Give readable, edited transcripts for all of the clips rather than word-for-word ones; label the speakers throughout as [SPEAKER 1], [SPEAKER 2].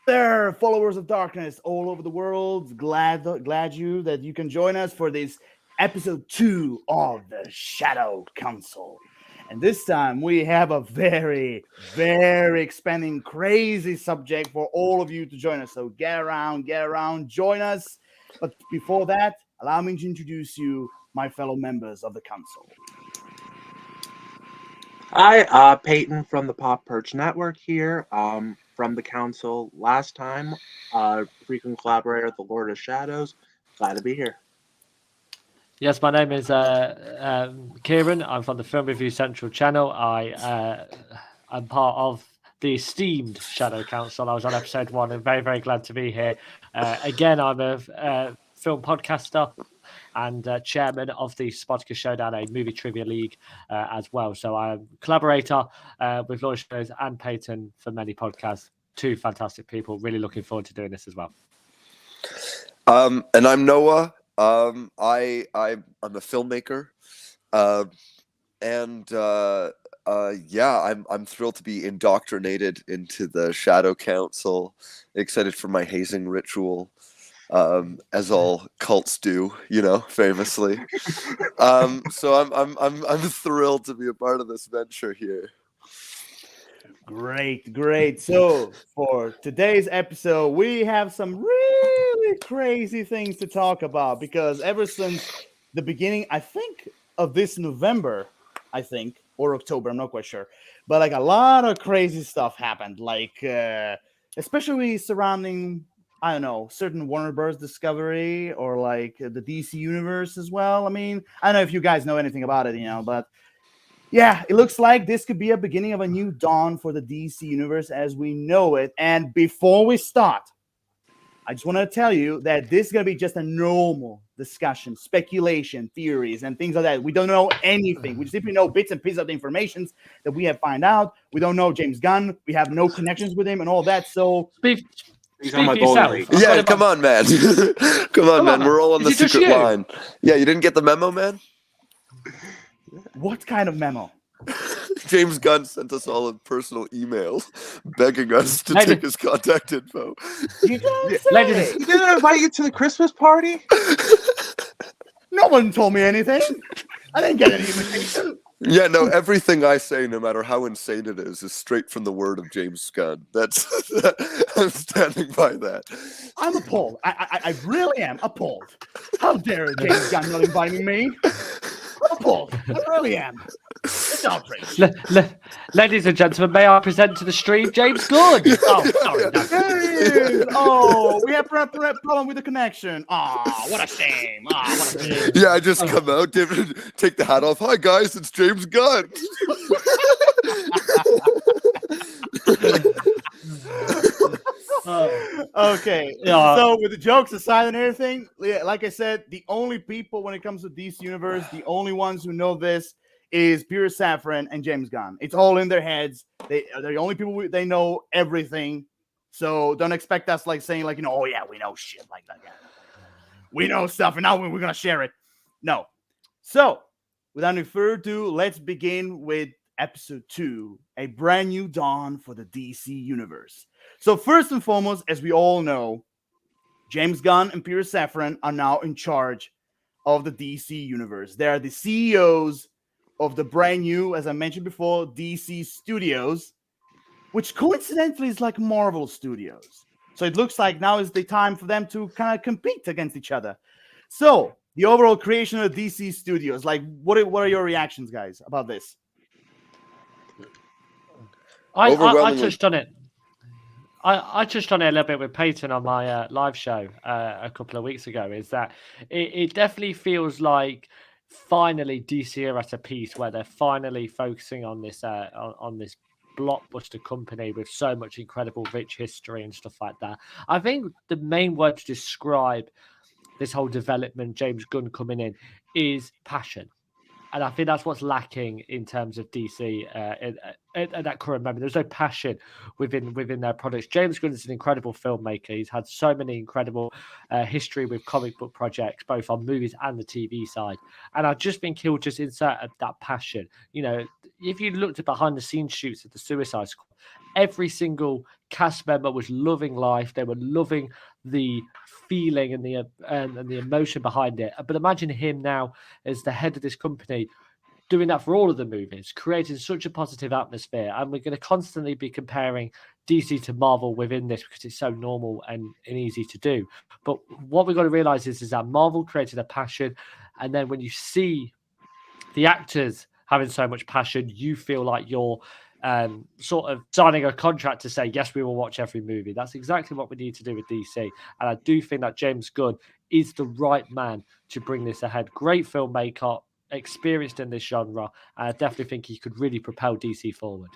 [SPEAKER 1] There, followers of darkness all over the world. Glad you can join us for this episode 2 of the Shadow Council. And this time we have a very expanding, crazy subject for all of you to join us. So get around, join us. But before that, allow me to introduce you, my fellow members of the council.
[SPEAKER 2] Hi, Peyton from the Pop Perch Network here, from the council last time, frequent collaborator at the Lord of Shadows. Glad to be here.
[SPEAKER 3] Yes, my name is Kieran. I'm from the Film Review Central channel. I'm part of the esteemed Shadow Council. I was on episode 1 and very glad to be here. Again, I'm a film podcaster and chairman of the Spartacus Showdown, a movie trivia league as well. So I'm a collaborator with Laura Shows and Peyton for many podcasts. Two fantastic people. Really looking forward to doing this as well.
[SPEAKER 4] And I'm Noah. I'm a filmmaker, I'm thrilled to be indoctrinated into the Shadow Council. Excited for my hazing ritual, as all cults do, famously. So I'm thrilled to be a part of this venture here.
[SPEAKER 1] Great. So for today's episode, we have some really crazy things to talk about because ever since the beginning, I think, of this November, or October, I'm not quite sure, but like a lot of crazy stuff happened, like especially surrounding, I don't know, certain Warner Bros. Discovery or like the DC universe as well. I mean, I don't know if you guys know anything about it, but yeah, it looks like this could be a beginning of a new dawn for the DC universe as we know it. And before we start, I just want to tell you that this is going to be just a normal discussion, speculation, theories, and things like that. We don't know anything. We simply know bits and pieces of the information that we have found out. We don't know James Gunn. We have no connections with him and all that. So
[SPEAKER 3] Speak
[SPEAKER 2] on my
[SPEAKER 3] for yourself.
[SPEAKER 4] Yeah, come on, man. Come on, man. We're all on the secret line. Yeah, you didn't get the memo, man?
[SPEAKER 1] What kind of memo?
[SPEAKER 4] James Gunn sent us all a personal email begging us to take his contact info.
[SPEAKER 1] You don't
[SPEAKER 2] say. He didn't invite you to the Christmas party?
[SPEAKER 1] No one told me anything. I didn't get any invitation.
[SPEAKER 4] Yeah, no, everything I say, no matter how insane it is straight from the word of James Gunn. I'm standing by that.
[SPEAKER 1] I'm appalled. I really am appalled. How dare James Gunn not inviting me? I'm appalled. I really am. It's outrage.
[SPEAKER 3] Ladies and gentlemen, may I present to the stream James Gunn? Oh, sorry.
[SPEAKER 1] James. Oh, we have a problem with the connection. Oh, what a shame.
[SPEAKER 4] Yeah, I just come out, take the hat off. Hi, guys, it's James Gunn.
[SPEAKER 1] Okay, so with the jokes aside and everything, like I said, the only people when it comes to DC Universe, the only ones who know this is Peter Safran and James Gunn. It's all in their heads. They're the only people they know everything. So don't expect us like saying like, oh yeah, we know shit like that. Yeah. We know stuff and now we're going to share it. No. So without any further ado, let's begin with episode 2, a brand new dawn for the DC Universe. So first and foremost, as we all know, James Gunn and Peter Safran are now in charge of the DC Universe. They are the CEOs of the brand new, as I mentioned before, DC Studios, which coincidentally is like Marvel Studios. So it looks like now is the time for them to kind of compete against each other. So the overall creation of DC Studios, like what are your reactions, guys, about this?
[SPEAKER 3] I touched on it. I touched on it a little bit with Peyton on my live show a couple of weeks ago. Is that it definitely feels like finally DC are at a piece where they're finally focusing on this blockbuster company with so much incredible rich history and stuff like that. I think the main word to describe this whole development, James Gunn coming in, is passion. And I think that's what's lacking in terms of DC at that current moment. There's no passion within their products. James Gunn is an incredible filmmaker. He's had so many incredible history with comic book projects, both on movies and the TV side. And I just think he'll just insert that passion. You know, if you looked at behind the scenes shoots of the Suicide Squad, every single cast member was loving life. They were loving the feeling and the emotion behind it. But imagine him now as the head of this company, doing that for all of the movies, creating such a positive atmosphere. And we're going to constantly be comparing DC to Marvel within this because it's so normal and easy to do. But what we've got to realize is that Marvel created a passion. And then when you see the actors having so much passion, you feel like you're sort of signing a contract to say, yes, we will watch every movie. That's exactly what we need to do with DC. And I do think that James Gunn is the right man to bring this ahead. Great filmmaker, experienced in this genre. And I definitely think he could really propel DC forward.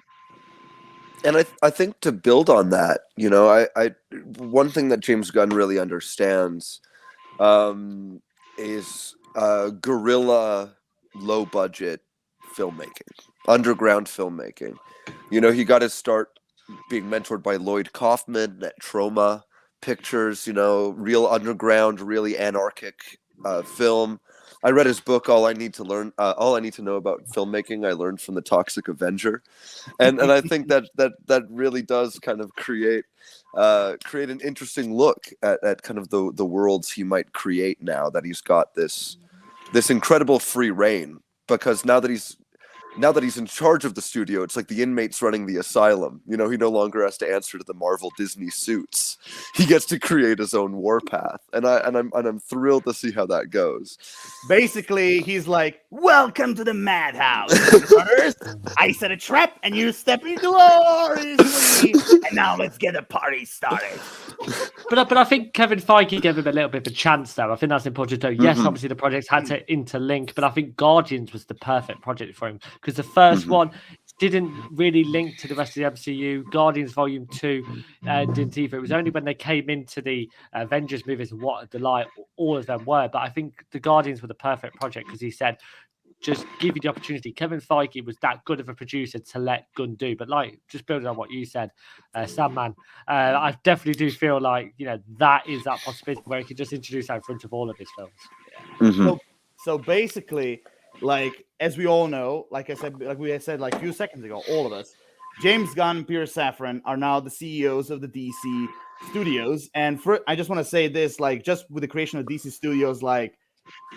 [SPEAKER 4] And I think to build on that, you know, I one thing that James Gunn really understands is guerrilla, low budget filmmaking, underground filmmaking. You know, he got his start being mentored by Lloyd Kaufman at Troma Pictures. You know, real underground, really anarchic film. I read his book, All I Need to Know About Filmmaking. I learned from the Toxic Avenger, and I think that really does kind of create an interesting look at kind of the worlds he might create now that he's got this incredible free reign, because now that he's in charge of the studio, it's like the inmates running the asylum. You know, he no longer has to answer to the Marvel Disney suits. He gets to create his own warpath, and I'm thrilled to see how that goes.
[SPEAKER 1] Basically, he's like, "Welcome to the madhouse. First, I set a trap, and you step in gloriously, and now let's get the party started."
[SPEAKER 3] But I think Kevin Feige gave him a little bit of a chance there. I think that's important though. Yes, obviously the projects had to interlink, but I think Guardians was the perfect project for him because the first one didn't really link to the rest of the MCU. Guardians Volume 2 didn't either. It was only when they came into the Avengers movies and what a delight all of them were. But I think the Guardians were the perfect project because he said, just give you the opportunity. Kevin Feige was that good of a producer to let Gunn do. But like, just building on what you said, Sandman, I definitely do feel like, you know, that is that possibility where he could just introduce that in front of all of his films.
[SPEAKER 1] So basically, like, as we all know, like we said like a few seconds ago, all of us, James Gunn and Peter Safran are now the CEOs of the DC studios. And I just want to say this, like, just with the creation of DC Studios, like,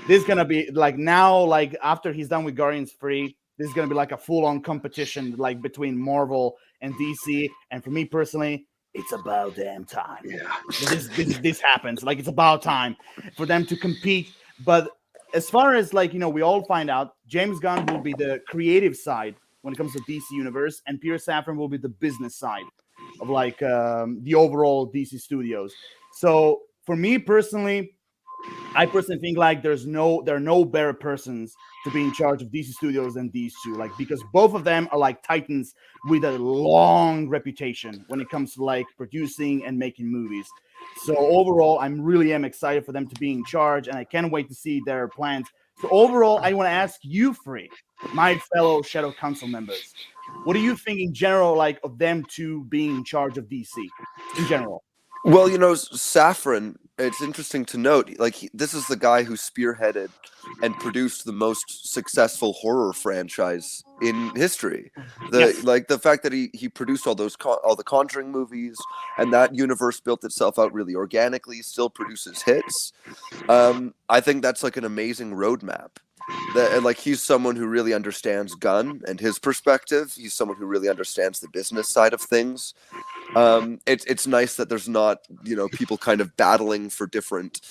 [SPEAKER 1] this is gonna be like now, like after he's done with Guardians 3, this is gonna be like a full-on competition, like between Marvel and DC. And for me personally, it's about damn time.
[SPEAKER 2] Yeah.
[SPEAKER 1] This happens. Like, it's about time for them to compete. But as far as, like, you know, we all find out, James Gunn will be the creative side when it comes to DC Universe, and Peter Safran will be the business side of like the overall DC Studios. So for me personally, I personally think like there are no better persons to be in charge of DC Studios than these two, like, because both of them are like titans with a long reputation when it comes to like producing and making movies. So overall, I'm really excited for them to be in charge, and I can't wait to see their plans. So overall, I want to ask you three, my fellow Shadow Council members, what do you think in general, like, of them two being in charge of DC in general?
[SPEAKER 4] Well, you know, Safran, it's interesting to note, like, this is the guy who spearheaded and produced the most successful horror franchise in history. Like the fact that he produced all the Conjuring movies, and that universe built itself out really organically, still produces hits. I think that's like an amazing roadmap. Like, he's someone who really understands Gunn and his perspective. He's someone who really understands the business side of things. It's nice that there's not, you know, people kind of battling for different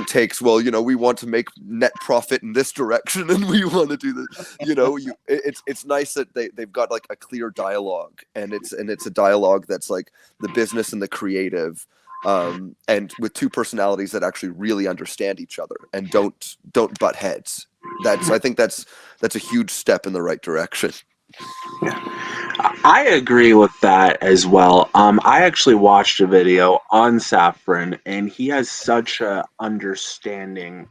[SPEAKER 4] takes. Well, you know, we want to make net profit in this direction, and we want to do this. You know, it's nice that they've got like a clear dialogue, and it's a dialogue that's like the business and the creative. And with two personalities that actually really understand each other and don't butt heads. I think that's a huge step in the right direction.
[SPEAKER 2] Yeah. I agree with that as well. I actually watched a video on Safran, and he has such a understanding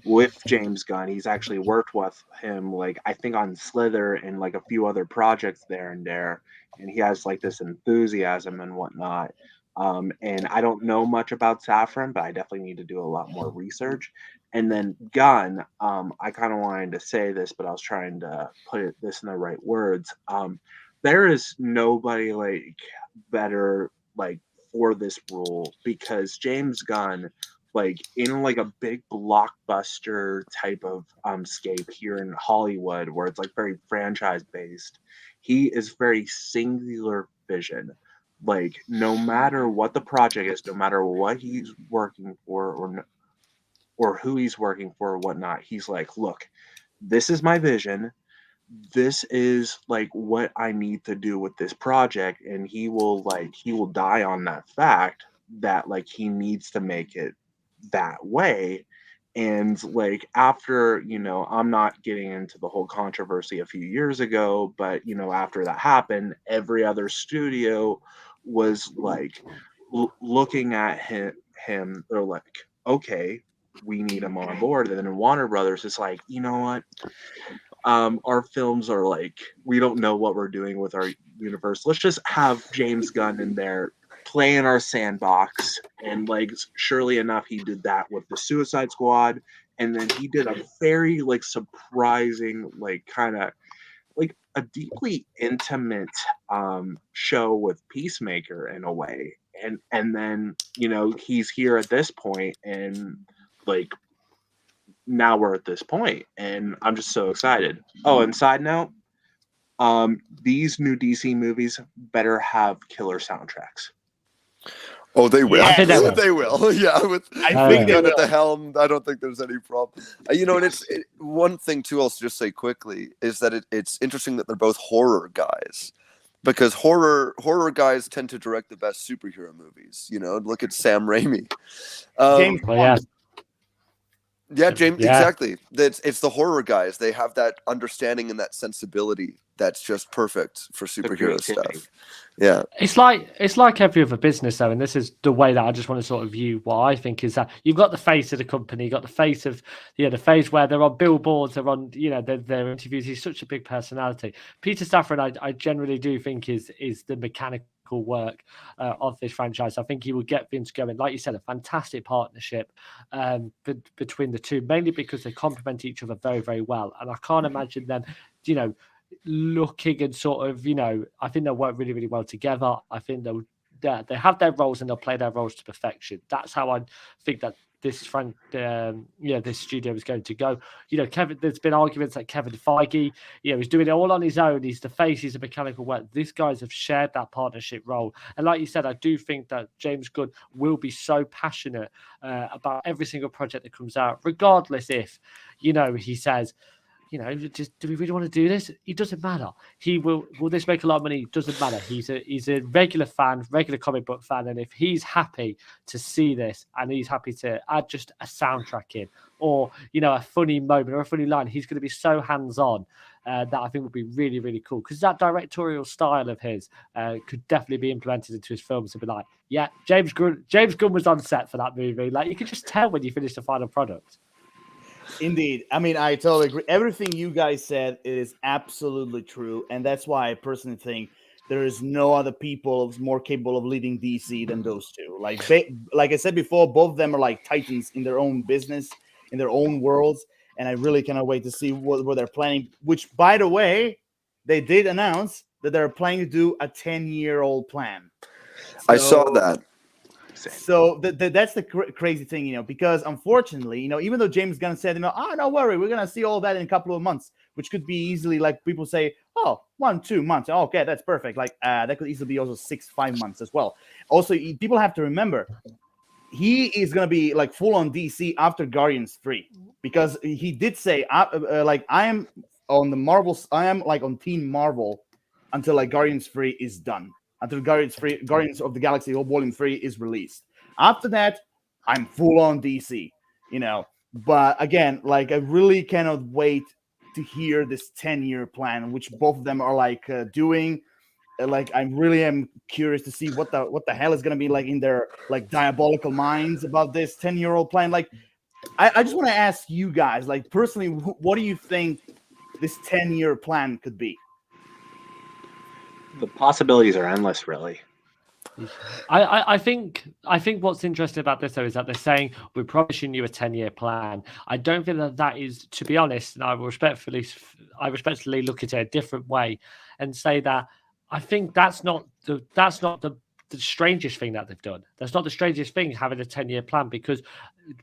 [SPEAKER 2] with James Gunn. He's actually worked with him, like, I think on Slither and like a few other projects there and there, and he has like this enthusiasm and whatnot. And I don't know much about Safran, but I definitely need to do a lot more research. And then Gunn, I kind of wanted to say this, but I was trying to put this in the right words. there is nobody like better like for this role, because James Gunn, like in like a big blockbuster type of scape here in Hollywood where it's like very franchise based, he is very singular vision. Like no matter what the project is, no matter what he's working for or who he's working for or whatnot, he's like, look, this is my vision, this is like what I need to do with this project, and he will die on that fact that like he needs to make it that way. And like after, I'm not getting into the whole controversy a few years ago, but after that happened, every other studio was like looking at him, they're like, okay, we need him on board. And then Warner Brothers is like, you know what, our films are like, we don't know what we're doing with our universe. Let's just have James Gunn in there play in our sandbox. And like, surely enough, he did that with the Suicide Squad. And then he did a very like surprising, like kind of like a deeply intimate show with Peacemaker in a way. And then, he's here at this point, and like, now we're at this point, and I'm just so excited. Oh, and side note, these new DC movies better have killer soundtracks.
[SPEAKER 4] Oh, they will.
[SPEAKER 1] Yeah,
[SPEAKER 4] they will. Yeah, with
[SPEAKER 1] I think
[SPEAKER 4] Gunn at the helm, I don't think there's any problem. And one thing too, I'll just say quickly, is that it's interesting that they're both horror guys, because horror guys tend to direct the best superhero movies. Look at Sam Raimi.
[SPEAKER 1] James Bond.
[SPEAKER 4] Yeah, James. Yeah. Exactly. It's the horror guys. They have that understanding and that sensibility that's just perfect for superhero stuff. Yeah,
[SPEAKER 3] it's like every other business, though, and this is the way that I just want to sort of view what I think is that you've got the face of the company, you've got the face of the face where they're on billboards, they're on their interviews. He's such a big personality. Peter Safran, I generally do think is the mechanical work of this franchise. I think he will get things going. Like you said, a fantastic partnership between the two, mainly because they complement each other very, very well. And I can't imagine them, looking and sort of, I think they'll work really, really well together. I think they have their roles and they'll play their roles to perfection. That's how I think that this studio is going to go. Kevin, there's been arguments that Kevin Feige, he's doing it all on his own. He's the face, he's a mechanical work. These guys have shared that partnership role. And like you said, I do think that James Gunn will be so passionate about every single project that comes out, regardless if, he says, just do we really want to do this? It doesn't matter. He will this make a lot of money? It doesn't matter. He's a regular fan, regular comic book fan, and if he's happy to see this and he's happy to add just a soundtrack in, or a funny moment or a funny line, he's going to be so hands-on that I think would be really, really cool, because that directorial style of his could definitely be implemented into his films and be like, yeah, James Gunn was on set for that movie. Like, you can just tell when you finish the final product.
[SPEAKER 1] Indeed. I mean, I totally agree. Everything you guys said is absolutely true. And that's why I personally think there is no other people more capable of leading DC than those two. Like I said before, both of them are like titans in their own business, in their own worlds. And I really cannot wait to see what they're planning, which, by the way, they did announce that they're planning to do a 10-year-old plan. So,
[SPEAKER 4] I saw that.
[SPEAKER 1] So that's the crazy thing, because unfortunately, even though James Gunn said, don't worry, we're going to see all that in a couple of months, which could be easily, like, people say, 1-2 months. Okay, that's perfect. Like, that could easily be also 5 months as well. Also, people have to remember, he is going to be like full on DC after Guardians 3, because he did say, I am on the Marvels. I am like on Team Marvel until like Guardians 3 is done. Until Guardians of the Galaxy Volume 3 is released. After that, I'm full on DC, But again, like, I really cannot wait to hear this 10-year plan, which both of them are like doing. Like, I really am curious to see what the hell is going to be like in their like diabolical minds about this 10-year-old plan. Like, I just want to ask you guys, like, personally, what do you think this 10-year plan could be?
[SPEAKER 2] The possibilities are endless, really.
[SPEAKER 3] I think what's interesting about this, though, is that they're saying we're promising you a 10-year plan. I don't think that is, to be honest, and I respectfully look at it a different way and say that I think that's not the strangest thing that they've done. That's not the strangest thing, having a 10-year plan, because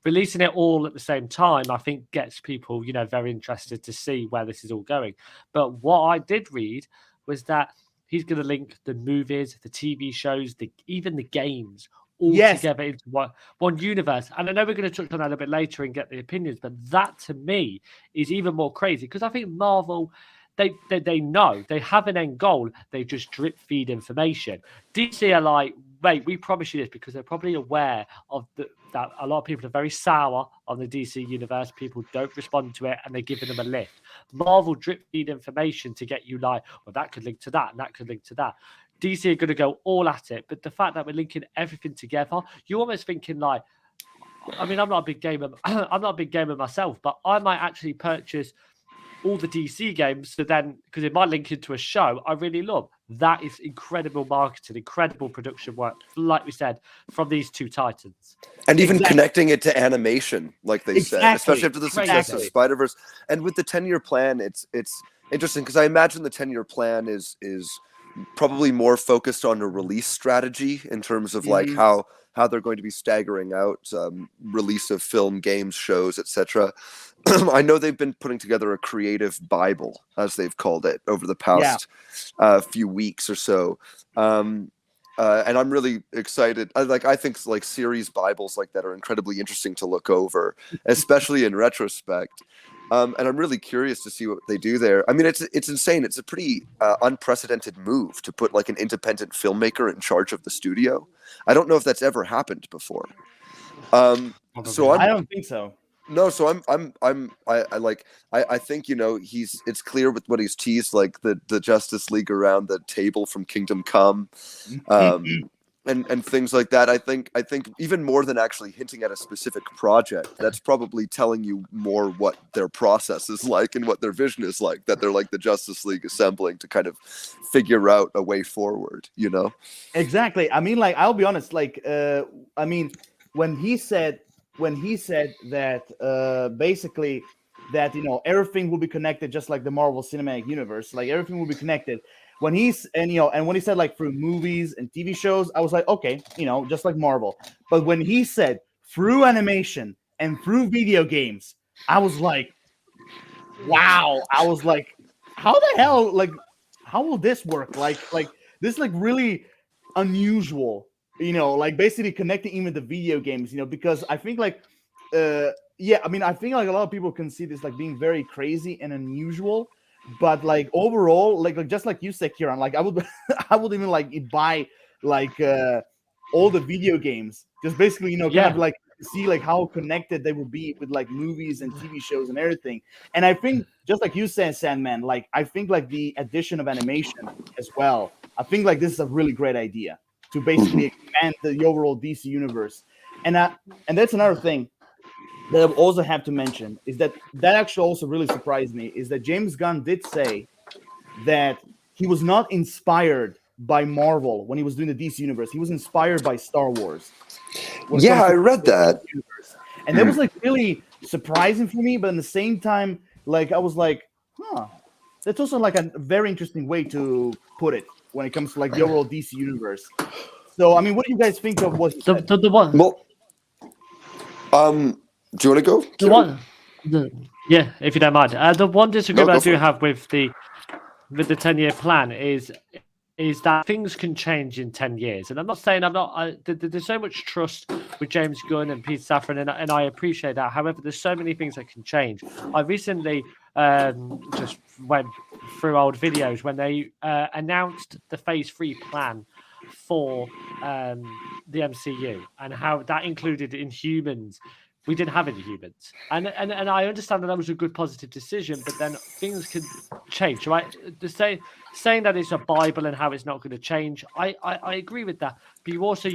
[SPEAKER 3] releasing it all at the same time, I think, gets people, very interested to see where this is all going. But what I did read was that he's going to link the movies, the TV shows, even the games all together into one universe. And I know we're going to touch on that a bit later and get the opinions, but that to me is even more crazy, because I think Marvel, they know they have an end goal. They just drip feed information. DC are like, wait, we promise you this, because they're probably aware of that a lot of people are very sour on the DC universe. People don't respond to it, and they're giving them a lift. Marvel drip feed information to get you like, well, that could link to that, and that could link to that. DC are going to go all at it, but the fact that we're linking everything together, you're almost thinking like, I mean, I'm not a big gamer. I'm not a big gamer myself, but I might actually purchase all the DC games, so then, because it might link into a show I really love. That is incredible marketing, incredible production work, like we said, from these two titans.
[SPEAKER 4] And even connecting it to animation, like they said, especially after the success of Spider-Verse. And with the 10-year plan, it's interesting, because I imagine the 10-year plan is probably more focused on a release strategy in terms of like how they're going to be staggering out release of film, games, shows, etc. I know they've been putting together a creative Bible, as they've called it, over the past few weeks or so. And I'm really excited. I think like series Bibles like that are incredibly interesting to look over, especially in retrospect. And I'm really curious to see what they do there. I mean, it's insane. It's a pretty unprecedented move to put like an independent filmmaker in charge of the studio. I don't know if that's ever happened before. So
[SPEAKER 1] I don't think so.
[SPEAKER 4] No, so I think, it's clear with what he's teased, like the Justice League around the table from Kingdom Come, and things like that. I think even more than actually hinting at a specific project, that's probably telling you more what their process is like and what their vision is like, that they're like the Justice League assembling to kind of figure out a way forward,
[SPEAKER 1] Exactly. I mean, like, I'll be honest, like, I mean, when he said that basically that everything will be connected, just like the Marvel Cinematic Universe, like everything will be connected. When he said like through movies and TV shows, I was like, okay, just like Marvel. But when he said through animation and through video games, I was like, wow. I was like, how the hell, like, how will this work? Like this, like, really unusual. Like basically connecting even the video games, because I think like, I mean, I think like a lot of people can see this like being very crazy and unusual, but like overall, like just like you said, Kieran, like I would even like buy like all the video games, just basically, kind of like see like how connected they will be with like movies and TV shows and everything. And I think just like you said, Sandman, like I think like the addition of animation as well, I think like this is a really great idea to basically expand the overall DC universe. And that's another thing that I also have to mention, is that actually also really surprised me, is that James Gunn did say that he was not inspired by Marvel when he was doing the DC universe. He was inspired by Star Wars.
[SPEAKER 4] Yeah, I read that.
[SPEAKER 1] And that was like really surprising for me, but at the same time, like I was like, that's also like a very interesting way to put it when it comes to like the overall DC universe. So, I mean, what do you guys think of what he said?
[SPEAKER 3] The one?
[SPEAKER 4] Well, do you want to go?
[SPEAKER 3] The one, if you don't mind. The one disagreement I do have with the 10-year plan is that things can change in 10 years. And I'm not saying there's so much trust with James Gunn and Peter Safran, and I appreciate that. However, there's so many things that can change. I recently just went through old videos when they announced the Phase 3 plan for the MCU and how that included Inhumans. We didn't have Inhumans, and I understand that was a good positive decision, but then things can change, right? Saying that it's a Bible and how it's not going to change, I agree with that. But you've also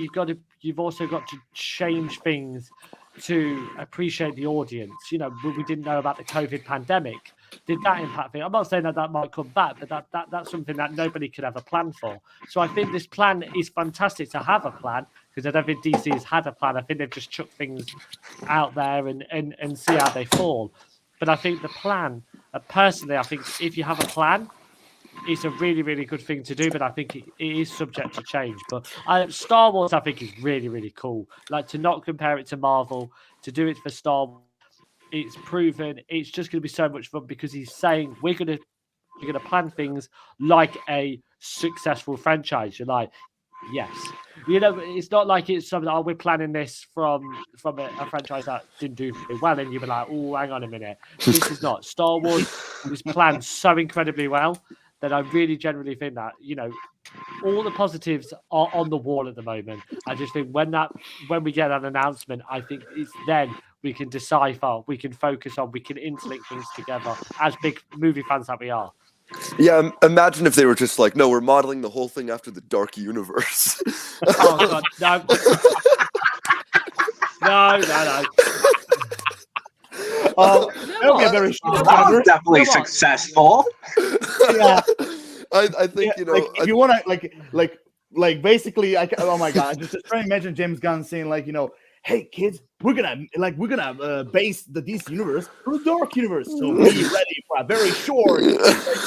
[SPEAKER 3] got to change things to appreciate the audience. We didn't know about the COVID pandemic. Did that impact things? I'm not saying that might come back, but that's something that nobody could have a plan for. So I think this plan is fantastic to have a plan, because I don't think DC has had a plan. I think they've just chucked things out there and see how they fall. But I think the plan, personally, I think if you have a plan, it's a really, really good thing to do, but I think it is subject to change. But Star Wars, I think, is really, really cool. Like, to not compare it to Marvel, to do it for Star Wars, it's proven. It's just going to be so much fun because he's saying we're going to plan things like a successful franchise. You're like, yes. It's not like it's something, we're planning this from a franchise that didn't do very well, and you were like, oh, hang on a minute. This is not. Star Wars was planned so incredibly well that I really generally think that, all the positives are on the wall at the moment. I just think when we get an announcement, I think it's then we can decipher, we can focus on, we can interlink things together as big movie fans that we are.
[SPEAKER 4] Yeah, imagine if they were just like, no, we're modeling the whole thing after the Dark Universe.
[SPEAKER 3] Oh God, no. No.
[SPEAKER 1] Oh, that'll be a very short
[SPEAKER 2] that was definitely successful.
[SPEAKER 1] Yeah,
[SPEAKER 4] I think
[SPEAKER 1] like, if you want to like basically, oh my God, just try to imagine James Gunn saying like, hey kids, we're gonna base the DC universe on the Dark Universe, so be ready for a very short,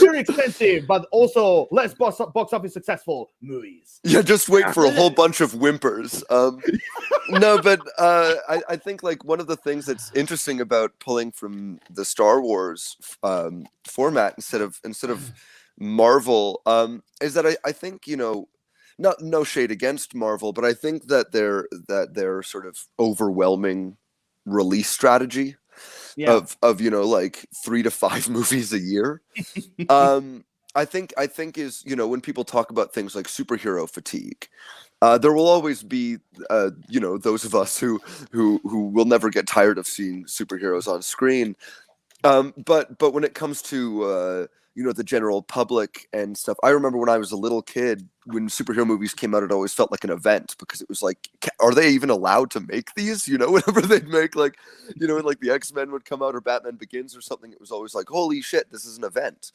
[SPEAKER 1] very expensive, but also less box office successful movies.
[SPEAKER 4] Yeah, just wait for a whole bunch of whimpers. No, but I think like one of the things that's interesting about pulling from the Star Wars format instead of Marvel is that I think, no shade against Marvel, but I think that their sort of overwhelming release strategy of like 3 to 5 movies a year, I think is, when people talk about things like superhero fatigue, there will always be those of us who will never get tired of seeing superheroes on screen, but when it comes to the general public and stuff, I remember when I was a little kid, when superhero movies came out, it always felt like an event because it was like, are they even allowed to make these? Whenever they'd make when like the X-Men would come out or Batman Begins or something, it was always like, holy shit, this is an event,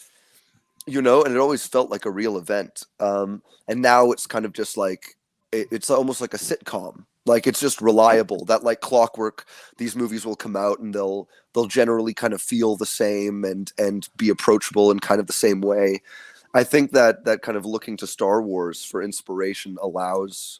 [SPEAKER 4] and it always felt like a real event. And now it's kind of just like, it's almost like a sitcom. Like, it's just reliable that, like clockwork, these movies will come out and they'll generally kind of feel the same and be approachable in kind of the same way. I think that kind of looking to Star Wars for inspiration allows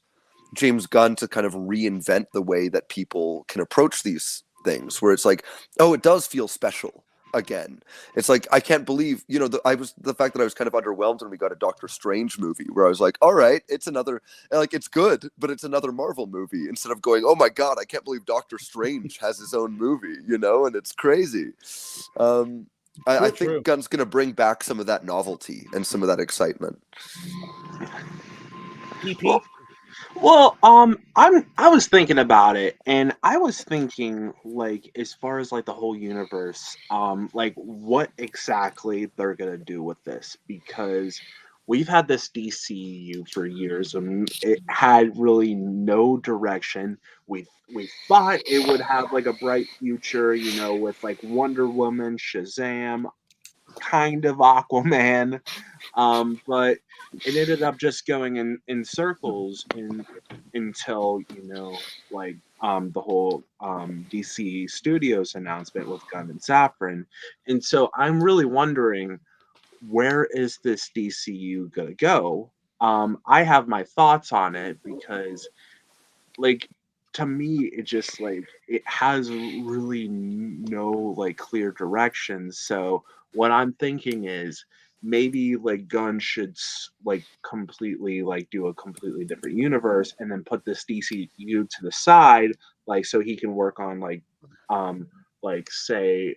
[SPEAKER 4] James Gunn to kind of reinvent the way that people can approach these things, where it's like, oh, it does feel special again. It's like, I can't believe, the fact that I was kind of underwhelmed when we got a Doctor Strange movie, where I was like, all right, it's another, like, it's good, but it's another Marvel movie, instead of going, oh my God, I can't believe Doctor Strange has his own movie, and it's crazy. I think Gunn's going to bring back some of that novelty and some of that excitement.
[SPEAKER 2] Well, I was thinking about it, and I was thinking, like, as far as like the whole universe, like what exactly they're gonna do with this, because we've had this DCU for years, and it had really no direction. We thought it would have like a bright future, with like Wonder Woman, Shazam, kind of Aquaman, but it ended up just going in circles until like the whole DC Studios announcement with Gunn and Safran. And so I'm really wondering, where is this DCU gonna go? I have my thoughts on it, because like, to me, it just like, it has really no like clear direction. So what I'm thinking is, maybe like Gunn should like completely like do a completely different universe, and then put this DCU to the side, like, so he can work on like say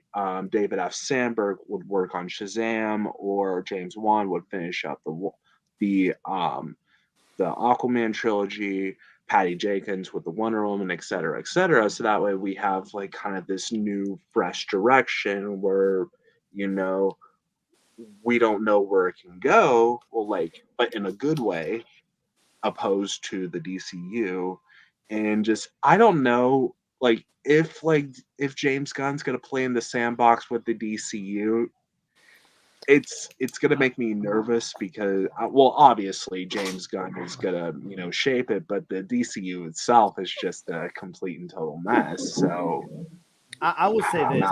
[SPEAKER 2] David F. Sandberg would work on Shazam, or James Wan would finish up the Aquaman trilogy, Patty Jenkins with the Wonder Woman, et cetera, et cetera. So that way we have like kind of this new, fresh direction where, we don't know where it can go, well, like, but in a good way, opposed to the DCU. And just, I don't know, like, if James Gunn's gonna play in the sandbox with the DCU, it's gonna make me nervous, because well, obviously James Gunn is gonna shape it, but the DCU itself is just a complete and total mess. So
[SPEAKER 1] I will say this: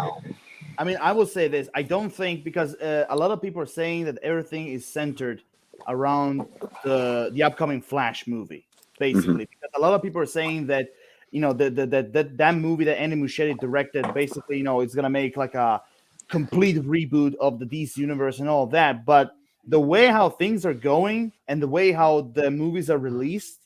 [SPEAKER 1] I mean, I will say this. I don't think because a lot of people are saying that everything is centered around the upcoming Flash movie, basically. Because a lot of people are saying that that movie that Andy Muschietti directed, basically, it's gonna make like a complete reboot of the DC universe and all of that. But the way how things are going and the way how the movies are released,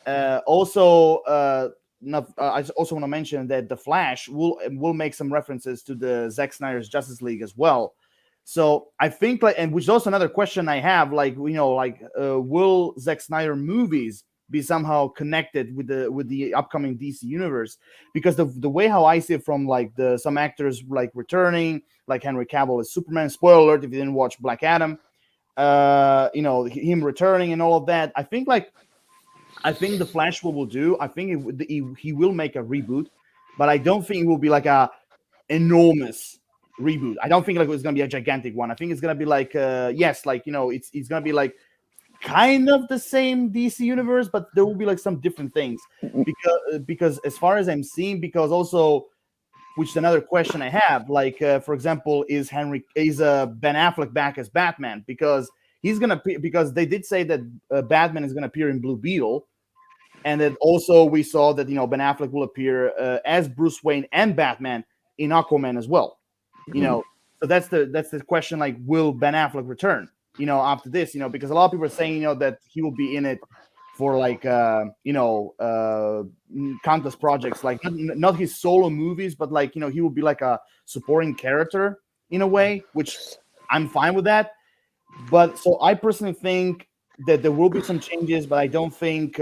[SPEAKER 1] I also want to mention that the Flash will make some references to the Zack Snyder's Justice League as well. So I think, and which is also another question I have, will Zack Snyder movies be somehow connected with the upcoming DC universe? Because the way how I see it from some actors returning, like Henry Cavill as Superman. Spoiler alert if you didn't watch Black Adam, him returning and all of that. I think the Flash will do. I think he will make a reboot, but I don't think it will be like a enormous reboot. I don't think it's going to be a gigantic one. I think it's going to be it's going to be kind of the same DC universe, but there will be some different things because as far as I'm seeing, because also, which is another question I have, for example, is Ben Affleck back as Batman? Because they did say that Batman is going to appear in Blue Beetle, and then also we saw that Ben Affleck will appear as Bruce Wayne and Batman in Aquaman as well. So that's the question. Will Ben Affleck return? After this, because a lot of people are saying that he will be in it for countless projects, not his solo movies, but he will be like a supporting character in a way, which I'm fine with that. But so I personally think that there will be some changes, but I don't think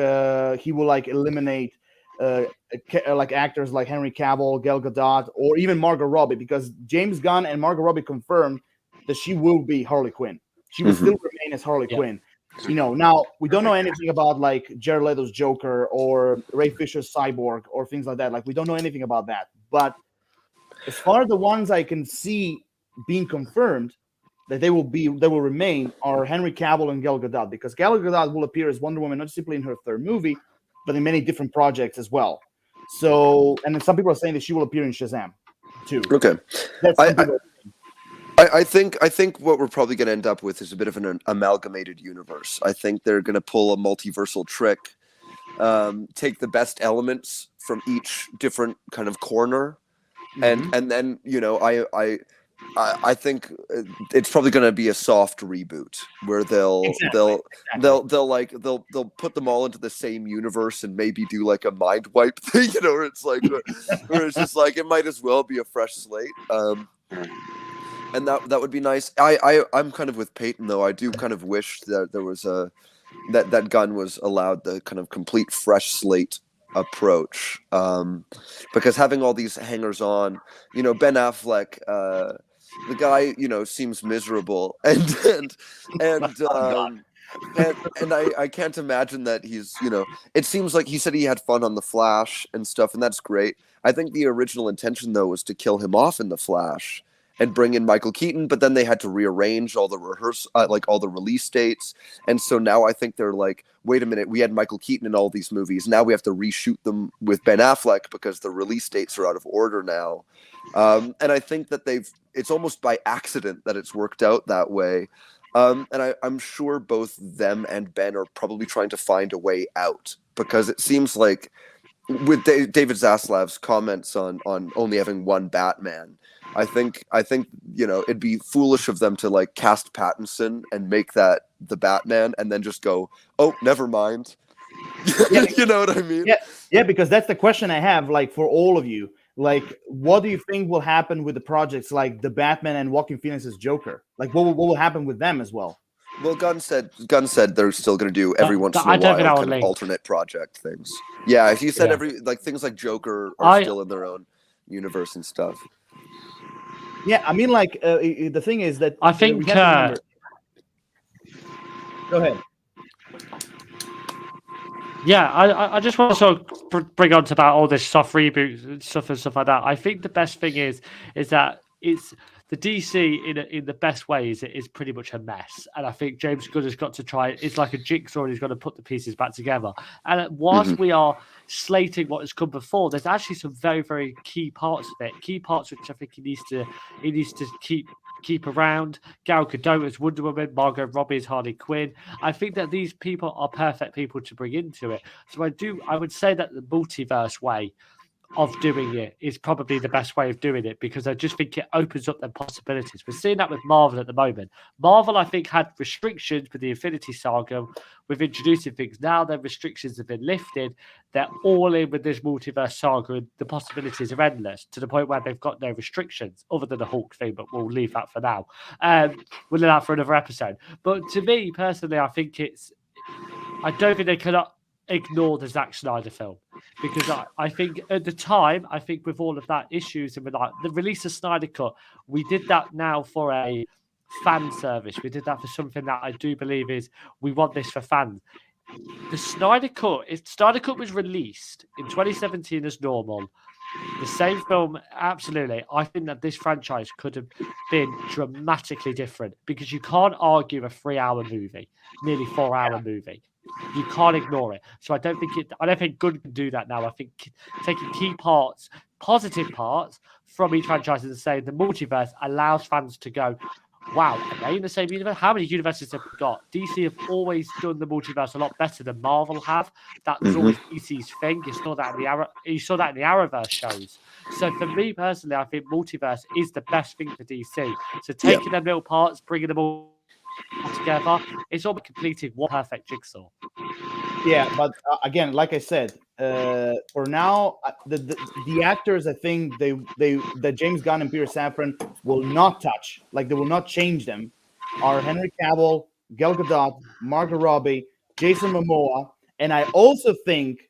[SPEAKER 1] he will eliminate actors like Henry Cavill, Gal Gadot, or even Margot Robbie, because James Gunn and Margot Robbie confirmed that she will be Harley Quinn. She will still remain as Harley Quinn. Now we don't know anything about Jared Leto's Joker or Ray Fisher's Cyborg or things like that. We don't know anything about that. But as far as the ones I can see being confirmed that they will remain are Henry Cavill and Gal Gadot, because Gal Gadot will appear as Wonder Woman not simply in her third movie, but in many different projects as well. So, and then some people are saying that she will appear in Shazam too.
[SPEAKER 4] Okay. I think what we're probably going to end up with is a bit of an amalgamated universe. I think they're going to pull a multiversal trick, take the best elements from each different kind of corner, and then I think it's probably going to be a soft reboot where they'll put them all into the same universe and maybe do a mind wipe thing, where it's where it's just it might as well be a fresh slate. And that would be nice. I'm kind of with Peyton though. I do kind of wish that there was that Gunn was allowed the kind of complete fresh slate approach, because having all these hangers on, Ben Affleck, the guy, seems miserable, and I can't imagine that he's, it seems like he said he had fun on The Flash and stuff, and that's great. I think the original intention though was to kill him off in The Flash and bring in Michael Keaton, but then they had to rearrange all the all the release dates. And so now I think they're wait a minute, we had Michael Keaton in all these movies. Now we have to reshoot them with Ben Affleck because the release dates are out of order now. And I think that it's almost by accident that it's worked out that way. And I'm sure both them and Ben are probably trying to find a way out, because it seems like with David Zaslav's comments on only having one Batman, I think it'd be foolish of them to cast Pattinson and make that the Batman and then just go, oh, never mind. You know what I mean?
[SPEAKER 1] Yeah, because that's the question I have for all of you. What do you think will happen with the projects like the Batman and Joaquin Phoenix's Joker? What will happen with them as well?
[SPEAKER 4] Well, Gunn said they're still going to do every once in a while kind of alternate project things. Yeah, he said things like Joker are still in their own universe and stuff.
[SPEAKER 1] Yeah, I mean, the thing is that
[SPEAKER 3] I think.
[SPEAKER 1] Go ahead.
[SPEAKER 3] Yeah, I just want to sort of bring on to about all this soft reboot stuff and stuff like that. I think the best thing is that the DC in the best ways is pretty much a mess, and I think James Gunn has got to try. It's like a jigsaw, and he's got to put the pieces back together. And whilst we are slating what has come before, there's actually some very, very key parts of it. Key parts which I think he needs to keep around. Gal Gadot as Wonder Woman, Margot Robbie as Harley Quinn. I think that these people are perfect people to bring into it. So I would say that the multiverse way of doing it is probably the best way of doing it, because I just think it opens up the possibilities. We're seeing that with Marvel at the moment. Marvel, I think, had restrictions with the Infinity Saga with introducing things. Now their restrictions have been lifted. They're all in with this multiverse saga, and the possibilities are endless to the point where they've got no restrictions other than the Hulk thing, but we'll leave that for now. We'll leave that for another episode. But to me, personally, I don't think they cannot ignore the Zack Snyder film, because I think at the time, I think with all of that issues and with like the release of Snyder Cut, we did that now for a fan service. We did that for something that I do believe is we want this for fans. The Snyder Cut was released in 2017 as normal. The same film, absolutely. I think that this franchise could have been dramatically different, because you can't argue a 3-hour movie, nearly 4-hour movie. You can't ignore it. So I don't think Gunn can do that now. I think taking key parts, positive parts from each franchise and saying the multiverse allows fans to go, wow, are they in the same universe? How many universes have we got? DC have always done the multiverse a lot better than Marvel have. That was always DC's thing. You saw that in the Arrowverse shows. So for me personally, I think multiverse is the best thing for DC. So taking them little parts, bringing them all together, it's all completed one perfect jigsaw.
[SPEAKER 1] Yeah, but again, like I said, for now, the actors, I think that James Gunn and Peter Safran will not touch, like they will not change them, are Henry Cavill, Gal Gadot, Margot Robbie, Jason Momoa, and I also think,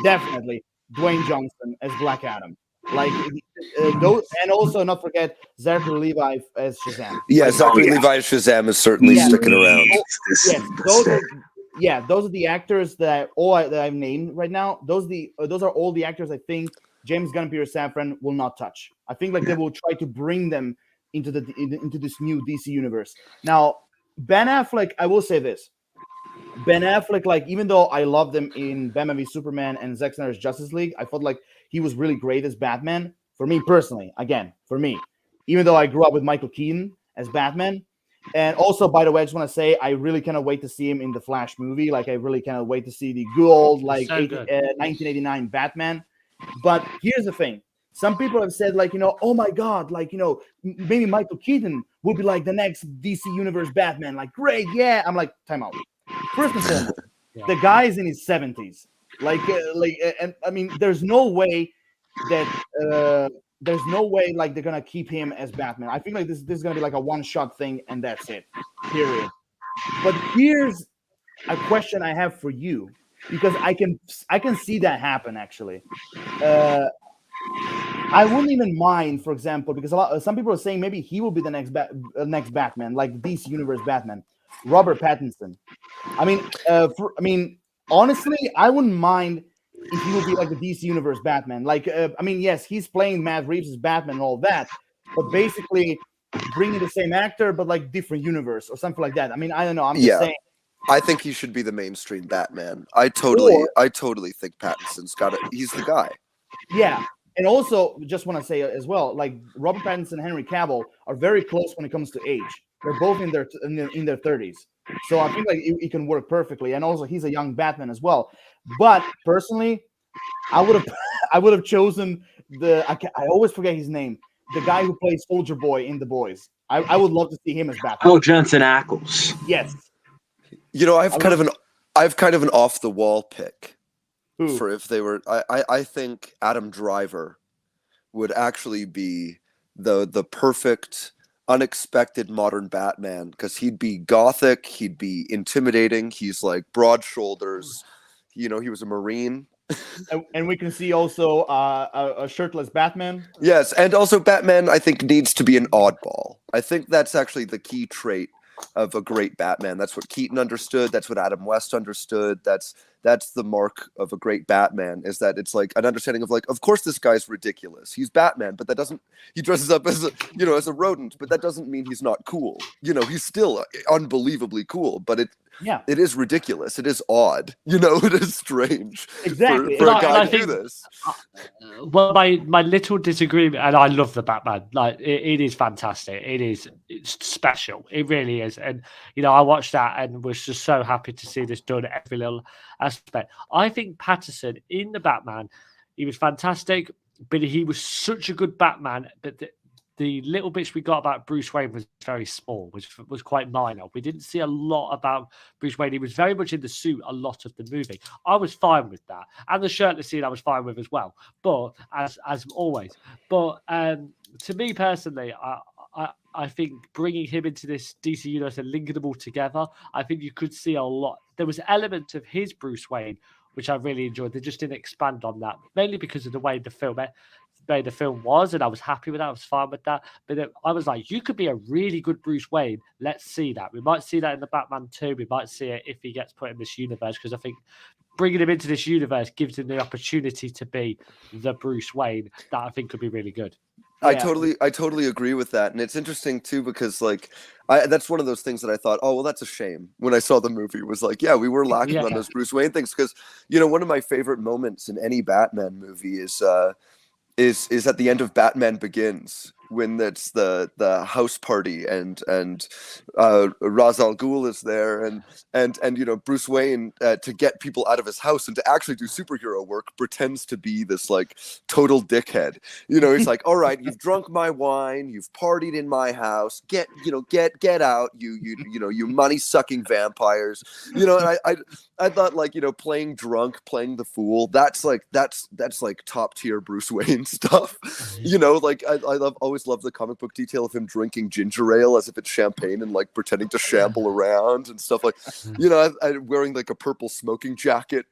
[SPEAKER 1] definitely Dwayne Johnson as Black Adam. Like those, and also not forget Zachary Levi as Shazam.
[SPEAKER 4] Yeah, Zachary Levi as Shazam is certainly sticking around.
[SPEAKER 1] Those are the actors that I've named right now. Those are all the actors I think James Gunn and Peter Safran will not touch. I think they will try to bring them into this new DC universe. Now, Ben Affleck, I will say this. Ben Affleck, like, even though I loved him in Batman v Superman and Zack Snyder's Justice League, I felt like he was really great as Batman. For me personally, even though I grew up with Michael Keaton as Batman. And also, by the way, I just want to say, I really cannot wait to see him in the Flash movie. Like, I really cannot wait to see the good old, 1989 Batman. But here's the thing. Some people have said, like, oh my God, like, maybe Michael Keaton will be like the next DC Universe Batman. Like, great, yeah. I'm like, time out. First and foremost, the guy is in his 70s. And I mean, there's no way like they're gonna keep him as Batman. I think like this is gonna be like a one-shot thing and that's it. Period. But here's a question I have for you, because I can see that happen actually. I wouldn't even mind, for example, because some people are saying maybe he will be the next Batman, like DC Universe Batman, Robert Pattinson. I mean, honestly, I wouldn't mind if he would be like the DC Universe Batman. Like, yes, he's playing Matt Reeves' Batman and all that, but basically bringing the same actor, but like different universe or something like that. I mean, I don't know. I'm just saying.
[SPEAKER 4] I think he should be the mainstream Batman. I totally think Pattinson's got it. He's the guy.
[SPEAKER 1] Yeah. And also, just want to say as well, like Robert Pattinson and Henry Cavill are very close when it comes to age. They're both in their 30s, so I think like it can work perfectly. And also, he's a young Batman as well. But personally, I would have chosen I always forget his name, the guy who plays Soldier Boy in The Boys. I would love to see him as Batman.
[SPEAKER 2] Oh, Jensen Ackles.
[SPEAKER 1] Yes.
[SPEAKER 4] I've kind of an off the wall pick. For if they were, I think Adam Driver would actually be the perfect, unexpected modern Batman, because he'd be gothic, he'd be intimidating, he's like broad shoulders, he was a Marine.
[SPEAKER 1] And we can see also a shirtless Batman.
[SPEAKER 4] Yes, and also Batman, I think, needs to be an oddball. I think that's actually the key trait of a great Batman. That's what Keaton understood. That's what Adam West understood. That's the mark of a great Batman, is that it's like an understanding of like, of course this guy's ridiculous. He's Batman, but that doesn't, he dresses up as a, you know, as a rodent, but that doesn't mean he's not cool. You know, he's still unbelievably cool, but it is ridiculous. It is odd. You know, it is strange.
[SPEAKER 1] Exactly.
[SPEAKER 4] For a guy to do this.
[SPEAKER 3] Well, my little disagreement, and I love the Batman. Like it is fantastic. It's special. It really is. And you know, I watched that and was just so happy to see this done every little aspect. I think Patterson in the Batman, he was fantastic, but he was such a good Batman. But the little bits we got about Bruce Wayne was very small, which was quite minor. We didn't see a lot about Bruce Wayne. He was very much in the suit a lot of the movie. I was fine with that. And the shirtless scene I was fine with as well. But as always. But to me personally, I think bringing him into this DC universe and linking them all together, I think you could see a lot. There was elements of his Bruce Wayne which I really enjoyed. They just didn't expand on that, mainly because of the way the film was, and I was happy with that. I was fine with that. But I was like, you could be a really good Bruce Wayne. Let's see that. We might see that in the Batman 2. We might see it if he gets put in this universe, because I think bringing him into this universe gives him the opportunity to be the Bruce Wayne that I think could be really good.
[SPEAKER 4] I totally agree with that, and it's interesting too because like that's one of those things that I thought, oh well, that's a shame when I saw the movie. Was like, yeah, we were lacking on those Bruce Wayne things, because you know, one of my favorite moments in any Batman movie is at the end of Batman Begins, when it's the house party and Ra's al Ghul is there and you know, Bruce Wayne to get people out of his house and to actually do superhero work pretends to be this like total dickhead. You know, he's like, all right, you've drunk my wine, you've partied in my house, get out, you money sucking vampires. You know, and I thought, like, you know, playing drunk, playing the fool, that's like top tier Bruce Wayne stuff. You know, like I always love the comic book detail of him drinking ginger ale as if it's champagne and like pretending to shamble around and stuff, like, you know, I wearing like a purple smoking jacket,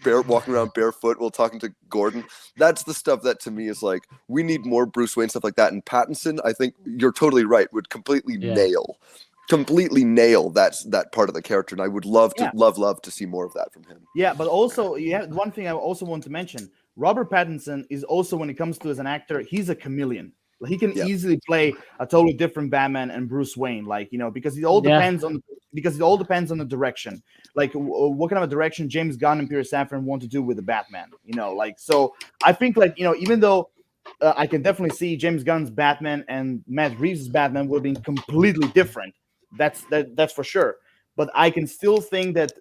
[SPEAKER 4] walking around barefoot while talking to Gordon. That's the stuff that to me is like, we need more Bruce Wayne stuff like that. And Pattinson, I think you're totally right, would completely nail that part of the character, and I would love to see more of that from him. Yeah,
[SPEAKER 1] but also one thing I also want to mention: Robert Pattinson is also, when it comes to as an actor, he's a chameleon. He can easily play a totally different Batman and Bruce Wayne, like, you know, because it all depends on the direction. Like, what kind of a direction James Gunn and Peter Safran want to do with the Batman, you know, like. So I think, like, you know, even though I can definitely see James Gunn's Batman and Matt Reeves' Batman would be completely different. That's for sure. But I can still think that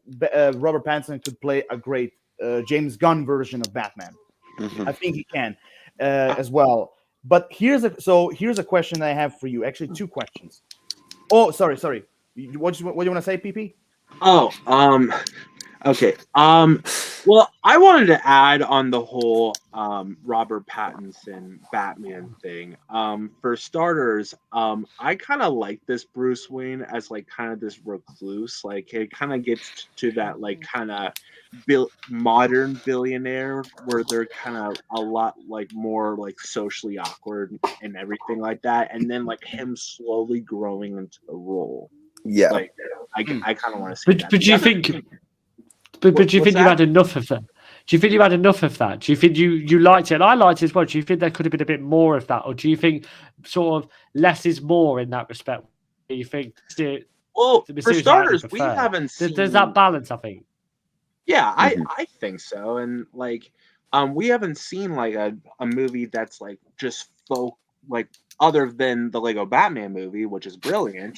[SPEAKER 1] Robert Pattinson could play a great James Gunn version of Batman. Mm-hmm. I think he can as well. But here's a question that I have for you. Actually, two questions. Oh, sorry. What do you want to say, PP?
[SPEAKER 2] Oh, okay. Well, I wanted to add on the whole Robert Pattinson Batman thing. For starters, I kind of like this Bruce Wayne as like kind of this recluse. Like, it kind of gets to that like kind of modern billionaire where they're kind of a lot like more like socially awkward and everything like that, and then like him slowly growing into the role.
[SPEAKER 4] Yeah,
[SPEAKER 2] like I kind of want to see that.
[SPEAKER 3] But do you think? But do you think you had enough of that? Do you think you had enough of that? Do you think you liked it? And I liked it as well. Do you think there could have been a bit more of that, or do you think sort of less is more in that respect? Do you think?
[SPEAKER 2] Well, for starters, we haven't seen.
[SPEAKER 3] There's that balance, I think.
[SPEAKER 2] Yeah, I think so, and like, we haven't seen like a movie that's like just like other than the Lego Batman movie, which is brilliant.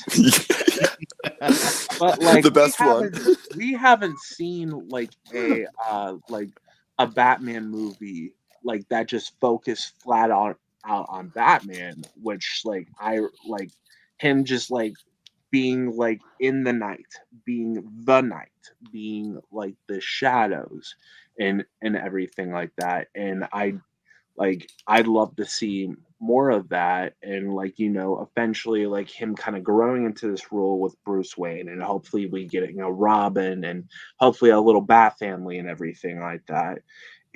[SPEAKER 2] But like
[SPEAKER 4] the best one.
[SPEAKER 2] We haven't seen like a Batman movie like that just focused flat out on Batman, which like I like him just like being like in the night, being the night, being like the shadows and everything like that. And I'd love to see more of that, and like, you know, eventually like him kind of growing into this role with Bruce Wayne, and hopefully we get, you know, Robin and hopefully a little Bat family and everything like that.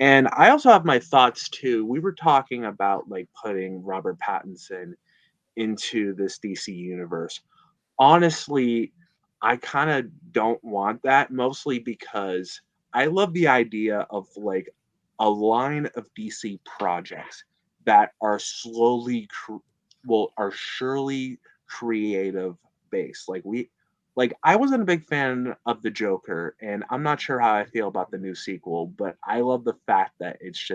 [SPEAKER 2] And I also have my thoughts too. We were talking about like putting Robert Pattinson into this DC universe. honestly, I kind of don't want that, mostly because I love the idea of like a line of DC projects that are are surely creative based. Like I wasn't a big fan of the Joker, and I'm not sure how I feel about the new sequel, but I love the fact that it's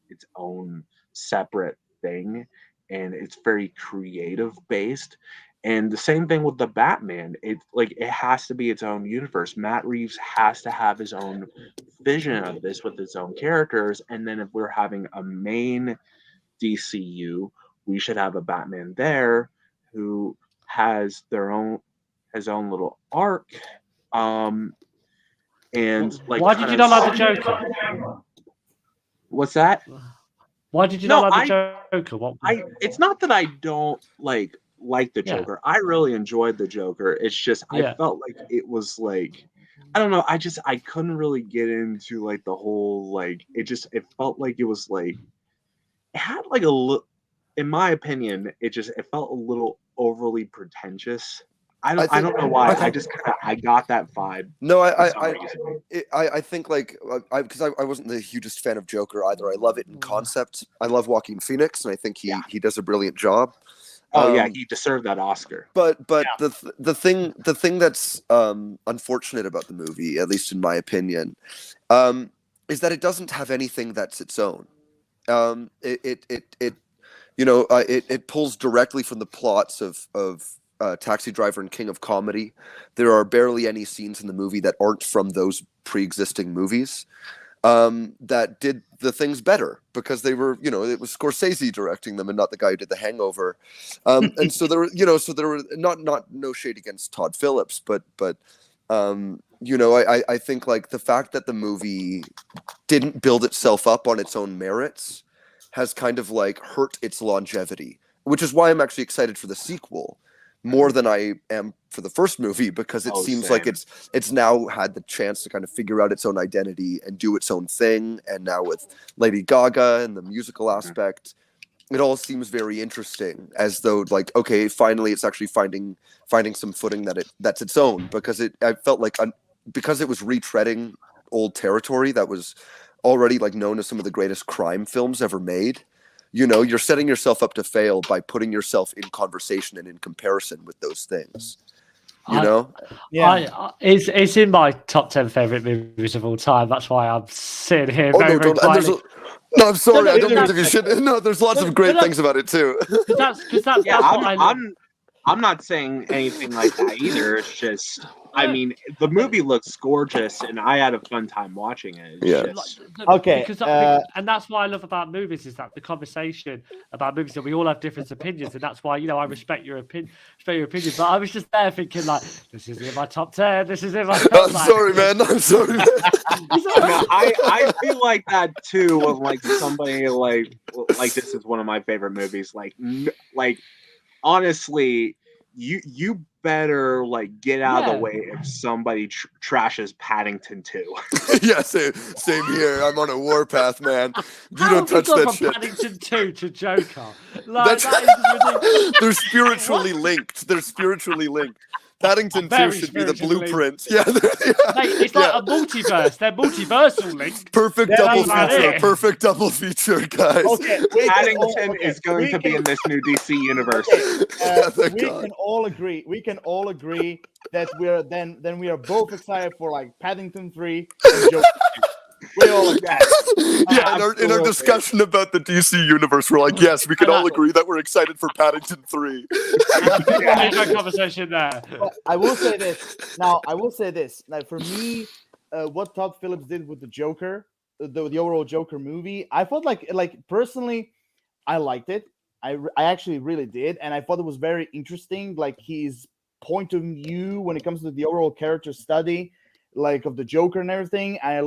[SPEAKER 2] its own separate thing, and it's very creative based. And the same thing with the Batman. It has to be its own universe. Matt Reeves has to have his own vision of this with its own characters. And then if we're having a main DCU, we should have a Batman there who has his own little arc. And like,
[SPEAKER 3] why did you not like the Joker?
[SPEAKER 2] What's that?
[SPEAKER 3] Why did you not like the Joker?
[SPEAKER 2] It's not that I don't like the Joker. I really enjoyed the Joker. It's just I felt like it was like, I don't know. I couldn't really get into like the whole like it felt like it was like it had like a little, in my opinion, it felt a little overly pretentious. I don't know why. I got that vibe.
[SPEAKER 4] No, I think like because I wasn't the hugest fan of Joker either. I love it in concept. I love Joaquin Phoenix, and I think he does a brilliant job.
[SPEAKER 2] Oh yeah, he deserved that Oscar.
[SPEAKER 4] But the thing that's unfortunate about the movie, at least in my opinion, is that it doesn't have anything that's its own. It pulls directly from the plots of Taxi Driver and King of Comedy. There are barely any scenes in the movie that aren't from those pre-existing movies that did the things better because they were, it was Scorsese directing them and not the guy who did The Hangover. And so there were not no shade against Todd Phillips, but I think like the fact that the movie didn't build itself up on its own merits has kind of like hurt its longevity, which is why I'm actually excited for the sequel more than I am for the first movie, because it seems like it's now had the chance to kind of figure out its own identity and do its own thing. And now with Lady Gaga and the musical aspect, it all seems very interesting, as though like, okay, finally it's actually finding some footing that's its own, because I felt like because it was retreading old territory that was already like known as some of the greatest crime films ever made. You're setting yourself up to fail by putting yourself in conversation and in comparison with those things.
[SPEAKER 3] It's in my top 10 favorite movies of all time. That's why I'm sitting here.
[SPEAKER 4] I'm sorry. I don't mean to be shit. No, there's lots of great things about it too.
[SPEAKER 2] I'm not saying anything like that either. It's just, I mean, the movie looks gorgeous, and I had a fun time watching it.
[SPEAKER 1] Okay.
[SPEAKER 3] And that's what I love about movies, is that the conversation about movies, that we all have different opinions, and that's why, I respect your opinion. But I was just there thinking, like, this is in my top 10. This is in my top 10.
[SPEAKER 4] I'm sorry, man.
[SPEAKER 2] I feel like that too with like somebody like this is one of my favorite movies. Like honestly, you better like get out of the way if somebody trashes Paddington 2.
[SPEAKER 4] Yeah, same here. I'm on a warpath, man. You don't touch that shit.
[SPEAKER 3] Paddington 2 to Joker. Like, that is
[SPEAKER 4] They're spiritually linked. Paddington 2 should be the blueprint. Yeah,
[SPEAKER 3] it's like a multiverse. They're multiversal linked.
[SPEAKER 4] Perfect double feature, guys.
[SPEAKER 1] Okay,
[SPEAKER 2] Paddington is going to be in this new DC universe.
[SPEAKER 1] We can all agree that we are both excited for like Paddington 3 and Joker 2. We all like that.
[SPEAKER 4] Yeah, in our discussion about the DC universe, we're like, yes, we can all agree that we're excited for Paddington 3.
[SPEAKER 3] Conversation there.
[SPEAKER 1] I will say this. Now, for me, what Todd Phillips did with the Joker, the overall Joker movie, I felt like personally, I liked it. I actually really did, and I thought it was very interesting. Like his point of view when it comes to the overall character study, like of the Joker and everything. And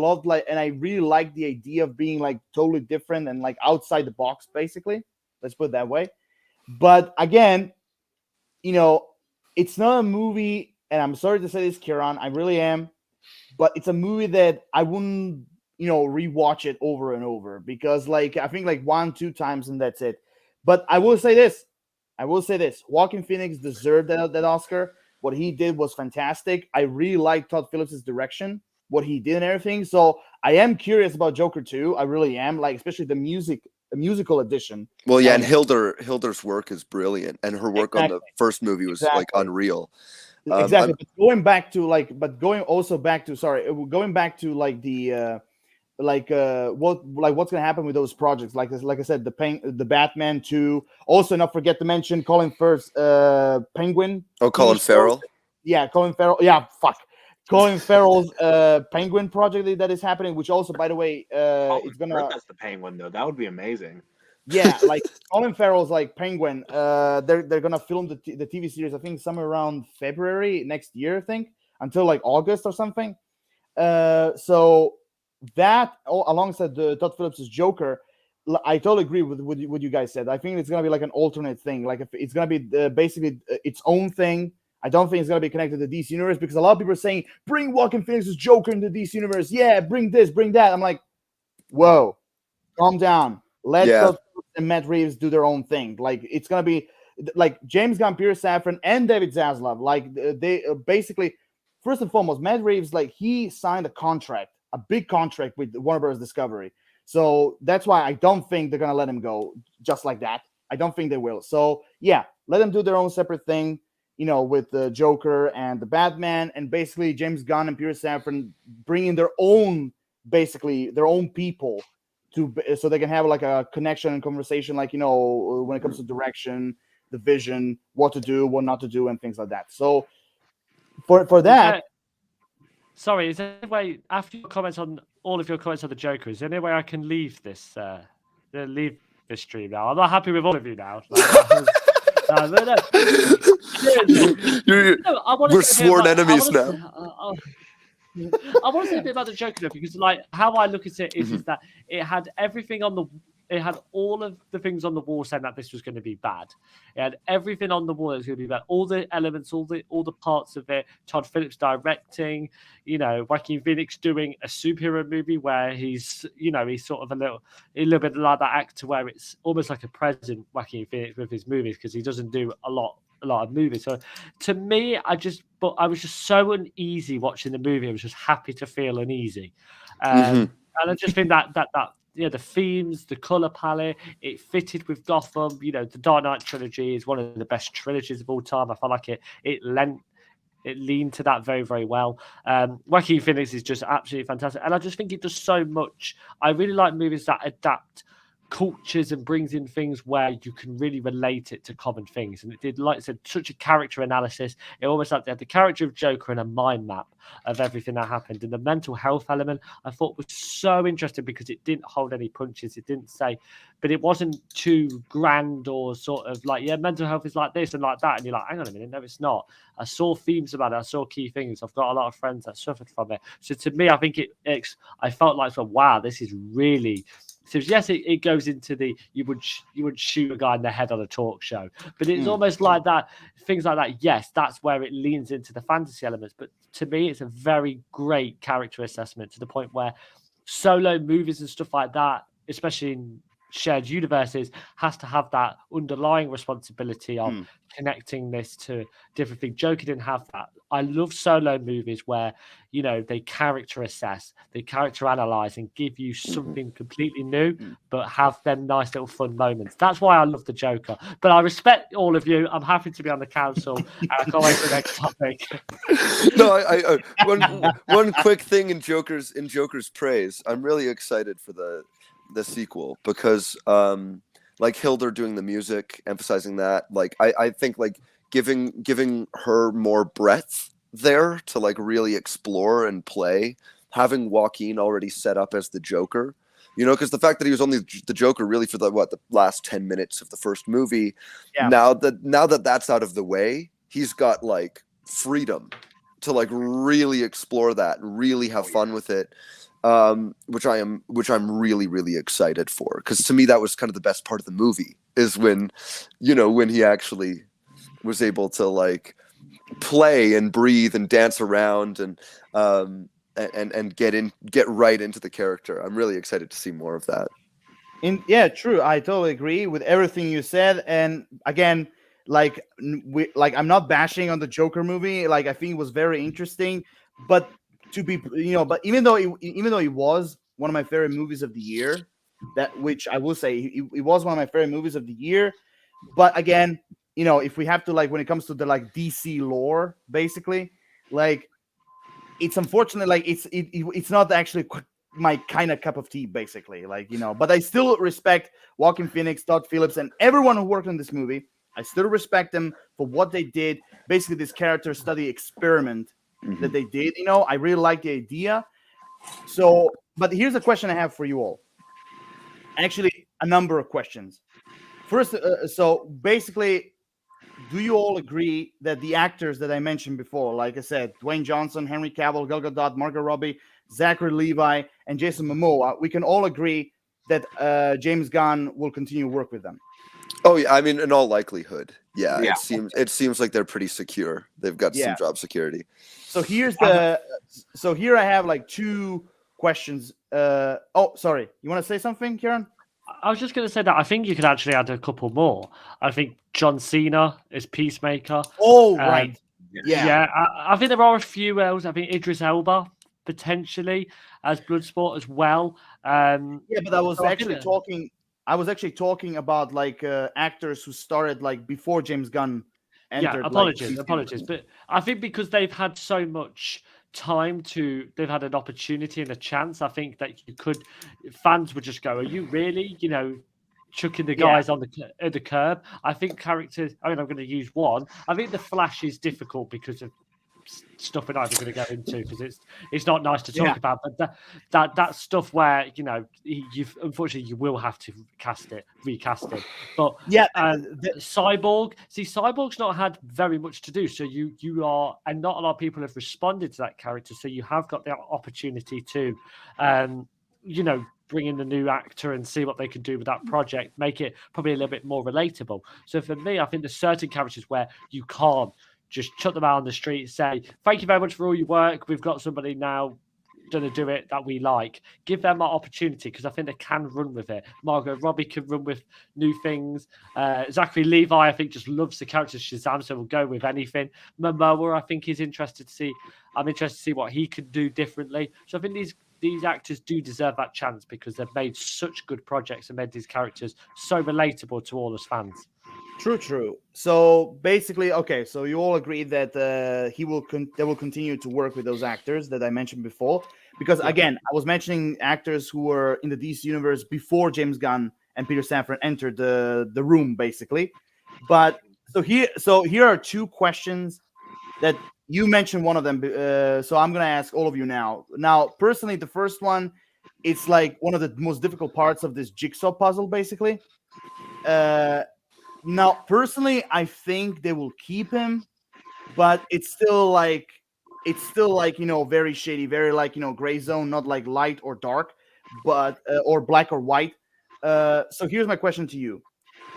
[SPEAKER 1] I really like the idea of being like totally different and like outside the box, basically. Let's put it that way. But again, it's not a movie, and I'm sorry to say this, Kieran, I really am, but it's a movie that I wouldn't, rewatch it over and over, because like I think like 1-2 times and that's it. But I will say this. Joaquin Phoenix deserved that Oscar. What he did was fantastic. I really like Todd Phillips' direction, what he did and everything. So I am curious about Joker 2. I really am, like especially the musical edition.
[SPEAKER 4] Well, yeah, and Hilder's work is brilliant, and her work on the first movie was like unreal.
[SPEAKER 1] Exactly. But going back to like like the what's gonna happen with those projects? Like I said, the Batman 2. Also, not forget to mention Colin Firth's Penguin.
[SPEAKER 4] Oh, Colin Farrell.
[SPEAKER 1] Yeah, Colin Farrell. Yeah, fuck. Colin Farrell's Penguin project that is happening, which also, by the way, it's gonna.
[SPEAKER 2] That's the Penguin though. That would be amazing.
[SPEAKER 1] Yeah, like Colin Farrell's like Penguin. They're gonna film the TV series. I think somewhere around February next year. I think until like August or something. So that alongside the Todd Phillips' Joker, I totally agree with what you guys said. I think it's gonna be like an alternate thing. Like if it's gonna be basically its own thing. I don't think it's gonna be connected to the DC universe because a lot of people are saying bring Joaquin Phoenix's Joker into the DC universe. Yeah, bring this, bring that. I'm like, whoa, calm down. Let Todd Phillips and Matt Reeves do their own thing. Like it's gonna be like James Gunn, Peter Safran, and David Zaslav. Like they basically, first and foremost, Matt Reeves, like he signed a big contract with Warner Bros. Discovery. So that's why I don't think they're gonna let him go just like that. I don't think they will. So yeah, let them do their own separate thing. With the Joker and the Batman, and basically James Gunn and Peter Safran bringing their own people so they can have like a connection and conversation, like when it comes to direction, the vision, what to do, what not to do, and things like that. So for that,
[SPEAKER 3] sorry, is there any way after your comments on all of your comments on the Joker, is there any way I can leave this stream now? I'm not happy with all of you now. No.
[SPEAKER 4] We're sworn enemies now.
[SPEAKER 3] I want to say a bit about the Joker though, because like how I look at it is that it had everything it had all of the things on the wall saying that this was going to be bad. It had everything on the wall that was going to be bad. All the elements, all the parts of it. Todd Phillips directing, Joaquin Phoenix doing a superhero movie where he's sort of a little bit like that actor where it's almost like a present Joaquin Phoenix with his movies because he doesn't do a lot of movies. So to me, I was just so uneasy watching the movie. I was just happy to feel uneasy, and I just think that the themes, the color palette, it fitted with Gotham. The Dark Knight trilogy is one of the best trilogies of all time. I felt like it leaned to that very, very well. Joaquin Phoenix is just absolutely fantastic, and I just think it does so much. I really like movies that adapt cultures and brings in things where you can really relate it to common things. And it did, like I said, such a character analysis. It almost like they had the character of Joker and a mind map of everything that happened. And the mental health element I thought was so interesting because it didn't hold any punches. It didn't say, but it wasn't too grand or sort of like, yeah, mental health is like this and like that. And you're like, hang on a minute, no, it's not. I saw themes about it. I saw key things. I've got a lot of friends that suffered from it. So to me, I think I felt like, wow, this is really. So yes, it goes into the you would shoot a guy in the head on a talk show, but it's almost like that, things like that. Yes, that's where it leans into the fantasy elements. But to me, it's a very great character assessment to the point where solo movies and stuff like that, especially in shared universes, has to have that underlying responsibility of connecting this to different things. Joker didn't have that. I love solo movies where they character assess, they character analyze, and give you something completely new, but have them nice little fun moments. That's why I love the Joker. But I respect all of you. I'm happy to be on the council. And I can't wait for the next topic.
[SPEAKER 4] No, I one quick thing in Joker's praise. I'm really excited for the sequel because like Hilder doing the music, emphasizing that, like I think like giving her more breadth there to like really explore and play, having Joaquin already set up as the Joker, because the fact that he was only the Joker really for the last 10 minutes of the first movie, now that that's out of the way, he's got like freedom to like really explore that and really have fun with it. Which I'm really, really excited for, because to me that was kind of the best part of the movie is when he actually was able to like play and breathe and dance around and get right into the character. I'm really excited to see more of that.
[SPEAKER 1] Yeah, true. I totally agree with everything you said. And again, Like I'm not bashing on the Joker movie. Like I think it was very interesting, but but even though it was one of my favorite movies of the year, which I will say it was one of my favorite movies of the year. But again, if we have to, like, when it comes to the like DC lore, basically, like it's unfortunate, like it's not actually my kind of cup of tea, basically, like, but I still respect Joaquin Phoenix, Todd Phillips, and everyone who worked on this movie. I still respect them for what they did. Basically, this character study experiment that they did, I really like the idea. So, but here's a question I have for you all. Actually, a number of questions. First, so basically, do you all agree that the actors that I mentioned before, like I said, Dwayne Johnson, Henry Cavill, Gal Gadot, Margot Robbie, Zachary Levi, and Jason Momoa, we can all agree that James Gunn will continue to work with them?
[SPEAKER 4] Oh yeah, I mean, in all likelihood, yeah. It seems like they're pretty secure. They've got some job security.
[SPEAKER 1] So here I have like two questions. Oh, sorry, you want to say something, Kieran?
[SPEAKER 3] I was just going to say that I think you could actually add a couple more. I think John Cena is Peacemaker.
[SPEAKER 1] Oh, right.
[SPEAKER 3] Yeah. I think there are a few else. I think Idris Elba potentially as Bloodsport as well.
[SPEAKER 1] But I was actually talking about like actors who started like before James Gunn entered.
[SPEAKER 3] Apologies. But I think because they've had so much time they've had an opportunity and a chance. I think that fans would just go, "Are you really, chucking the guys on the curb?" I think characters. I mean, I'm going to use one. I think the Flash is difficult because of stuff we're not even going to go into because it's not nice to talk about. But that stuff where unfortunately you will have to recast it. But Cyborg. See, Cyborg's not had very much to do, so you are, and not a lot of people have responded to that character. So you have got the opportunity to, bring in the new actor and see what they can do with that project, make it probably a little bit more relatable. So for me, I think there's certain characters where you can't just chuck them out on the street, say, "Thank you very much for all your work. We've got somebody now going to do it that we like." Give them that opportunity because I think they can run with it. Margot Robbie can run with new things. Zachary Levi, I think, just loves the character Shazam, so we'll go with anything. Momoa, I think, I'm interested to see what he could do differently. So I think these actors do deserve that chance because they've made such good projects and made these characters so relatable to all us fans.
[SPEAKER 1] True. So basically, okay, so you all agree that they will continue to work with those actors that I mentioned before, because again, I was mentioning actors who were in the DC universe before James Gunn and Peter Safran entered the room, basically. But so here are two questions that you mentioned one of them. So I'm gonna ask all of you now. Now, personally, the first one, it's like one of the most difficult parts of this jigsaw puzzle, basically. Now, personally, I think they will keep him, but it's still like very shady, very like gray zone, not like light or dark, but or black or white. So here's my question to you: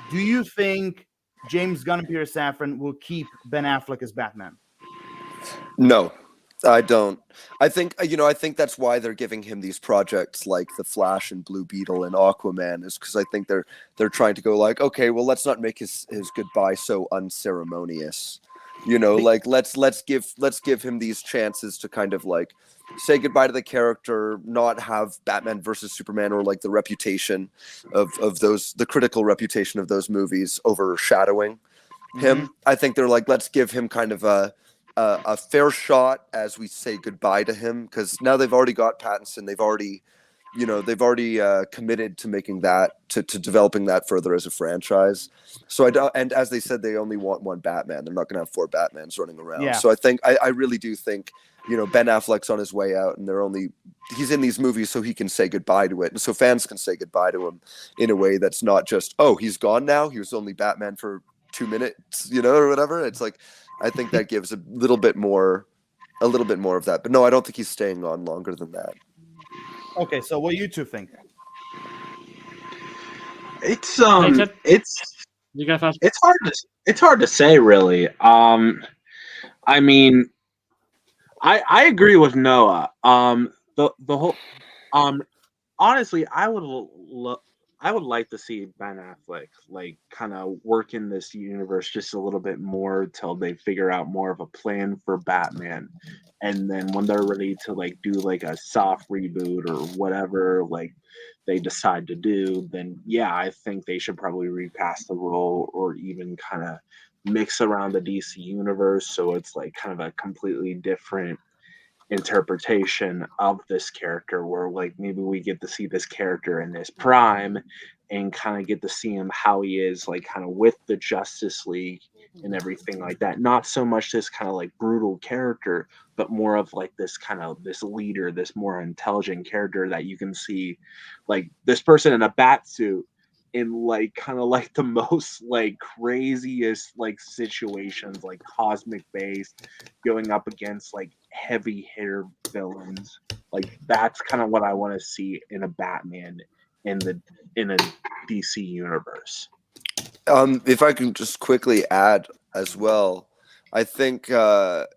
[SPEAKER 1] do you think James Gunn and Peter Safran will keep Ben Affleck as Batman?
[SPEAKER 4] No, I don't. I think that's why they're giving him these projects like The Flash and Blue Beetle and Aquaman, is because I think they're trying to go like, okay, well, let's not make his goodbye so unceremonious. Like let's give him these chances to kind of like say goodbye to the character, not have Batman versus Superman or like the reputation of the critical reputation of those movies overshadowing him. I think they're like, let's give him kind of a fair shot as we say goodbye to him, because now they've already got Pattinson. They've already committed to making that, to developing that further as a franchise. So and as they said, they only want one Batman. They're not going to have four Batmans running around. Yeah. So I really do think, Ben Affleck's on his way out, and he's in these movies so he can say goodbye to it, and so fans can say goodbye to him in a way that's not just, oh, he's gone now. He was only Batman for 2 minutes, or whatever. It's like, I think that gives a little bit more of that. But no, I don't think he's staying on longer than that.
[SPEAKER 1] Okay, so what do you two think?
[SPEAKER 2] It's hard to say, really. I mean, I agree with Noah. The whole honestly, I I would like to see Ben Affleck like kind of work in this universe just a little bit more till they figure out more of a plan for Batman. And then when they're ready to like do like a soft reboot or whatever like they decide to do, then yeah, I think they should probably recast the role or even kind of mix around the DC universe so it's like kind of a completely different interpretation of this character where like maybe we get to see this character in his prime and kind of get to see him how he is like kind of with the Justice League and everything like that, not so much this kind of like brutal character but more of like this kind of this leader, this more intelligent character that you can see like this person in a bat suit in like kind of like the most like craziest like situations like cosmic based going up against like heavy hitter villains. Like that's kind of what I want to see in a Batman in a DC universe.
[SPEAKER 4] If I can just quickly add as well, I think I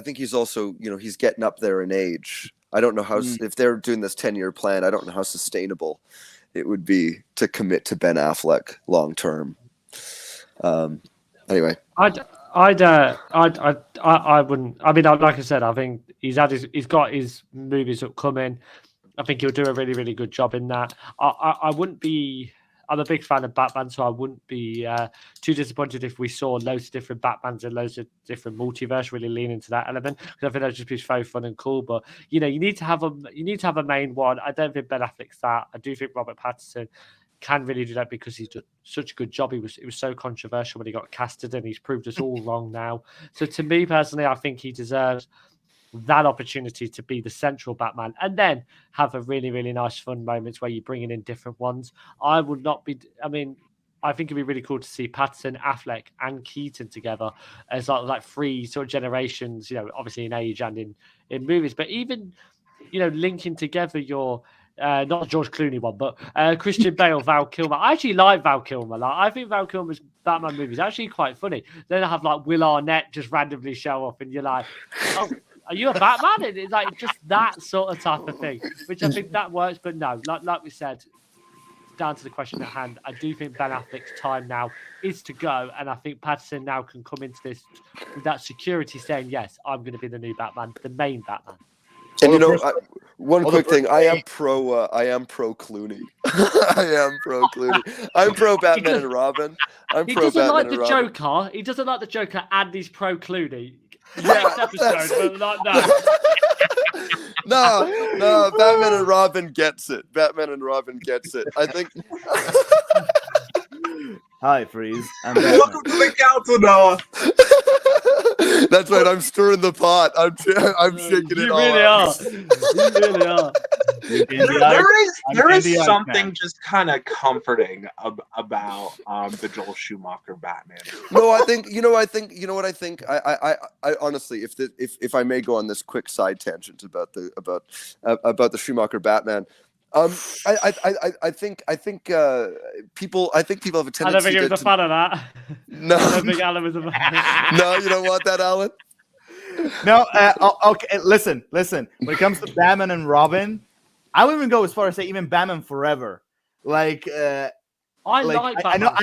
[SPEAKER 4] think he's also he's getting up there in age. I don't know how if they're doing this 10-year plan, I don't know how sustainable it would be to commit to Ben Affleck long term. Anyway,
[SPEAKER 3] I wouldn't. I mean, like I said, I think he's got his movies upcoming. I think he'll do a really, really good job in that. I wouldn't be. I'm a big fan of Batman, so I wouldn't be too disappointed if we saw loads of different Batmans and loads of different multiverse really lean into that element, because I think that'd just be very fun and cool. But you need to have a main one. I don't think Ben Affleck's that. I do think Robert Pattinson can really do that because he's done such a good job. It was so controversial when he got casted, and he's proved us all wrong now. So to me personally, I think he deserves that opportunity to be the central Batman and then have a really, really nice fun moments where you're bringing in different ones. I would not be, I mean, I think it'd be really cool to see Pattinson, Affleck and Keaton together as like three sort of generations, obviously in age and in movies, but even, linking together your, not George Clooney one, but Christian Bale, Val Kilmer. I actually like Val Kilmer. Like, I think Val Kilmer's Batman movie is actually quite funny. Then I have like Will Arnett just randomly show up and you're like, oh, are you a Batman? It's like just that sort of type of thing, which I think that works. But no, like we said, down to the question at hand, I do think Ben Affleck's time now is to go. And I think Pattinson now can come into this with that security saying, yes, I'm going to be the new Batman, the main Batman.
[SPEAKER 4] And one quick thing, I am pro Clooney. I am pro Clooney. I'm pro Batman and Robin. He doesn't like the
[SPEAKER 3] Joker. He doesn't like the Joker, and he's pro Clooney. Next episode, but no.
[SPEAKER 4] No, Batman and Robin gets it. I think.
[SPEAKER 1] Hi, Freeze.
[SPEAKER 2] Welcome to the council, Noah.
[SPEAKER 4] That's right. I'm stirring the pot. I'm shaking it all.
[SPEAKER 3] You really are.
[SPEAKER 2] There is something just kind of comforting about the Joel Schumacher Batman.
[SPEAKER 4] No, I think what I think. I honestly, if I may go on this quick side tangent about the Schumacher Batman. I think people have a tendency.
[SPEAKER 3] I don't think he was a fan of that.
[SPEAKER 4] No,
[SPEAKER 3] I don't think Alan was a fan of that.
[SPEAKER 4] No, you don't want that, Alan.
[SPEAKER 1] No, okay. Listen. When it comes to Batman and Robin, I would even go as far as say even Batman Forever. Like,
[SPEAKER 3] I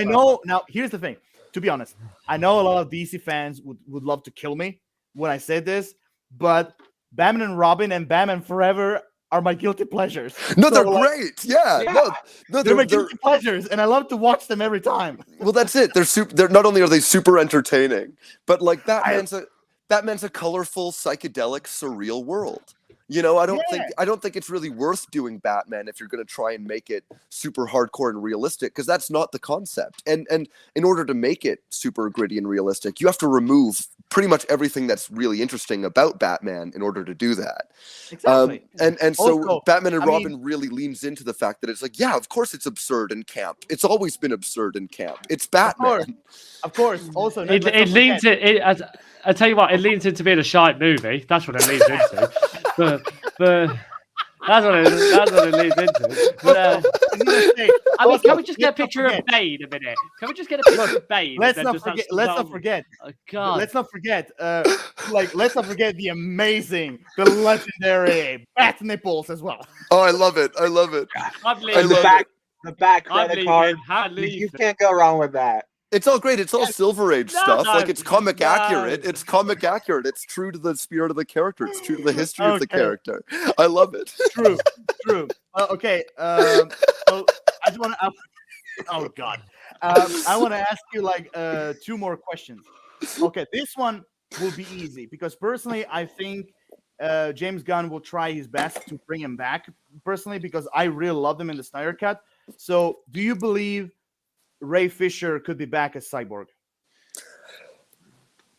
[SPEAKER 1] know. Now, here's the thing. To be honest, I know a lot of DC fans would love to kill me when I say this, but Batman and Robin and Batman Forever are my guilty pleasures.
[SPEAKER 4] No, they're great. Yeah. No,
[SPEAKER 1] they're my guilty pleasures, and I love to watch them every time.
[SPEAKER 4] Well, that's it. They're not only are they super entertaining, but like Batman's a colorful, psychedelic, surreal world. I don't think it's really worth doing Batman if you're going to try and make it super hardcore and realistic, because that's not the concept. And in order to make it super gritty and realistic, you have to remove pretty much everything that's really interesting about Batman in order to do that.
[SPEAKER 1] Exactly.
[SPEAKER 4] And so Batman and Robin really leans into the fact that it's like, yeah, of course it's absurd and camp. It's always been absurd and camp. It's Batman.
[SPEAKER 1] Of course. Also,
[SPEAKER 3] it leans it. I tell you what, it leans into being a shite movie. That's what it leans into. but that's what it leads into. But, I mean, can we just get a picture of Bane a minute? Can we just get a picture of Bane?
[SPEAKER 1] Let's not forget.
[SPEAKER 3] Oh, God.
[SPEAKER 1] Let's not forget the amazing, the legendary bat nipples as well.
[SPEAKER 4] Oh, I love it.
[SPEAKER 2] And the back credit card. You can't go wrong with that.
[SPEAKER 4] It's all great. It's all Silver Age stuff. Like it's comic accurate. It's comic accurate. It's true to the spirit of the character. It's true to the history of the character. I love it.
[SPEAKER 1] True. Okay. So I just want to. Oh God. I want to ask you like 2 more questions. Okay, this one will be easy because personally, I think James Gunn will try his best to bring him back. Personally, because I really love him in the Snyder Cut. So, do you believe Ray Fisher could be back as Cyborg?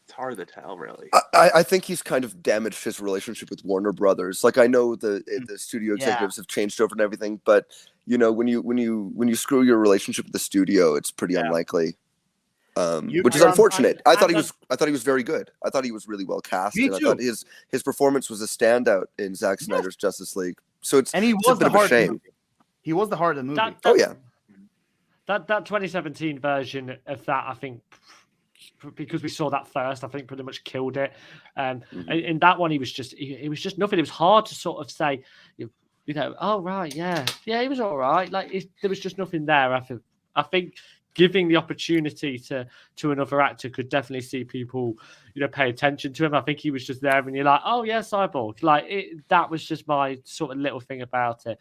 [SPEAKER 2] It's hard to tell, really.
[SPEAKER 4] I think he's kind of damaged his relationship with Warner Brothers. Like I know the studio executives have changed over and everything, but you know when you screw your relationship with the studio, it's pretty unlikely. Which is unfortunate. I thought he was very good. I thought he was really well cast.
[SPEAKER 1] Me
[SPEAKER 4] and
[SPEAKER 1] too.
[SPEAKER 4] I thought his performance was a standout in Zack Snyder's Justice League. So it's a bit of a shame.
[SPEAKER 1] He was the heart of the movie.
[SPEAKER 3] That 2017 version of that, I think, because we saw that first, I think pretty much killed it. In that one, he was just nothing. It was hard to sort of say, you know, oh right, yeah, he was all right. Like there was just nothing there. I think giving the opportunity to another actor could definitely see people, you know, pay attention to him. I think he was just there, and you're like, oh yeah, Cyborg. Like that was just my sort of little thing about it.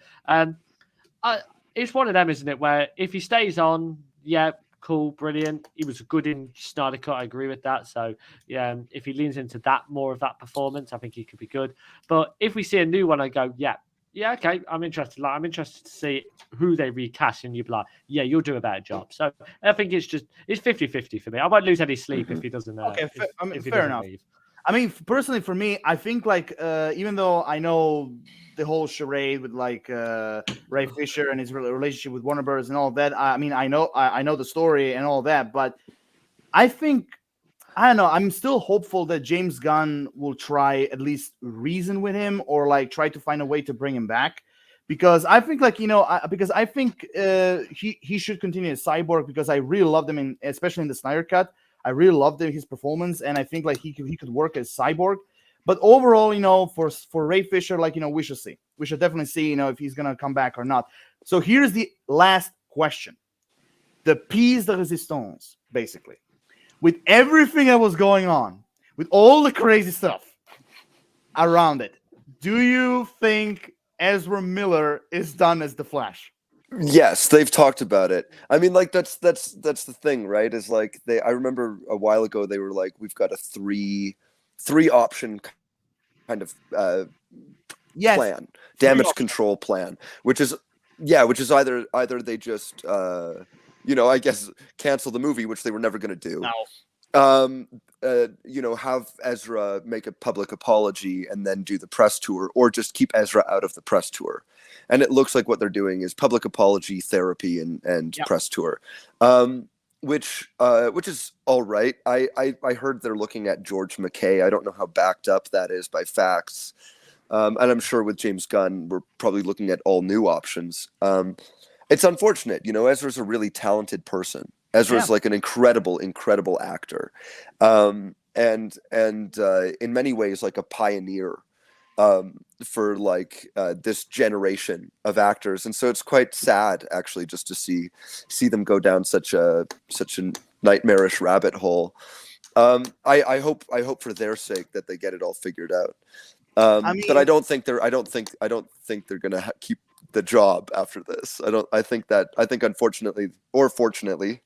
[SPEAKER 3] It's one of them, isn't it? Where if he stays on, yeah, cool, brilliant. He was good in Snyder Cut. I agree with that. So yeah, if he leans into that more of that performance, I think he could be good. But if we see a new one, I go, yeah, okay, I'm interested. Like I'm interested to see who they recast, and you'd be like, yeah, you'll do a better job. So I think it's 50-50 for me. I won't lose any sleep if he doesn't.
[SPEAKER 1] Okay, fair enough. Leave. I mean, personally, for me, I think like even though I know the whole charade with like Ray Fisher and his relationship with Warner Bros. And all that, I mean, I know the story and all that, but I think I don't know. I'm still hopeful that James Gunn will try at least reason with him or like try to find a way to bring him back, because I think like because I think he should continue as Cyborg because I really loved him especially in the Snyder Cut. I really loved his performance, and I think like he could work as Cyborg. But overall, for Ray Fisher, like we should see. We should definitely see, if he's gonna come back or not. So here's the last question: the piece de résistance, basically, with everything that was going on, with all the crazy stuff around it. Do you think Ezra Miller is done as the Flash?
[SPEAKER 4] Yes, they've talked about it. I mean, like that's the thing, right? Is like I remember a while ago they were like, we've got a three option kind of plan, damage control plan, which is either they just I guess cancel the movie, which they were never going to do.
[SPEAKER 1] No.
[SPEAKER 4] Have Ezra make a public apology and then do the press tour, or just keep Ezra out of the press tour. And it looks like what they're doing is public apology, therapy, and press tour, which is all right. I heard they're looking at George McKay. I don't know how backed up that is by facts, and I'm sure with James Gunn, we're probably looking at all new options. It's unfortunate, Ezra's a really talented person. Ezra's like an incredible actor, and in many ways like a pioneer for like this generation of actors, and so it's quite sad actually just to see them go down such a nightmarish rabbit hole. I hope for their sake that they get it all figured out. But I don't think they're gonna keep the job after this. I think unfortunately or fortunately,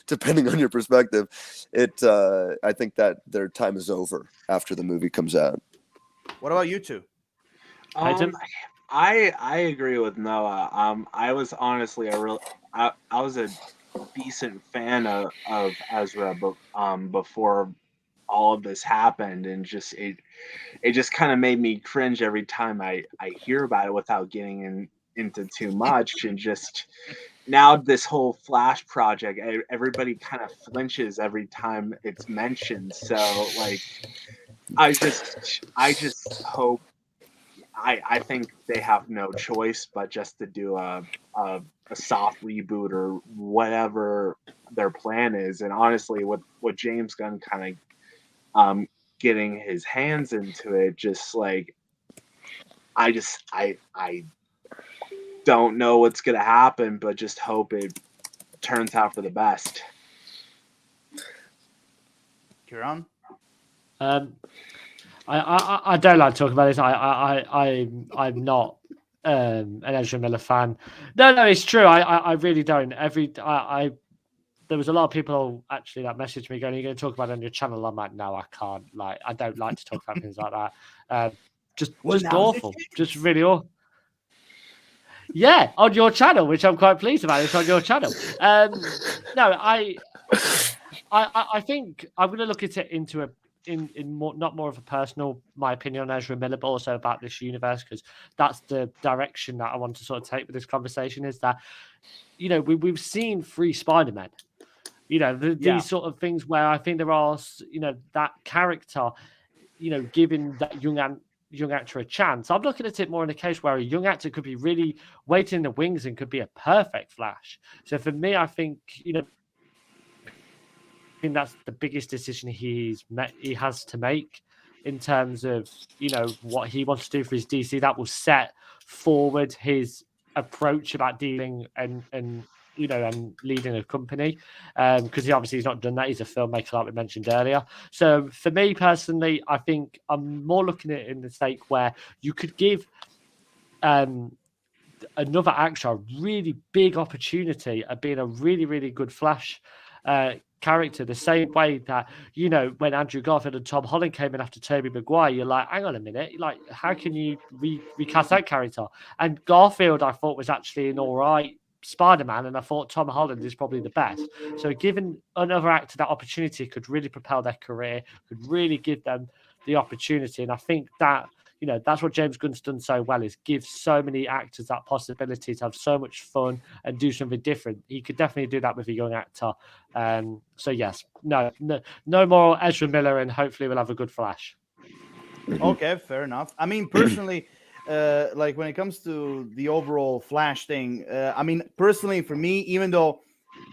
[SPEAKER 4] depending on your perspective, I think that their time is over after the movie comes out.
[SPEAKER 1] What about you two?
[SPEAKER 2] I agree with Noah. I was honestly I was a decent fan of Ezra, but before all of this happened, and just it just kind of made me cringe every time I hear about it without getting into too much. And just now this whole Flash project, everybody kind of flinches every time it's mentioned. So like, I just hope. I think they have no choice but just to do a soft reboot or whatever their plan is. And honestly, what James Gunn kind of getting his hands into it, just like I don't know what's going to happen, but just hope it turns out for the best.
[SPEAKER 1] Kieran?
[SPEAKER 3] I don't like talking about this. I'm not an Ezra Miller fan. No, it's true. I really don't. There was a lot of people actually that messaged me going, "Are you going to talk about it on your channel?" I'm like, no, I can't. Like, I don't like to talk about things like that. Just awful. Just really awful. Yeah, on your channel, which I'm quite pleased about. It's on your channel. No, I think I'm going to look at it into in more, not more of a personal, my opinion on Ezra Miller, but also about this universe, because that's the direction that I want to sort of take with this conversation. Is that, you know, we've seen 3 Spider-Men. You know, these sort of things where I think there are, you know, that character, you know, giving that young actor a chance. I'm looking at it more in a case where a young actor could be really waiting in the wings and could be a perfect Flash. So for me, I think, you know, that's the biggest decision he has to make in terms of, you know, what he wants to do for his DC. That will set forward his approach about dealing and you know, and leading a company, because he's not done that. He's a filmmaker, like we mentioned earlier. So for me personally, I think I'm more looking at it in the sake where you could give another actor a really big opportunity at being a really, really good Flash character, the same way that, you know, when Andrew Garfield and Tom Holland came in after Tobey Maguire, you're like, hang on a minute, like, how can you recast that character? And Garfield, I thought, was actually an all right Spider-Man, and I thought Tom Holland is probably the best. So giving another actor that opportunity could really propel their career, could really give them the opportunity. And I think that, you know, that's what James Gunn's done so well, is give so many actors that possibility to have so much fun and do something different. He could definitely do that with a young actor. So yes, no more Ezra Miller, and hopefully we'll have a good Flash.
[SPEAKER 1] Okay, fair enough. I mean, personally, like when it comes to the overall Flash thing, I mean, personally for me, even though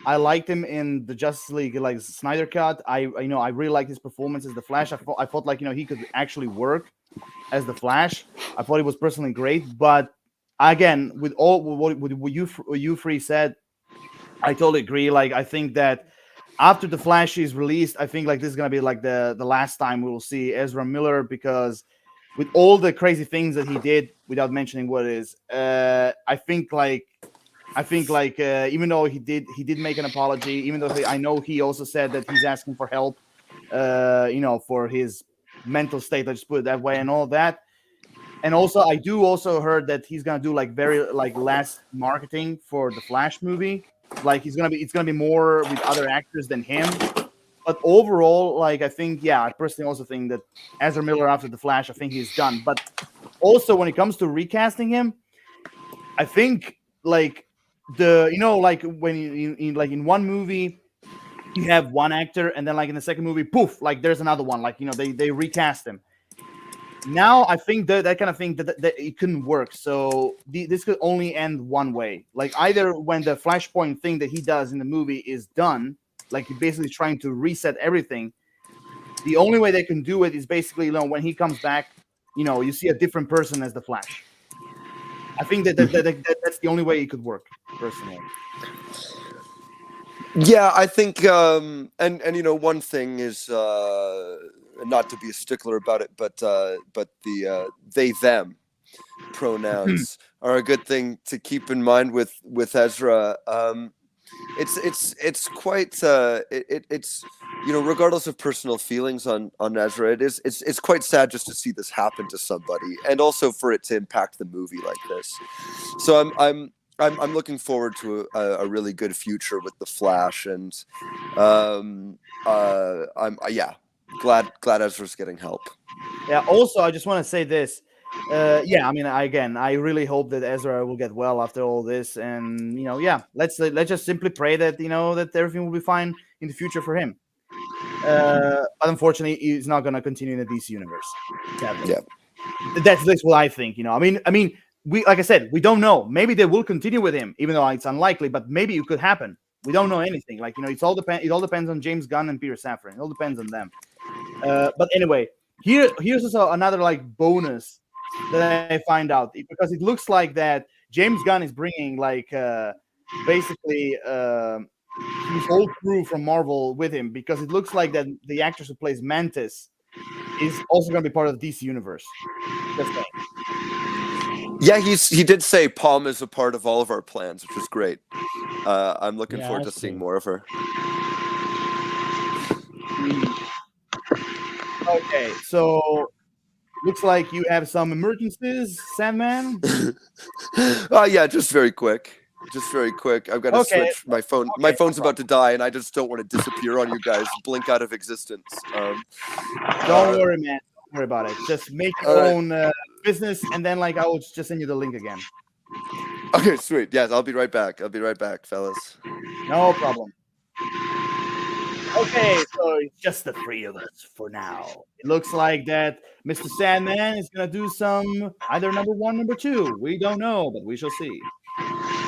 [SPEAKER 1] I liked him in the Justice League, like Snyder Cut, I really liked his performance as the Flash. I felt like, you know, he could actually work as the Flash. I thought it was personally great, but again, with what you 3 said, I totally agree. Like, I think that after the Flash is released, I think like this is gonna be like the last time we will see Ezra Miller, because with all the crazy things that he did, without mentioning what it is, I think even though he did make an apology, even though I know he also said that he's asking for help, you know, for his mental state, let's put it that way, and all that. And also, I do also heard that he's gonna do like very like less marketing for the Flash movie. Like it's gonna be more with other actors than him. But overall, like, I think, yeah, I personally also think that Ezra Miller after the Flash, I think he's done. But also when it comes to recasting him, I think like like when in one movie you have one actor, and then like in the second movie, poof, like there's another one. Like, you know, they recast him. Now I think that kind of thing that it couldn't work. So this could only end one way. Like either when the Flashpoint thing that he does in the movie is done, like he's basically trying to reset everything. The only way they can do it is basically, you know, when he comes back, you know, you see a different person as the Flash. I think that's the only way it could work, personally.
[SPEAKER 4] Yeah, I think, and you know, one thing is not to be a stickler about it, but the they them pronouns are a good thing to keep in mind with Ezra. It's quite it's, you know, regardless of personal feelings on Ezra, it's quite sad just to see this happen to somebody, and also for it to impact the movie like this. So I'm looking forward to a really good future with the Flash, and I'm glad Ezra's getting help.
[SPEAKER 1] Yeah. Also, I just want to say this. Yeah, I mean, I really hope that Ezra will get well after all this, and you know, yeah, let's just simply pray that, you know, that everything will be fine in the future for him. But unfortunately, he's not going to continue in the DC universe. Sadly. Yeah, that's what I think. You know, I mean, we, like I said, we don't know. Maybe they will continue with him, even though it's unlikely. But maybe it could happen. We don't know anything. Like, you know, it all depends on James Gunn and Peter Safran. It all depends on them. But anyway, here's also another like bonus that I find out, because it looks like that James Gunn is bringing like basically his whole crew from Marvel with him, because it looks like that the actress who plays Mantis is also going to be part of the DC universe. Just saying.
[SPEAKER 4] Yeah, he did say Palm is a part of all of our plans, which is great. I'm looking forward to seeing more of her.
[SPEAKER 1] Okay, so looks like you have some emergencies, Sandman.
[SPEAKER 4] Yeah, just very quick. I've got to switch my phone. Okay, my phone's about to die, and I just don't want to disappear on you guys, blink out of existence.
[SPEAKER 1] Don't worry, man. Don't worry about it. Just make your own business, and then like I will just send you the link again.
[SPEAKER 4] Okay, sweet. Yes, I'll be right back. Fellas.
[SPEAKER 1] No problem. Okay, so it's just the three of us for now. It looks like that Mr. Sandman is gonna do some either number 1, number 2. We don't know, but we shall see.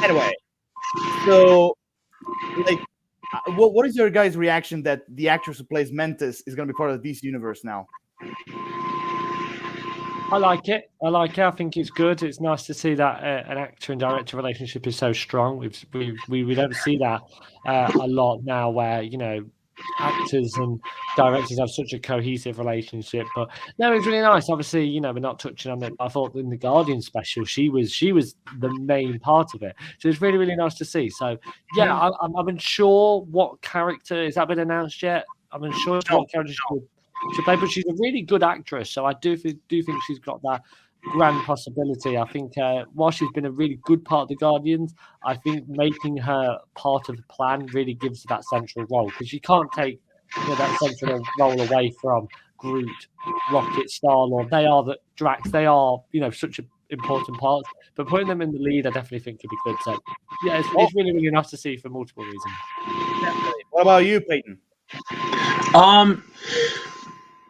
[SPEAKER 1] Anyway, so like, what is your guys' reaction that the actress who plays Mantis is gonna be part of the DC universe now?
[SPEAKER 3] I like it. I think it's good. It's nice to see that an actor and director relationship is so strong. We don't see that a lot now, where actors and directors have such a cohesive relationship. But no, it's really nice. Obviously, we're not touching on it. I thought in the Guardian special, she was the main part of it. So it's really, really nice to see. So yeah, I'm unsure what character has that been announced yet. I'm unsure what character she played, but she's a really good actress. So I do think she's got that grand possibility. I think while she's been a really good part of the Guardians, I think making her part of the plan really gives her that central role, because you can't take that central role away from Groot, Rocket, Star-Lord. They are the Drax. They are such an important part. But putting them in the lead, I definitely think could be good. So yeah, it's really, really nice to see for multiple reasons.
[SPEAKER 1] Definitely. What about you, Peyton?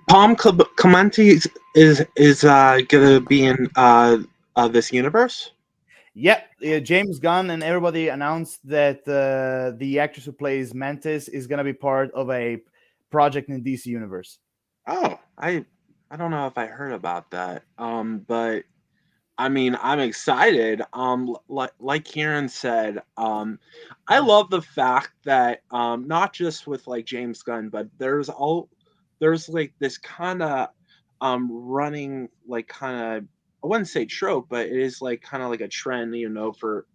[SPEAKER 2] Palm Clemente is gonna be in this universe.
[SPEAKER 1] Yep, James Gunn and everybody announced that the actress who plays Mantis is gonna be part of a project in the DC universe.
[SPEAKER 2] Oh, I don't know if I heard about that. But I mean, I'm excited. Like Kieran said, I love the fact that not just with like James Gunn, but there's like this kind of running like kind of, I wouldn't say trope, but it is like kind of like a trend, for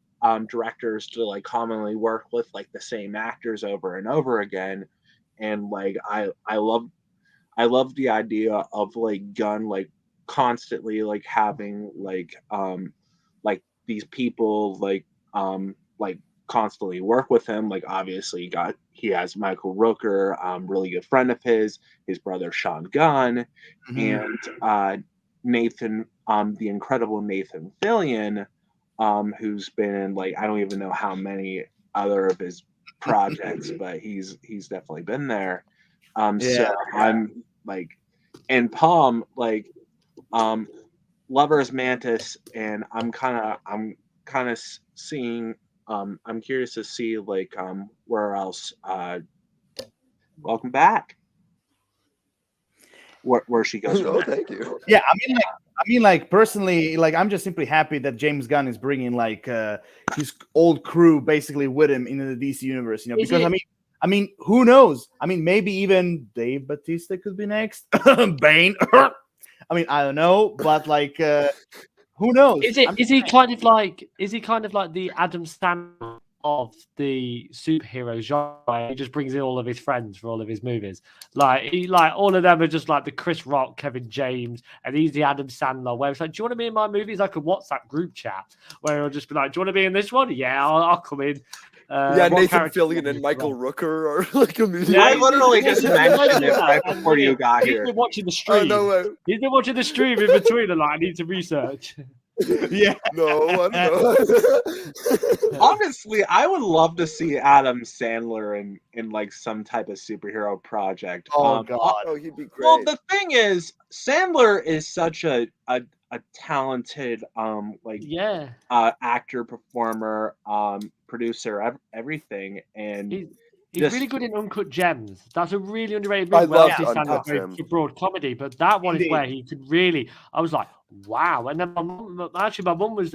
[SPEAKER 2] directors to like commonly work with like the same actors over and over again. And like I love the idea of like Gunn like constantly like having like these people like constantly work with him. Like obviously he has Michael Rooker, really good friend of his brother Sean Gunn, and Nathan, the incredible Nathan Fillion, who's been in like I don't even know how many other of his projects, but he's definitely been there. So I'm like, and Palm like Lover's Mantis, and I'm kind of seeing. I'm curious to see like where else. Welcome back. Where she goes.
[SPEAKER 4] Oh, thank you.
[SPEAKER 1] Yeah, I mean, like personally, like I'm just simply happy that James Gunn is bringing like his old crew basically with him into the DC universe. Because I mean, who knows? I mean, maybe even Dave Bautista could be next. Bane. I mean, I don't know, but like, who knows?
[SPEAKER 3] Is he kind of like the Adam Sandler of the superhero genre? He just brings in all of his friends for all of his movies. Like all of them are just like the Chris Rock, Kevin James, and he's the Adam Sandler. Where it's like, do you want to be in my movies? Like a WhatsApp group chat where it'll just be like, do you want to be in this one? Yeah, I'll come in.
[SPEAKER 4] Nathan Fillion and Michael Rooker are like immediately.
[SPEAKER 2] Yeah, I literally just mentioned it right before you got here.
[SPEAKER 3] He's been watching the stream.
[SPEAKER 4] Oh, no way.
[SPEAKER 3] He's been watching the stream in between, and like, I need to research.
[SPEAKER 1] Yeah.
[SPEAKER 4] No.
[SPEAKER 2] Honestly, I would love to see Adam Sandler in like some type of superhero project.
[SPEAKER 1] Oh God.
[SPEAKER 4] Oh, he'd be great.
[SPEAKER 2] Well, the thing is, Sandler is such a talented actor, performer, producer, everything, and
[SPEAKER 3] He's really good in Uncut Gems. That's a really underrated movie.
[SPEAKER 4] I love Uncut Gems.
[SPEAKER 3] For broad comedy, but that one is where he could really. I was like, wow. And then my mum was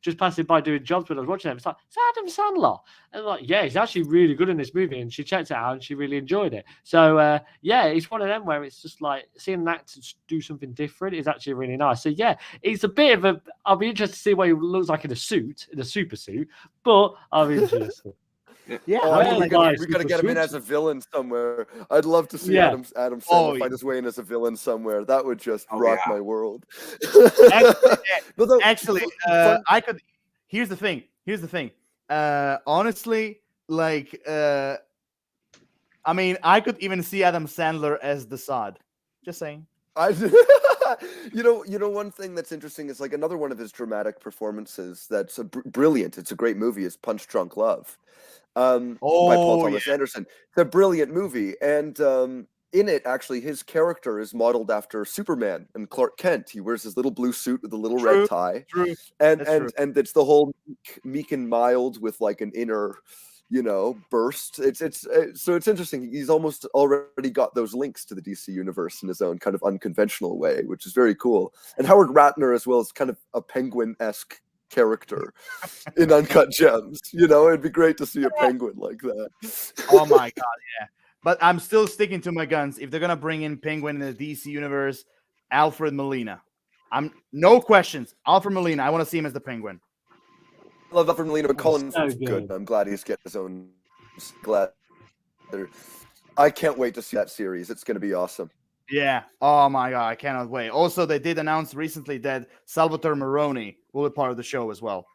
[SPEAKER 3] just passing by doing jobs when I was watching it. It's like, it's Adam Sandler. And I'm like, yeah, he's actually really good in this movie. And she checked it out and she really enjoyed it. So yeah, it's one of them where it's just like seeing an actor do something different is actually really nice. So yeah, it's a bit of a. I'll be interested to see what he looks like in a super suit, but I'll be interested.
[SPEAKER 1] Yeah,
[SPEAKER 4] we got to get him in as a villain somewhere. I'd love to see Adam Sandler find his way in as a villain somewhere. That would just rock my world.
[SPEAKER 1] Actually, I could. Here's the thing. Honestly, like, I mean, I could even see Adam Sandler as the Sod. Just saying.
[SPEAKER 4] You know, one thing that's interesting is like another one of his dramatic performances that's brilliant. It's a great movie. Is Punch Drunk Love. By Paul Thomas Anderson. It's a brilliant movie, and in it, actually, his character is modeled after Superman and Clark Kent. He wears his little blue suit with a little red tie, and it's the whole meek and mild with like an inner, burst. So it's interesting. He's almost already got those links to the DC universe in his own kind of unconventional way, which is very cool. And Howard Ratner as well is kind of a Penguin-esque character in Uncut Gems. It'd be great to see a penguin like that.
[SPEAKER 1] Oh my god, yeah. But I'm still sticking to my guns. If they're gonna bring in Penguin in the DC universe, Alfred Molina. I'm no questions. Alfred Molina. I want to see him as the Penguin.
[SPEAKER 4] I love Alfred Molina, but Colin's good. I'm glad he's getting his own. I can't wait to see that series. It's going to be awesome.
[SPEAKER 1] Yeah. Oh my god, I cannot wait. Also, they did announce recently that Salvatore Maroni will be part of the show as well.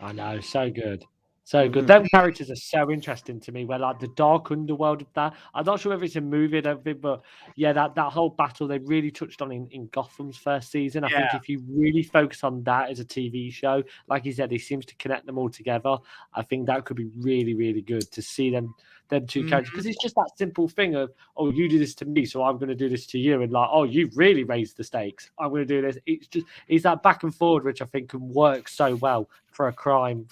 [SPEAKER 3] I know, so good. So good. Them characters are so interesting to me. Where like the dark underworld of that. I'm not sure if it's a movie, I don't think, but yeah, that whole battle they really touched on in Gotham's first season. I think if you really focus on that as a TV show, like you said, he seems to connect them all together. I think that could be really, really good to see them two characters, because it's just that simple thing of, oh, you do this to me, so I'm going to do this to you, and like, oh, you've really raised the stakes, I'm going to do this. It's that back and forward which I think can work so well for a crime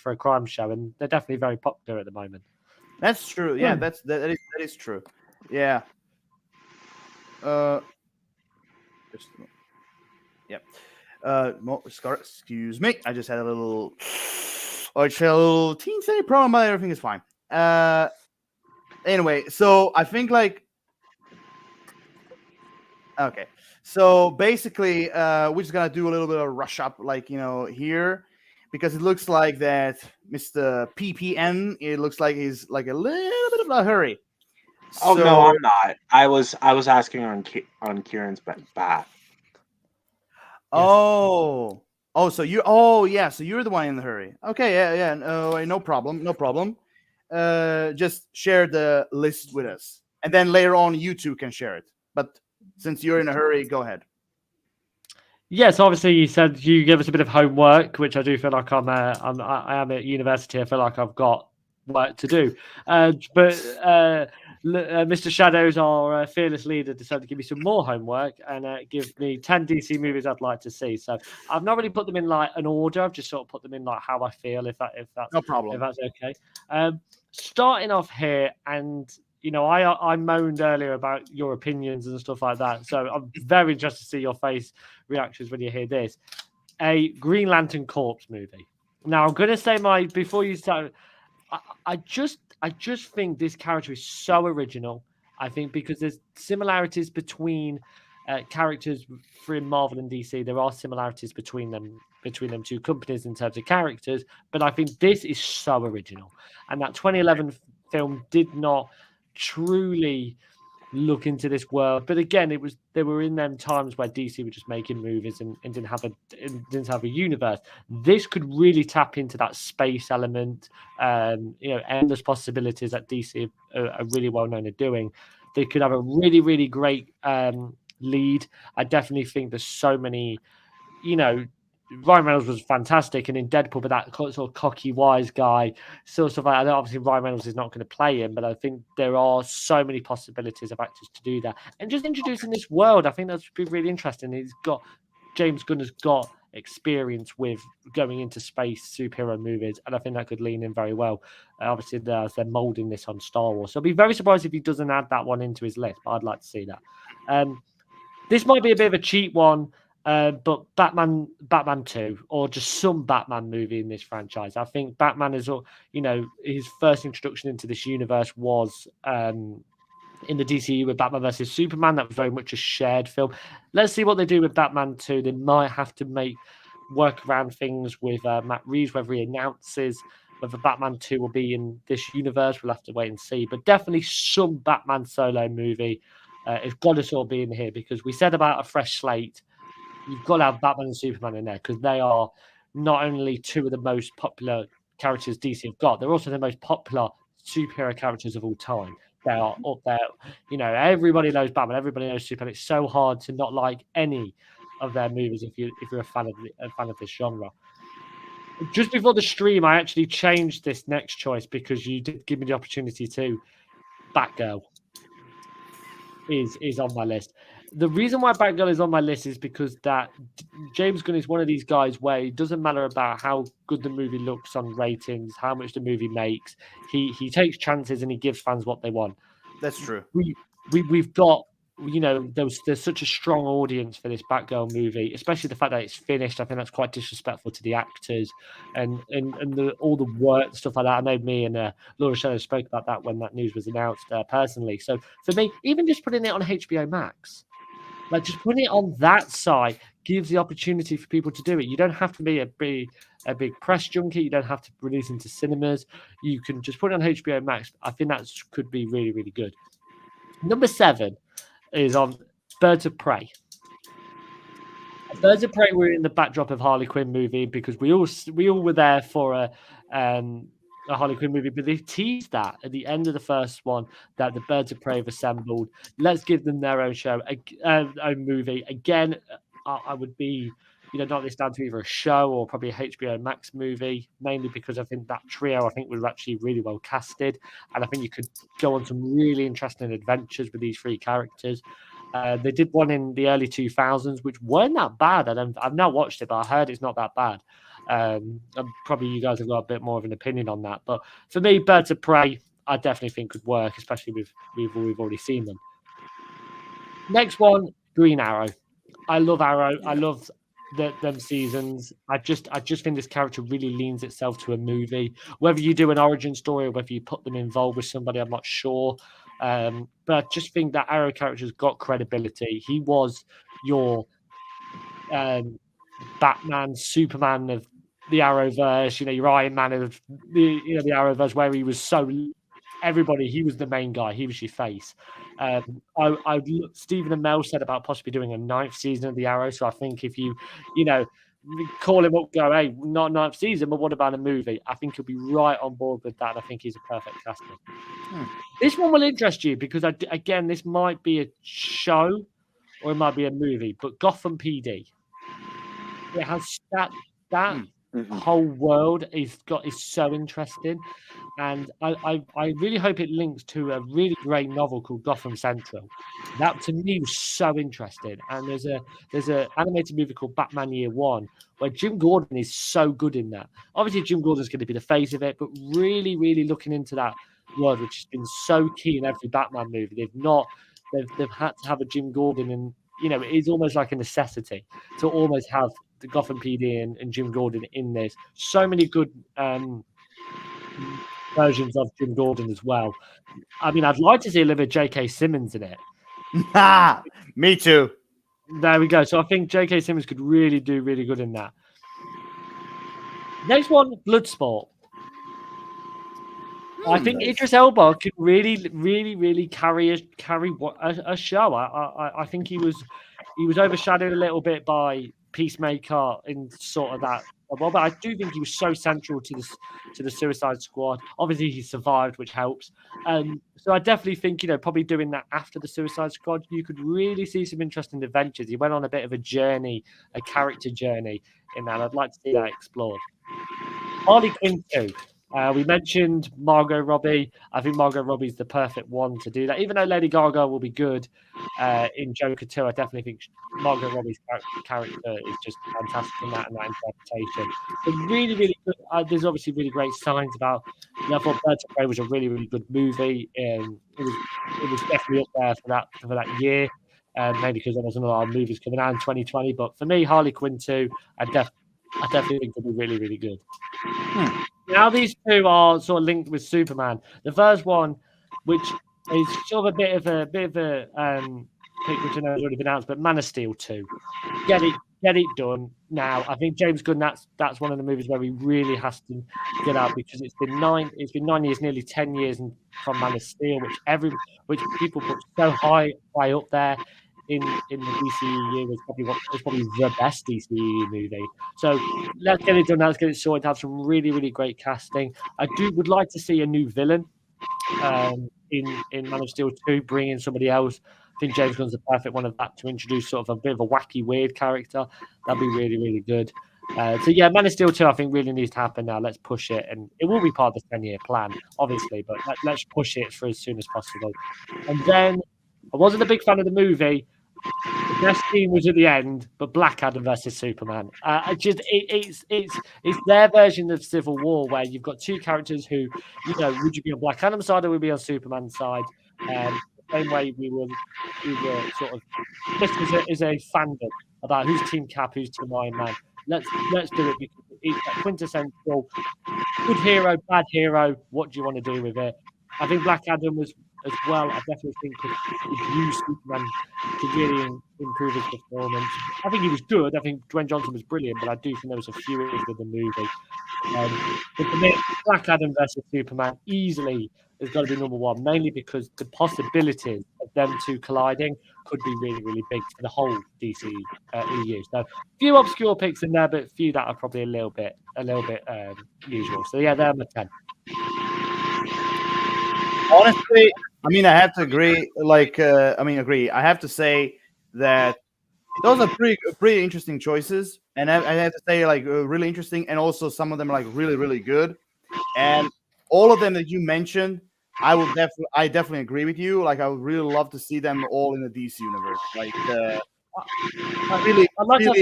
[SPEAKER 3] show, and they're definitely very popular at the moment.
[SPEAKER 1] That's true. Yeah, that is true. Yeah. Excuse me. I just had a little teensy problem, but everything is fine. Anyway, so I think okay. So basically, we're just gonna do a little bit of rush up, here, because it looks like that Mr. PPN. It looks like he's like a little bit of a hurry.
[SPEAKER 2] Oh no, I'm not. I was asking on Kieran's behalf.
[SPEAKER 1] Oh, so you. So you're the one in the hurry. Okay, yeah. No problem. Just share the list with us, and then later on you two can share it. But since you're in a hurry, go ahead.
[SPEAKER 3] Yes, obviously you said you gave us a bit of homework, which I do feel like I am at university. I feel like I've got work to do. But Mr. Shadows, our fearless leader, decided to give me some more homework and give me 10 DC movies I'd like to see. So I've not really put them in like an order. I've just sort of put them in like how I feel, if that's
[SPEAKER 1] no problem.
[SPEAKER 3] If that's okay. Starting off here, and I moaned earlier about your opinions and stuff like that. So I'm very interested to see your face reactions when you hear this. A Green Lantern Corps movie. Now I'm going to say before you start, I just think this character is so original. I think because there's similarities between characters from Marvel and DC. There are similarities between them two companies in terms of characters, but I think this is so original. And that 2011 film did not truly look into this world, but again, they were in them times where DC were just making movies and didn't have a universe. This could really tap into that space element, endless possibilities that DC are really well known at doing. They could have a really, really great lead. I definitely think there's so many, Ryan Reynolds was fantastic, and in Deadpool, but that sort of cocky, wise guy, sort of. I know obviously Ryan Reynolds is not going to play him, but I think there are so many possibilities of actors to do that, and just introducing this world, I think that's be really interesting. James Gunn has got experience with going into space superhero movies, and I think that could lean in very well. Obviously, they're molding this on Star Wars, so I'll be very surprised if he doesn't add that one into his list, but I'd like to see that. This might be a bit of a cheap one, but Batman 2, or just some Batman movie in this franchise. I think Batman is, his first introduction into this universe was in the DCU with Batman versus Superman. That was very much a shared film. Let's see what they do with Batman 2. They might have to work around things with Matt Reeves, whether he announces whether Batman 2 will be in this universe. We'll have to wait and see. But definitely some Batman solo movie. It's got to sort of be in here, because we said about a fresh slate. You've got to have Batman and Superman in there, because they are not only two of the most popular characters DC have got, they're also the most popular superhero characters of all time. They are up there. Everybody knows Batman. Everybody knows Superman. It's so hard to not like any of their movies if you're a fan of this genre. Just before the stream, I actually changed this next choice because you did give me the opportunity to. Batgirl is on my list. The reason why Batgirl is on my list is because that James Gunn is one of these guys where it doesn't matter about how good the movie looks on ratings, how much the movie makes. He takes chances and he gives fans what they want.
[SPEAKER 1] That's true.
[SPEAKER 3] We've got, there's such a strong audience for this Batgirl movie, especially the fact that it's finished. I think that's quite disrespectful to the actors and all the work, stuff like that. I know me and Laura Shadow spoke about that when that news was announced personally. So for me, even just putting it on HBO Max, like just putting it on that side gives the opportunity for people to do it. You don't have to be a big press junkie. You don't have to release into cinemas. You can just put it on HBO Max. I think that could be really, really good. Number 7 is on Birds of Prey. Birds of Prey were in the backdrop of Harley Quinn movie because we all were there for a Harley Quinn movie, but they teased that at the end of the first one that the Birds of Prey have assembled. Let's give them their own show, own movie. Again, I would be, not this down to either a show or probably a HBO Max movie, mainly because I think that trio, was actually really well casted, and I think you could go on some really interesting adventures with these 3 characters. They did one in the early 2000s, which weren't that bad. I've not watched it, but I heard it's not that bad. Probably you guys have got a bit more of an opinion on that. But for me, Birds of Prey, I definitely think could work, especially with we've already seen them. Next one, Green Arrow. I love Arrow. I love them seasons. I just think this character really leans itself to a movie. Whether you do an origin story or whether you put them involved with somebody, I'm not sure. But I just think that Arrow character's got credibility. He was your Batman, Superman of the Arrowverse, your Iron Man of the Arrowverse, where he was so everybody. He was the main guy. He was your face. Stephen Amell said about possibly doing a 9th season of the Arrow. So I think if you call him up, go, hey, not 9th season, but what about a movie? I think he'll be right on board with that. And I think he's a perfect casting. This one will interest you because again, this might be a show or it might be a movie, but Gotham PD. It has that whole world is so interesting, and I really hope it links to a really great novel called Gotham Central. That to me was so interesting. And there's a animated movie called Batman Year One where Jim Gordon is so good in that. Obviously, Jim Gordon's going to be the face of it, but really, really looking into that world, which has been so key in every Batman movie. They've had to have a Jim Gordon, and it is almost like a necessity to almost have the Gotham PD and Jim Gordon in this. So many good versions of Jim Gordon as well. I'd like to see a little bit of J.K. Simmons in it.
[SPEAKER 1] Me too.
[SPEAKER 3] There we go. So I think J.K. Simmons could really do really good in that. Next one, Bloodsport. I think Idris Elba could really, really, really carry a show. I think he was overshadowed a little bit by Peacemaker in sort of that. Well, but I do think he was so central to the Suicide Squad. Obviously, he survived, which helps. So I definitely think probably doing that after the Suicide Squad, you could really see some interesting adventures. He went on a bit of a journey, a character journey in that. I'd like to see that explored. Harley Quinn 2. We mentioned Margot Robbie. I think Margot Robbie's the perfect one to do that. Even though Lady Gaga will be good in Joker 2, I definitely think Margot Robbie's character is just fantastic in that and that interpretation. But really, really good. There's obviously really great signs about. I thought Birds of Prey was a really, really good movie. It was definitely up there for that year. Maybe because there wasn't a lot of movies coming out in 2020. But for me, Harley Quinn 2, I definitely think it'll be really, really good. Now these two are sort of linked with Superman. The first one, which is sort of a bit of a pick, which I know has already been announced, but Man of Steel 2. Get it done now. I think James Gunn, that's one of the movies where he really has to get out, because it's been 9 years, nearly 10 years from Man of Steel, which people put so high up there in the DCEU was probably the best DCEU movie. So let's get it done. Let's get it sorted. Have some really, really great casting. I would like to see a new villain in Man of Steel 2, bring in somebody else. I think James Gunn's the perfect one of that to introduce sort of a bit of a wacky, weird character. That'd be really, really good. So yeah, Man of Steel 2, I think really needs to happen now. Let's push it, and it will be part of the 10-year plan, obviously, but let's push it for as soon as possible. And then I wasn't a big fan of the movie. The best scene was at the end, but Black Adam versus Superman. It's their version of Civil War, where you've got two characters who, would you be on Black Adam's side or would you be on Superman's side? The same way we were sort of just as a fandom about who's Team Cap, who's Team Iron Man. Let's do it, because it's that quintessential good hero, bad hero. What do you want to do with it? I think Black Adam was as well. I definitely think could use Superman to really improve his performance. I think he was good. I think Dwayne Johnson was brilliant, but I do think there was a few issues with the movie. But for me, Black Adam versus Superman easily has got to be number one, mainly because the possibilities of them two colliding could be really, really big for the whole DC EU. So a few obscure picks in there, but a few that are probably a little bit usual. So yeah, they're my 10.
[SPEAKER 1] Honestly, I mean, I have to agree. Agree. I have to say that those are pretty interesting choices, and I have to say, really interesting, and also some of them are really, really good. And all of them that you mentioned, I definitely agree with you. Like, I would really love to see them all in the DC universe.
[SPEAKER 3] I'd like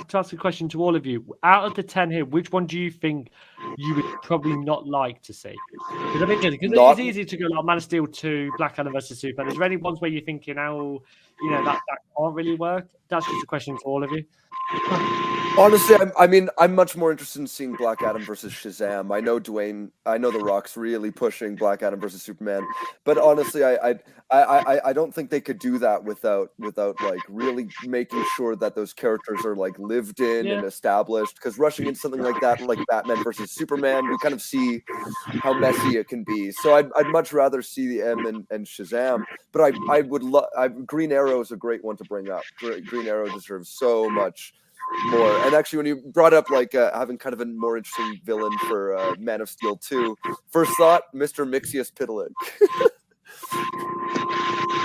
[SPEAKER 3] to ask a question to all of you. Out of the 10 here, which one do you think you would probably not like to see? Because I'm interested, because it's easy to go like Man of Steel 2, Black Adam versus Superman. Is there any ones where you're thinking, that can't really work? That's just a question to all of you.
[SPEAKER 4] Honestly, I'm much more interested in seeing Black Adam versus Shazam. I know The Rock's really pushing Black Adam versus Superman, but honestly, I don't think they could do that without like really making sure that those characters are like lived in and established. Because rushing into something like that, like Batman versus Superman, we kind of see how messy it can be. So I'd much rather see the M and Shazam. But I would love Green Arrow is a great one to bring up. Green Arrow deserves so much more. And actually, when you brought up having kind of a more interesting villain for Man of Steel 2, first thought, Mr. Mixius Pitalik.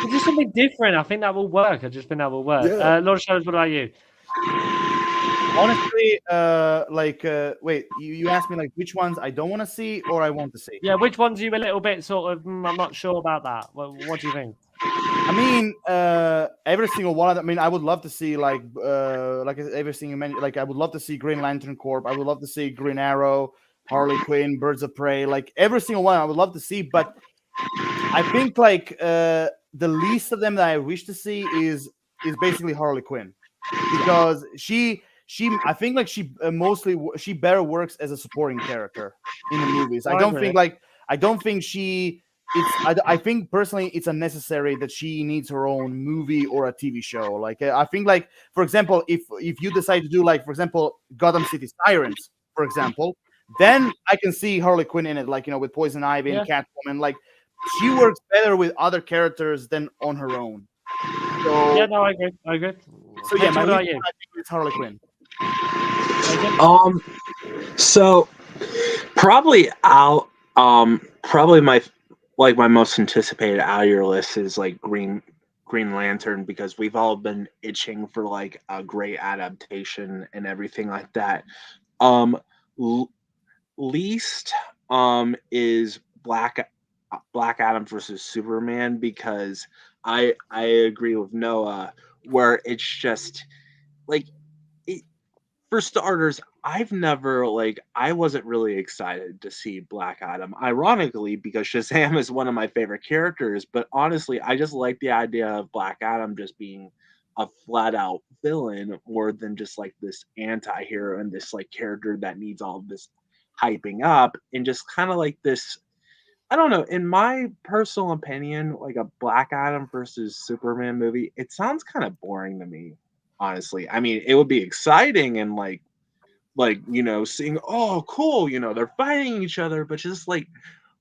[SPEAKER 3] It's just something different. I think that will work. Yeah. Lord of Shadows, what about you?
[SPEAKER 1] Honestly, wait, you asked me which ones I don't want to see or I want to see.
[SPEAKER 3] Yeah, which ones are you a little bit sort of? I'm not sure about that. What do you think?
[SPEAKER 1] I mean, every single one of them. I mean, I would love to see everything you mentioned. Like, I would love to see Green Lantern Corps. I would love to see Green Arrow, Harley Quinn, Birds of Prey. Like, every single one, I would love to see. But I think the least of them that I wish to see is basically Harley Quinn, because I think she better works as a supporting character in the movies. I think personally it's unnecessary that she needs her own movie or a TV show. Like, I think, for example, if you decide to do for example, Gotham City Sirens, for example, then I can see Harley Quinn in it, with Poison Ivy and Catwoman. Like, she works better with other characters than on her own. So,
[SPEAKER 3] yeah, no, I agree.
[SPEAKER 1] So yeah, I think it's Harley Quinn.
[SPEAKER 2] So probably my most anticipated out of your list is Green Lantern, because we've all been itching for a great adaptation and everything like that. least is Black Adam versus Superman, because I agree with Noah, where it's just like it, for starters, I wasn't really excited to see Black Adam. Ironically, because Shazam is one of my favorite characters, but honestly, I just like the idea of Black Adam just being a flat out villain more than just like this anti-hero and this like character that needs all of this hyping up, and just kind of like this, I don't know, in my personal opinion, like a Black Adam versus Superman movie, it sounds kind of boring to me, honestly. I mean, it would be exciting and seeing, oh cool, they're fighting each other, but just like,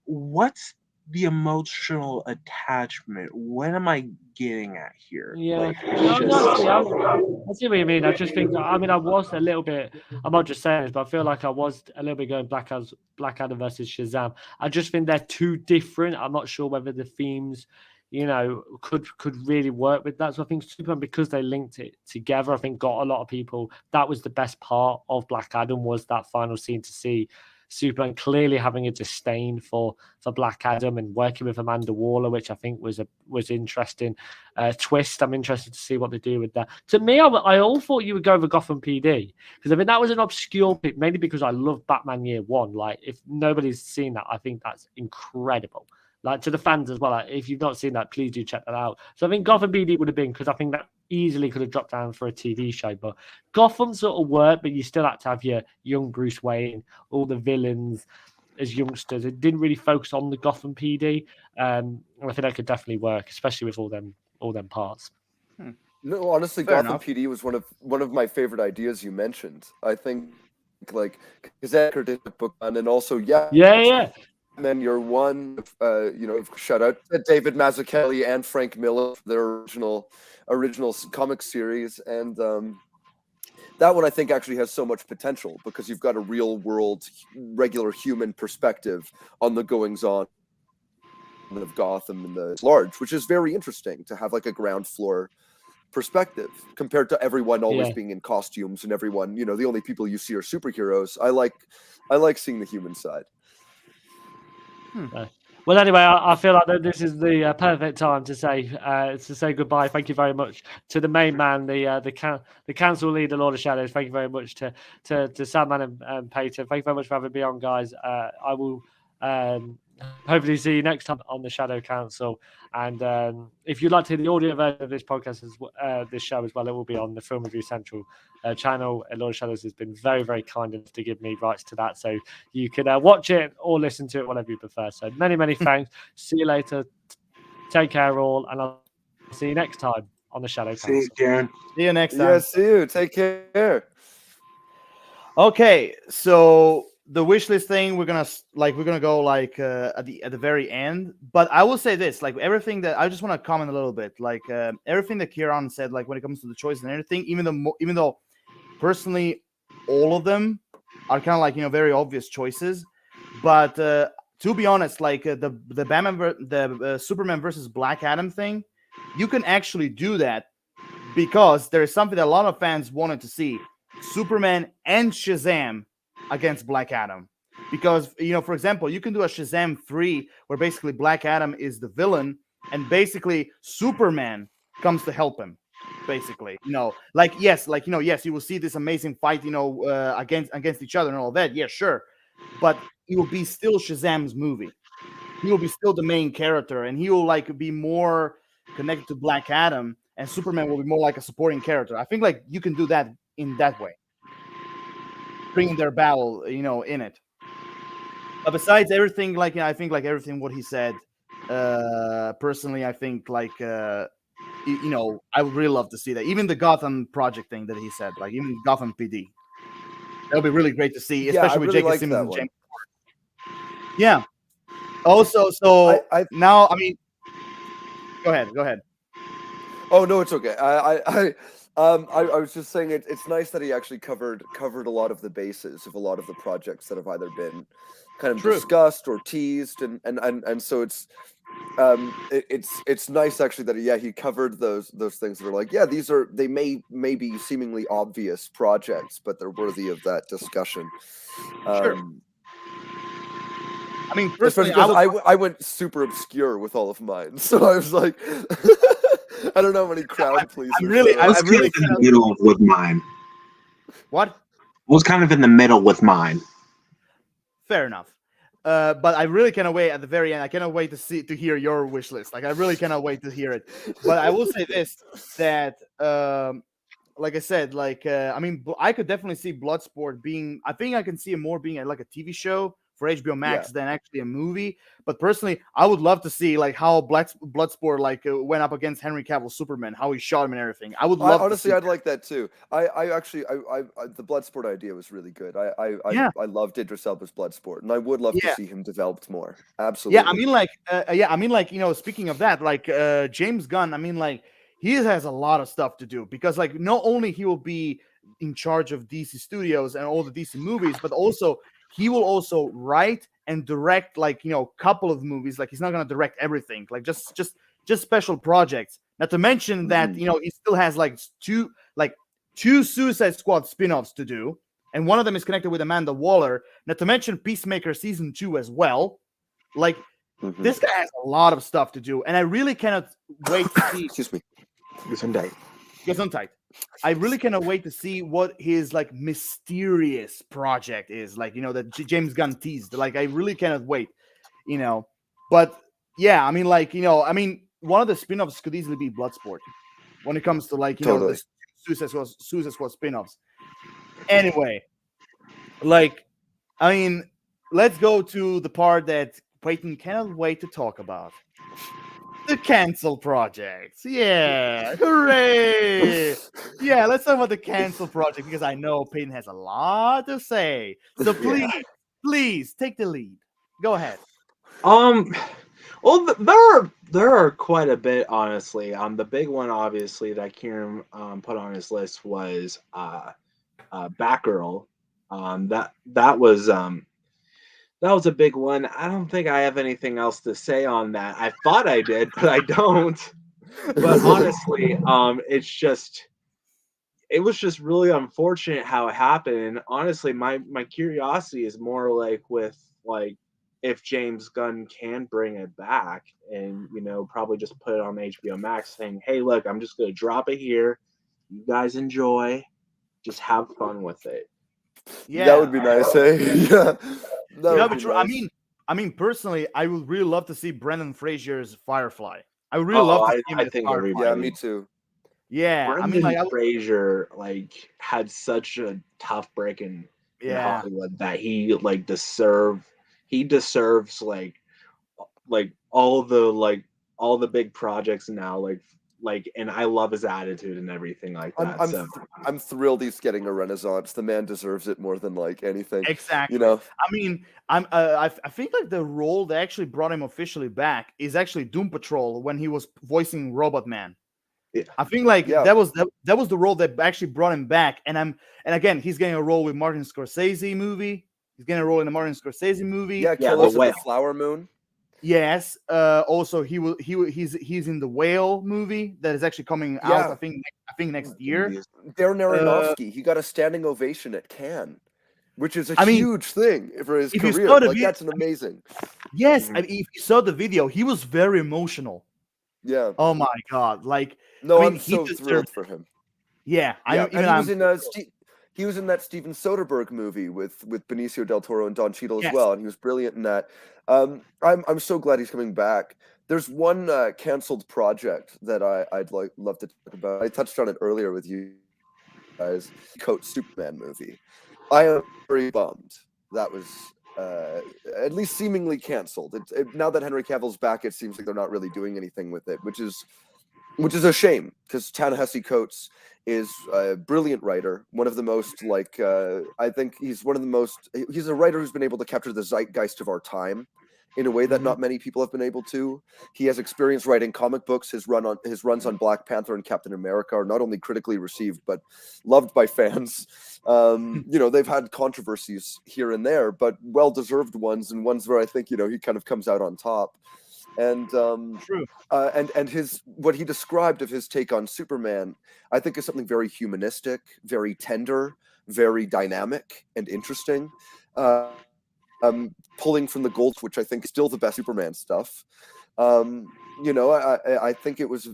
[SPEAKER 2] what's the emotional attachment? What am I getting at here?
[SPEAKER 3] Yeah,
[SPEAKER 2] Like,
[SPEAKER 3] no,
[SPEAKER 2] it's
[SPEAKER 3] no,
[SPEAKER 2] just
[SPEAKER 3] I see what you mean. I just think, I mean, I was a little bit, I'm not just saying this, but I feel like I was a little bit going Black Adam versus Shazam. I just think they're too different. I'm not sure whether the themes, could really work with that. So I think Superman, because they linked it together, I think got a lot of people. That was the best part of Black Adam, was that final scene to see Superman clearly having a disdain for Black Adam and working with Amanda Waller, which I think was interesting twist. I'm interested to see what they do with that. To me, I all thought you would go over Gotham PD, because I mean that was an obscure pick, mainly because I love Batman Year One. Like, if nobody's seen that, I think that's incredible. Like, to the fans as well. Like, if you've not seen that, please do check that out. So I think Gotham PD would have been, because I think that easily could have dropped down for a TV show. But Gotham sort of worked, but you still had to have your young Bruce Wayne, all the villains as youngsters. It didn't really focus on the Gotham PD. I think that could definitely work, especially with all them parts.
[SPEAKER 4] No, honestly,
[SPEAKER 1] Fair
[SPEAKER 4] Gotham
[SPEAKER 1] enough.
[SPEAKER 4] PD was one of my favorite ideas you mentioned. I think, like, because Edgar did the book, and also
[SPEAKER 3] Yeah.
[SPEAKER 4] Batman Year One, shout out to David Mazzucchelli and Frank Miller for their original comic series, and that one I think actually has so much potential, because you've got a real world, regular human perspective on the goings on of Gotham and the large, which is very interesting to have, like, a ground floor perspective compared to everyone always being in costumes and everyone, the only people you see are superheroes. I like seeing the human side.
[SPEAKER 3] Well, anyway, I feel like this is the perfect time to say goodbye. Thank you very much to the main man, the council leader, Lord of Shadows. Thank you very much to Sandman and Peyton. Thank you very much for having me on, guys. I will hopefully see you next time on the Shadow Council. And if you'd like to hear the audio version of this podcast, this show as well, it will be on the Film Review Central channel. Lord of Shadows has been very, very kind enough to give me rights to that, so you can watch it or listen to it, whatever you prefer. So many, many thanks. See you later. Take care, all, and I'll see you next time on the Shadow Council.
[SPEAKER 2] See you, Karen.
[SPEAKER 1] See you next time.
[SPEAKER 4] Yeah, see you. Take care.
[SPEAKER 1] Okay, so the wish list thing, we're gonna go like at the very end. But I will say this, like, everything that I just want to comment a little bit, like everything that Kieran said, like when it comes to the choice and everything, even though personally all of them are kind of like very obvious choices, but to be honest, like the Superman versus Black Adam thing, you can actually do that because there is something that a lot of fans wanted to see: Superman and Shazam against Black Adam. Because, for example, you can do a Shazam 3 where basically Black Adam is the villain and basically Superman comes to help him. Basically, yes, you will see this amazing fight, against each other and all that. Yeah, sure. But it will be still Shazam's movie. He will be still the main character, and he will like be more connected to Black Adam, and Superman will be more like a supporting character. I think like you can do that in that way, bringing their battle, in it. But besides everything, like I think like everything what he said, personally, I think like I would really love to see that. Even the Gotham project thing that he said, like even Gotham PD, that would be really great to see, especially with J.K. Simmons and James. Yeah. Also, so now, I mean, go ahead.
[SPEAKER 4] Oh no, it's okay. I was just saying it's nice that he actually covered a lot of the bases of a lot of the projects that have either been kind of discussed or teased, and so it's nice actually that he covered those things that are like, they may be seemingly obvious projects, but they're worthy of that discussion.
[SPEAKER 1] I mean, personally,
[SPEAKER 4] I went super obscure with all of mine, so I was like, I don't know how many crowd pleasers.
[SPEAKER 1] I'm really
[SPEAKER 2] in the middle with mine.
[SPEAKER 1] What?
[SPEAKER 2] I was kind of in the middle with mine.
[SPEAKER 1] Fair enough. But I really cannot wait at the very end. I cannot wait to hear your wish list. Like, I really cannot wait to hear it. But I will say this, that like I said, like I mean, I could definitely see Bloodsport being. I think I can see it more being like a TV show for HBO Max than actually a movie. But personally, I would love to see like how Bloodsport like went up against Henry Cavill's Superman, how he shot him and everything. I would love.
[SPEAKER 4] Honestly, I'd like that too. I actually the Bloodsport idea was really good. I loved Idris Elba's Bloodsport, and I would love to see him developed more. Absolutely.
[SPEAKER 1] Yeah, I mean, like, speaking of that, like James Gunn, I mean, like, he has a lot of stuff to do, because like not only he will be in charge of DC Studios and all the DC movies, but also he will also write and direct, like, couple of movies. Like, he's not gonna direct everything, like just special projects. Not to mention that he still has like two Suicide Squad spin-offs to do, and one of them is connected with Amanda Waller. Not to mention Peacemaker season 2 as well. Like, this guy has a lot of stuff to do, and I really cannot wait to see.
[SPEAKER 4] Excuse me.
[SPEAKER 1] Gesundheit. I really cannot wait to see what his like mysterious project is, like, that James Gunn teased. Like, I really cannot wait, But yeah, I mean, like, one of the spin-offs could easily be Bloodsport when it comes to like the Suicide Squad spin-offs. Anyway, like, I mean, let's go to the part that Peyton cannot wait to talk about. The cancel projects. Yeah. Hooray. Yeah, let's talk about the cancel project, because I know Peyton has a lot to say. So please take the lead. Go ahead.
[SPEAKER 2] Well, there are quite a bit, honestly. The big one, obviously, that Kieran put on his list was Batgirl. That was a big one. I don't think I have anything else to say on that. I thought I did, but I don't. But honestly, it was just really unfortunate how it happened. And honestly, my curiosity is more like with like if James Gunn can bring it back and probably just put it on HBO Max, saying, "Hey, look, I'm just gonna drop it here. You guys enjoy. Just have fun with it."
[SPEAKER 1] Yeah,
[SPEAKER 4] that would be nice. Yeah.
[SPEAKER 1] That would be true. Nice. I mean, personally, I would really love to see Brendan Fraser's Firefly. I would really love to see him as Firefly.
[SPEAKER 4] Yeah, me too.
[SPEAKER 1] Yeah,
[SPEAKER 2] Brendan Fraser had such a tough break in Hollywood that he deserves all the big projects now, and I love his attitude and everything like that.
[SPEAKER 4] I'm thrilled he's getting a renaissance. The man deserves it more than like anything.
[SPEAKER 1] Exactly. I mean, I think like the role that actually brought him officially back is actually Doom Patrol, when he was voicing Robot Man. Yeah. I think that was the role that actually brought him back. And again, he's getting a role with Martin Scorsese movie. He's getting a role in the Martin Scorsese movie.
[SPEAKER 4] Yeah, Killers of the Flower Moon.
[SPEAKER 1] Yes. Also, he's in the Whale movie that is actually coming out. I think next year.
[SPEAKER 4] Darren Aronofsky, he got a standing ovation at Cannes, which is a huge thing for his career. That's an amazing.
[SPEAKER 1] Yes, if you saw the video, he was very emotional.
[SPEAKER 4] Yeah.
[SPEAKER 1] Oh my God!
[SPEAKER 4] I'm so thrilled for him.
[SPEAKER 1] Yeah,
[SPEAKER 4] he was in that Steven Soderbergh movie with Benicio del Toro and Don Cheadle as well, and he was brilliant in that. I'm so glad he's coming back. There's one canceled project that I'd love to talk about. I touched on it earlier with you guys. Coat Superman movie. I am very bummed that was at least seemingly canceled. Now that Henry Cavill's back, it seems like they're not really doing anything with it, which is a shame, because Ta-Nehisi Coates is a brilliant writer, one of the most I think he's a writer who's been able to capture the zeitgeist of our time in a way that not many people have been able to. He has experience writing comic books. His runs on Black Panther and Captain America are not only critically received but loved by fans. They've had controversies here and there, but well-deserved ones, and ones where I think he kind of comes out on top. And
[SPEAKER 1] true.
[SPEAKER 4] And what he described of his take on Superman, I think, is something very humanistic, very tender, very dynamic and interesting. pulling from the gold, which I think is still the best Superman stuff. I think it was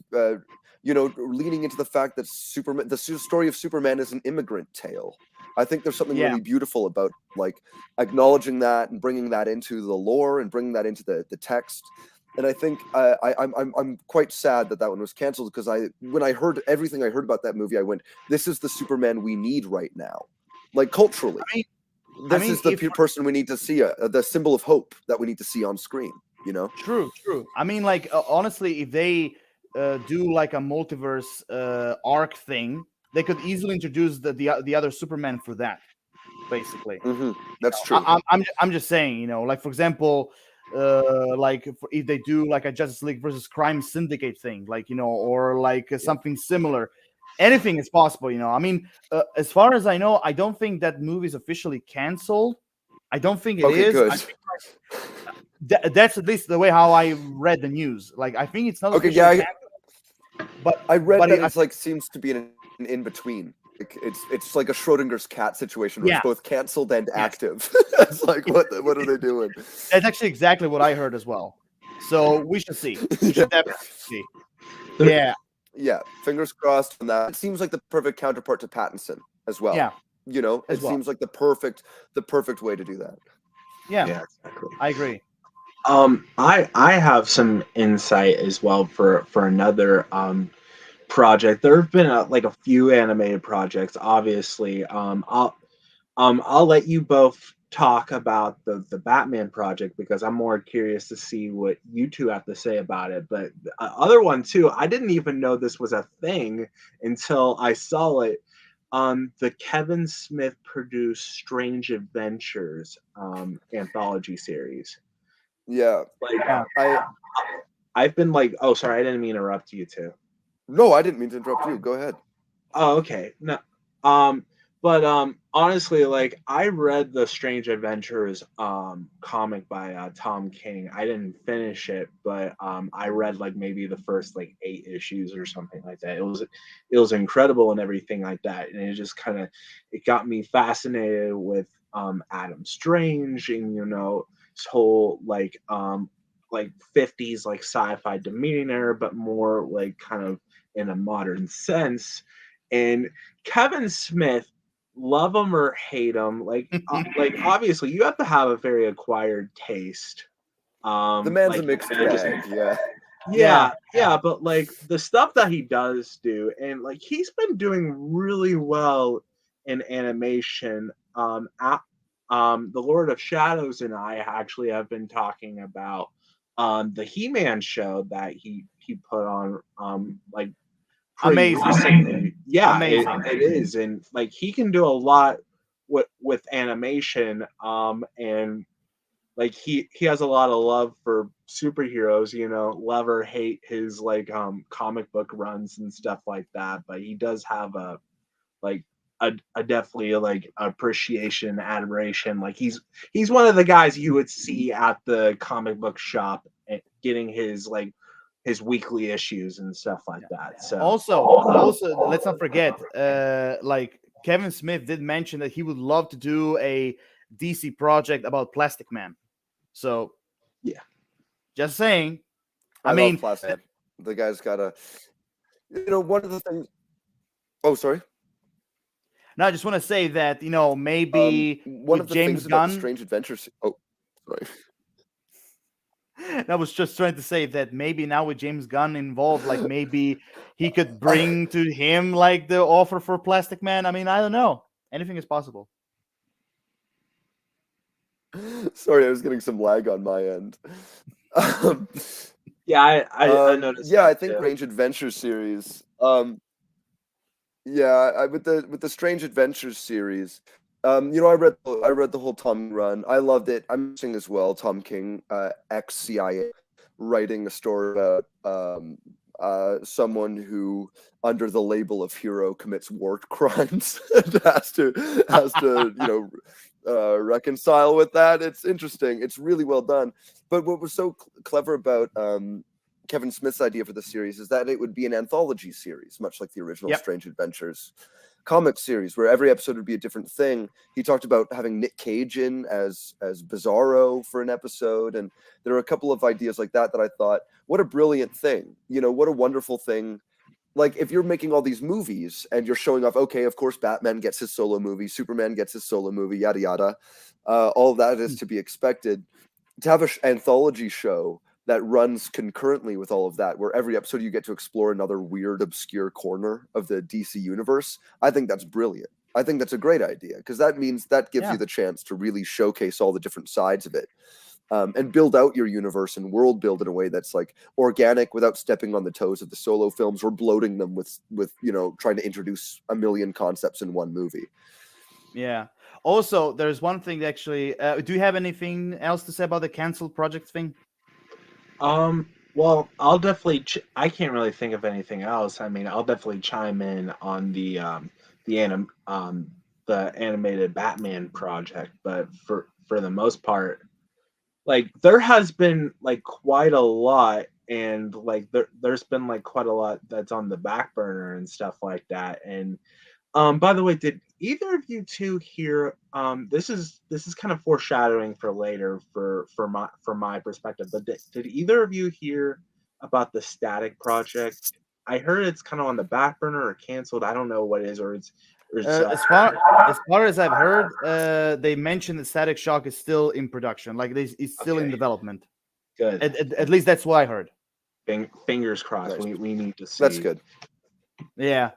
[SPEAKER 4] leaning into the fact that Superman, the story of Superman, is an immigrant tale. I think there's something really beautiful about like acknowledging that and bringing that into the lore and bringing that into the text. And I think I'm quite sad that one was canceled, because when I heard everything I heard about that movie, I went, "This is the Superman we need right now, like culturally. This is the person we need to see, the symbol of hope that we need to see on screen."
[SPEAKER 1] True. I mean, like honestly, if they do like a multiverse arc thing, they could easily introduce the other Superman for that. Basically,
[SPEAKER 4] that's true.
[SPEAKER 1] I'm just saying, like for example, if they do like a Justice League versus Crime Syndicate thing, like or like something similar, anything is possible. I mean, as far as I know, I don't think that movie is officially canceled. I don't think it is.
[SPEAKER 4] Good.
[SPEAKER 1] I think, that's at least the way how I read the news. Like I think it's not
[SPEAKER 4] okay.
[SPEAKER 1] Canceled,
[SPEAKER 4] but I read that it's like seems to be an in between. It's like a Schrodinger's cat situation where it's both canceled and active. It's like what are they doing?
[SPEAKER 1] That's actually exactly what I heard as well. So we should see. We should definitely see.
[SPEAKER 4] Yeah. Fingers crossed on that. It seems like the perfect counterpart to Pattinson as well. Yeah. It seems like the perfect way to do that.
[SPEAKER 1] Yeah, exactly. I agree.
[SPEAKER 2] I have some insight as well for another project. There have been a few animated projects. Obviously, I'll let you both talk about the Batman project, because I'm more curious to see what you two have to say about it. But the other one too, I didn't even know this was a thing until I saw it. The Kevin Smith produced Strange Adventures anthology series.
[SPEAKER 4] Yeah,
[SPEAKER 2] I've been like, oh, sorry, I didn't mean to interrupt you two.
[SPEAKER 4] No, I didn't mean to interrupt you. Go ahead.
[SPEAKER 2] Oh, okay. No, but honestly, like I read the Strange Adventures comic by Tom King. I didn't finish it, but I read like maybe the first like 8 issues or something like that. It was incredible and everything like that, and it just it got me fascinated with Adam Strange and his whole like 50s like sci-fi demeanor, but more like kind of in a modern sense. And Kevin Smith, love him or hate him, like obviously you have to have a very acquired taste.
[SPEAKER 4] The man's a mixed bag.
[SPEAKER 2] Yeah, but like the stuff that he does do, and like he's been doing really well in animation. The Lord of Shadows and I actually have been talking about the He-Man show that he put on like
[SPEAKER 1] amazing
[SPEAKER 2] recently. Yeah, amazing. It is, and like he can do a lot with animation, and like he has a lot of love for superheroes, love or hate his like comic book runs and stuff like that, but he does have a definitely like appreciation, admiration. Like he's one of the guys you would see at the comic book shop getting his weekly issues and stuff like that. So
[SPEAKER 1] also let's not forget, like Kevin Smith did mention that he would love to do a DC project about Plastic Man. So
[SPEAKER 2] yeah,
[SPEAKER 1] just saying.
[SPEAKER 4] I mean, Plastic. The guy's got a, one of the things. Oh, sorry.
[SPEAKER 1] No, I just want to say that maybe
[SPEAKER 4] one of the
[SPEAKER 1] James
[SPEAKER 4] things
[SPEAKER 1] Gunn.
[SPEAKER 4] About the Strange Adventures. Oh, sorry.
[SPEAKER 1] I was just trying to say that maybe now with James Gunn involved, like maybe he could bring to him like the offer for Plastic Man. I mean, I don't know. Anything is possible.
[SPEAKER 4] Sorry, I was getting some lag on my end.
[SPEAKER 2] Yeah, I noticed.
[SPEAKER 4] Yeah, I think Strange Adventures series. Yeah, with the Strange Adventures series. I read the whole Tom run. I loved it. I'm missing as well. Tom King, ex-CIA, writing a story about someone who, under the label of hero, commits war crimes and has to reconcile with that. It's interesting. It's really well done. But what was so clever about Kevin Smith's idea for the series is that it would be an anthology series, much like the original Strange Adventures comic series where every episode would be a different thing. He talked about having Nick Cage in as Bizarro for an episode, and there are a couple of ideas like that I thought, what a brilliant thing. What a wonderful thing. Like, if you're making all these movies and you're showing off, okay, of course Batman gets his solo movie, Superman gets his solo movie, yada yada, all of that is to be expected. To have an anthology show that runs concurrently with all of that, where every episode you get to explore another weird, obscure corner of the DC universe, I think that's brilliant. I think that's a great idea, because that means that gives you the chance to really showcase all the different sides of it, and build out your universe and world build in a way that's like organic without stepping on the toes of the solo films or bloating them with trying to introduce a million concepts in one movie.
[SPEAKER 1] Yeah. Also, there's one thing actually. Do you have anything else to say about the canceled project thing?
[SPEAKER 2] Well, I'll definitely. I can't really think of anything else. I mean, I'll definitely chime in on the animated Batman project, but for the most part, like there has been like quite a lot, and like there's been like quite a lot that's on the back burner and stuff like that. And by the way, did either of you two hear? This is kind of foreshadowing for later from my perspective. But did either of you hear about the Static project? I heard it's kind of on the back burner or canceled. I don't know what it is, or it's.
[SPEAKER 1] As far as I've heard, they mentioned that Static Shock is still in production, like it's still in development.
[SPEAKER 2] Good.
[SPEAKER 1] At least that's what I heard.
[SPEAKER 2] Fingers crossed.
[SPEAKER 4] Nice.
[SPEAKER 2] We need to see.
[SPEAKER 4] That's good.
[SPEAKER 1] Yeah.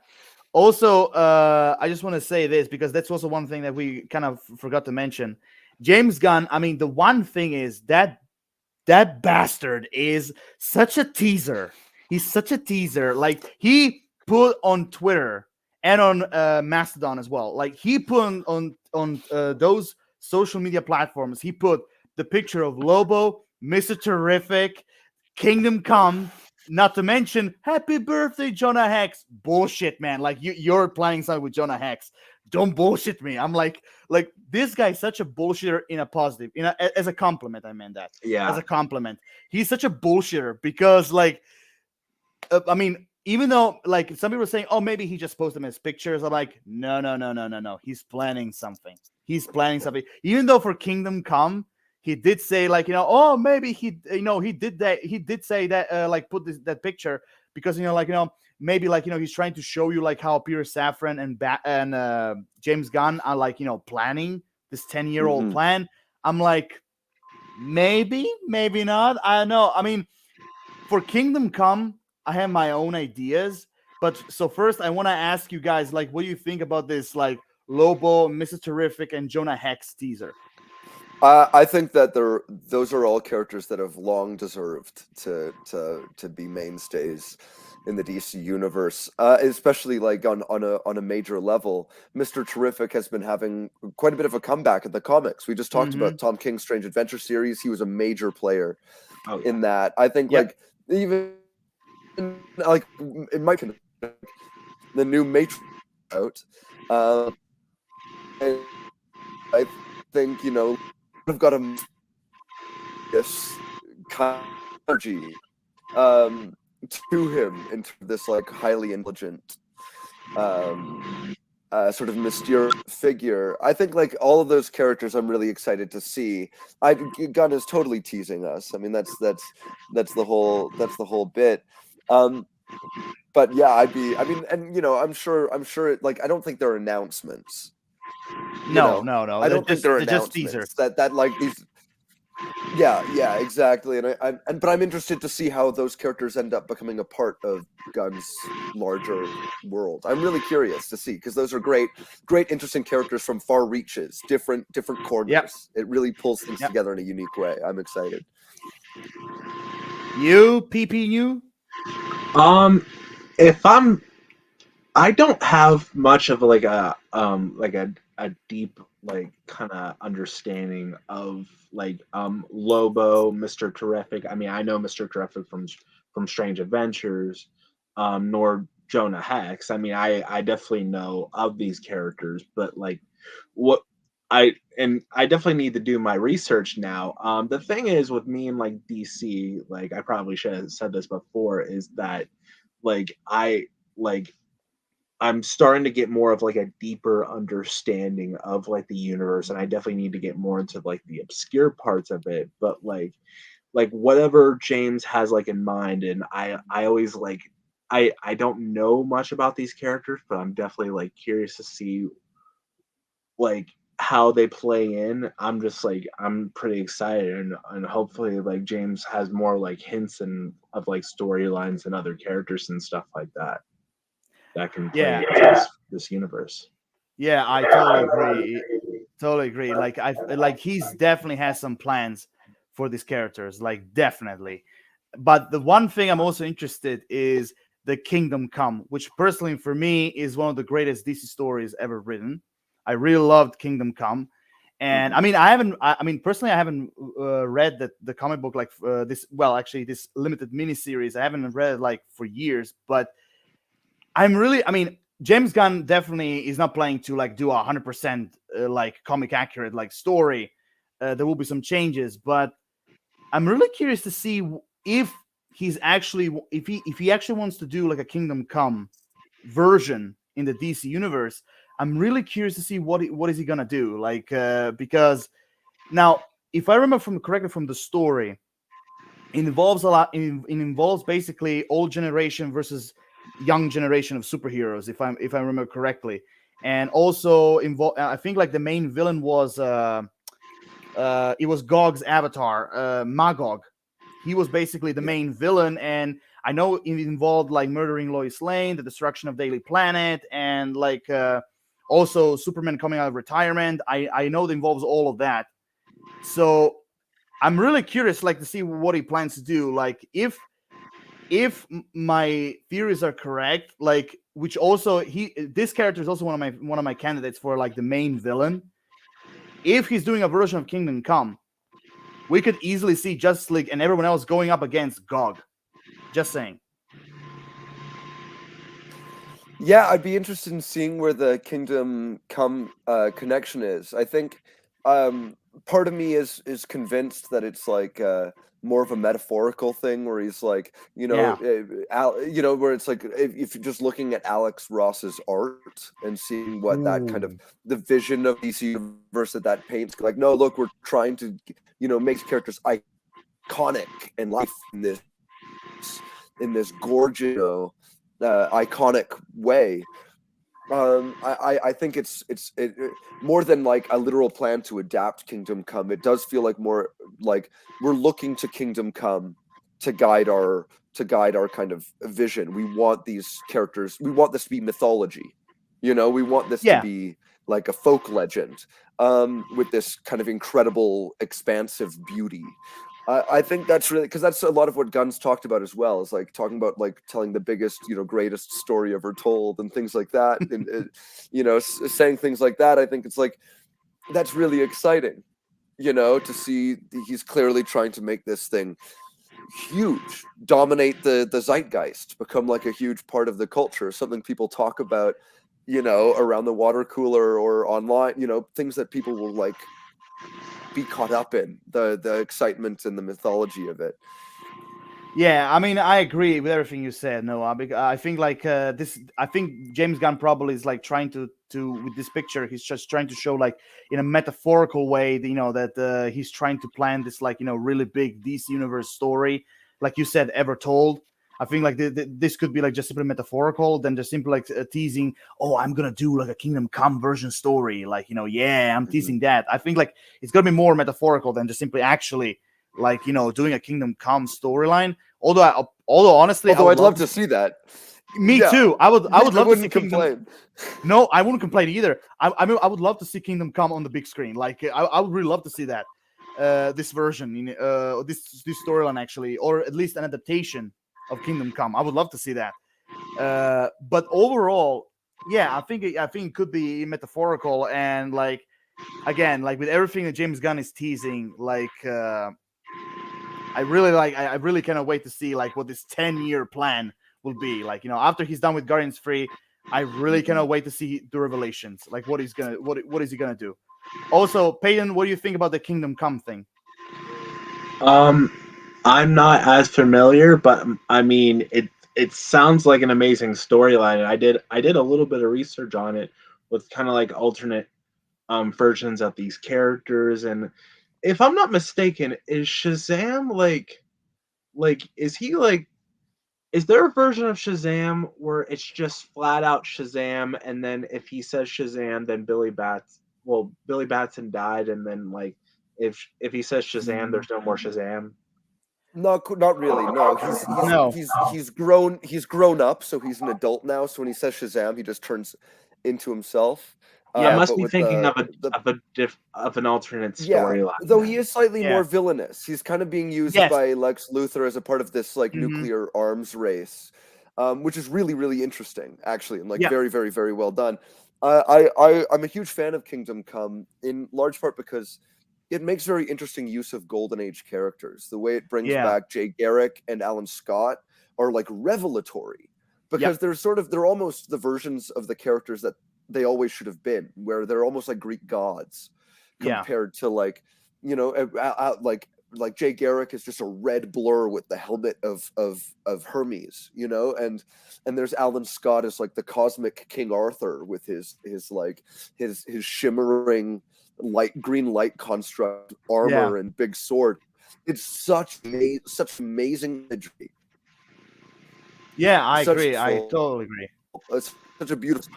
[SPEAKER 1] Also, I just want to say this because that's also one thing that we kind of forgot to mention. James Gunn. I mean, the one thing is that bastard is such a teaser. He's such a teaser. Like, he put on Twitter and on Mastodon as well. Like, he put on those social media platforms. He put the picture of Lobo, Mr. Terrific, Kingdom Come. Not to mention, happy birthday, Jonah Hex. Bullshit, man. Like, you're playing something with Jonah Hex. Don't bullshit me. I'm like this guy's such a bullshitter in a positive, as a compliment. I meant that.
[SPEAKER 2] Yeah.
[SPEAKER 1] As a compliment. He's such a bullshitter because, like, I mean, even though, like, some people are saying, oh, maybe he just posted them as pictures. I'm like, no. He's planning something. Even though for Kingdom Come, he did say, like, oh, maybe he did that. He did say that, like, put that picture because, maybe, like, he's trying to show you, like, how Peter Safran and James Gunn are, like, planning this 10-year-old plan. I'm like, maybe not. I don't know. I mean, for Kingdom Come, I have my own ideas. But so first, I want to ask you guys, like, what do you think about this, like, Lobo, Mrs. Terrific, and Jonah Hex teaser?
[SPEAKER 4] I think that those are all characters that have long deserved to be mainstays in the DC universe, especially like on a major level. Mr. Terrific has been having quite a bit of a comeback in the comics. We just talked about Tom King's Strange Adventure series. He was a major player in that. I think like even like it might be the new Matrix out. I think have got a kind of energy to him into this like highly intelligent sort of mysterious figure. I think like all of those characters I'm really excited to see. Gunn is totally teasing us. I mean that's the whole bit. But yeah, I'm sure like I don't think there are announcements.
[SPEAKER 1] No.
[SPEAKER 4] I don't think there are
[SPEAKER 1] just teasers.
[SPEAKER 4] That like these. Yeah, exactly. But I'm interested to see how those characters end up becoming a part of Gunn's larger world. I'm really curious to see because those are great, interesting characters from far reaches, different corners.
[SPEAKER 1] Yep.
[SPEAKER 4] It really pulls things together in a unique way. I'm excited.
[SPEAKER 1] You, PP New?
[SPEAKER 2] I don't have much of like a deep like kind of understanding of like Lobo, Mr. Terrific. I mean, I know Mr. Terrific from Strange Adventures, nor Jonah Hex. I mean, I definitely know of these characters, but like I definitely need to do my research now. The thing is with me and like DC, like I probably should have said this before, is that like I'm starting to get more of like a deeper understanding of like the universe, and I definitely need to get more into like the obscure parts of it. But like whatever James has like in mind, and I always like I don't know much about these characters, but I'm definitely like curious to see like how they play in. I'm just like I'm pretty excited, and hopefully like James has more like hints and of like storylines and other characters and stuff like that can play into this universe.
[SPEAKER 1] Yeah, I totally agree. Totally agree. Like he's definitely has some plans for these characters, like definitely. But the one thing I'm also interested is the Kingdom Come, which personally for me is one of the greatest DC stories ever written. I really loved Kingdom Come, and I mean I mean personally I haven't read the comic book like this. Well, actually this limited miniseries I haven't read it like for years, but I mean, James Gunn definitely is not planning to like do 100% like comic accurate like story. There will be some changes, but I'm really curious to see if he's actually if he actually wants to do like a Kingdom Come version in the DC universe. I'm really curious to see what is he gonna do, like because now if I remember correctly from the story, it involves a lot. It involves basically old generation versus young generation of superheroes, if I remember correctly, and also involve. I think like the main villain was it was Gog's avatar, Magog. He was basically the main villain, and I know it involved like murdering Lois Lane, the destruction of Daily Planet, and like also Superman coming out of retirement. I know it involves all of that. So I'm really curious, like, to see what he plans to do. Like, if my theories are correct, like, which also this character is also one of my candidates for like the main villain. If he's doing a version of Kingdom Come, we could easily see Justice League and everyone else going up against Gog. Just saying.
[SPEAKER 4] Yeah, I'd be interested in seeing where the Kingdom Come connection is. I think part of me is convinced that it's like more of a metaphorical thing, where he's like, where it's like if you're just looking at Alex Ross's art and seeing what that kind of the vision of DC universe that paints, like, no, look, we're trying to make characters iconic and life in this gorgeous, iconic way. I think it's more than like a literal plan to adapt Kingdom Come. It does feel like more like we're looking to Kingdom Come to guide our kind of vision. We want these characters. We want this to be mythology. We want this to be like a folk legend with this kind of incredible, expansive beauty. I think that's really, because that's a lot of what Gunn's talked about as well, is like talking about like telling the biggest, greatest story ever told and things like that. And, saying things like that, I think it's like, that's really exciting, to see he's clearly trying to make this thing huge, dominate the zeitgeist, become like a huge part of the culture, something people talk about, around the water cooler or online, things that people will like be caught up in, the excitement and the mythology of it.
[SPEAKER 1] Yeah, I mean, I agree with everything you said, Noah. I think like this. I think James Gunn probably is like trying to with this picture. He's just trying to show like in a metaphorical way, that he's trying to plan this like really big DC universe story, like you said, ever told. I think like this could be like just simply metaphorical, then just simply like teasing. Oh, I'm gonna do like a Kingdom Come version story, like I'm teasing that. I think like it's gonna be more metaphorical than just simply actually like doing a Kingdom Come storyline. Although honestly,
[SPEAKER 4] I'd love to see that.
[SPEAKER 1] Me too. I would love to see
[SPEAKER 4] complain.
[SPEAKER 1] No, I wouldn't complain either. I mean, I would love to see Kingdom Come on the big screen. Like I would really love to see that this version, this storyline actually, or at least an adaptation of Kingdom Come. I would love to see that. But overall, yeah, I think it could be metaphorical, and like again, like with everything that James Gunn is teasing, like I really cannot wait to see like what this 10-year plan will be. Like, after he's done with Guardians 3, I really cannot wait to see the revelations. Like what is he gonna do? Also, Peyton, what do you think about the Kingdom Come thing?
[SPEAKER 2] I'm not as familiar, but I mean, it sounds like an amazing storyline. I did a little bit of research on it with kind of like alternate versions of these characters, and if I'm not mistaken, is Shazam like is he like is there a version of Shazam where it's just flat out Shazam, and then if he says Shazam, then Billy Batson died, and then like if he says Shazam, there's no more Shazam.
[SPEAKER 4] Not really. No,
[SPEAKER 1] No.
[SPEAKER 4] he's grown up, so he's an adult now. So when he says Shazam, he just turns into himself.
[SPEAKER 2] I must
[SPEAKER 4] but
[SPEAKER 2] be
[SPEAKER 4] with
[SPEAKER 2] thinking of an alternate storyline.
[SPEAKER 4] Though he is slightly
[SPEAKER 1] Yeah.
[SPEAKER 4] more villainous. He's kind of being used
[SPEAKER 1] Yes.
[SPEAKER 4] by Lex Luthor as a part of this like
[SPEAKER 1] Mhm.
[SPEAKER 4] nuclear arms race, which is really, really interesting, actually, and like
[SPEAKER 1] Yeah.
[SPEAKER 4] very, very, very well done. I'm a huge fan of Kingdom Come, in large part because it makes very interesting use of Golden Age characters. The way it brings
[SPEAKER 1] Yeah.
[SPEAKER 4] back Jay Garrick and Alan Scott are like revelatory, because they're almost the versions of the characters that they always should have been, where they're almost like Greek gods compared to like, you know, like Jay Garrick is just a red blur with the helmet of Hermes, you know, and there's Alan Scott as like the cosmic King Arthur with his shimmering green light construct armor and big sword. It's such amazing imagery.
[SPEAKER 1] Yeah, I agree. I totally agree.
[SPEAKER 4] It's such a beautiful.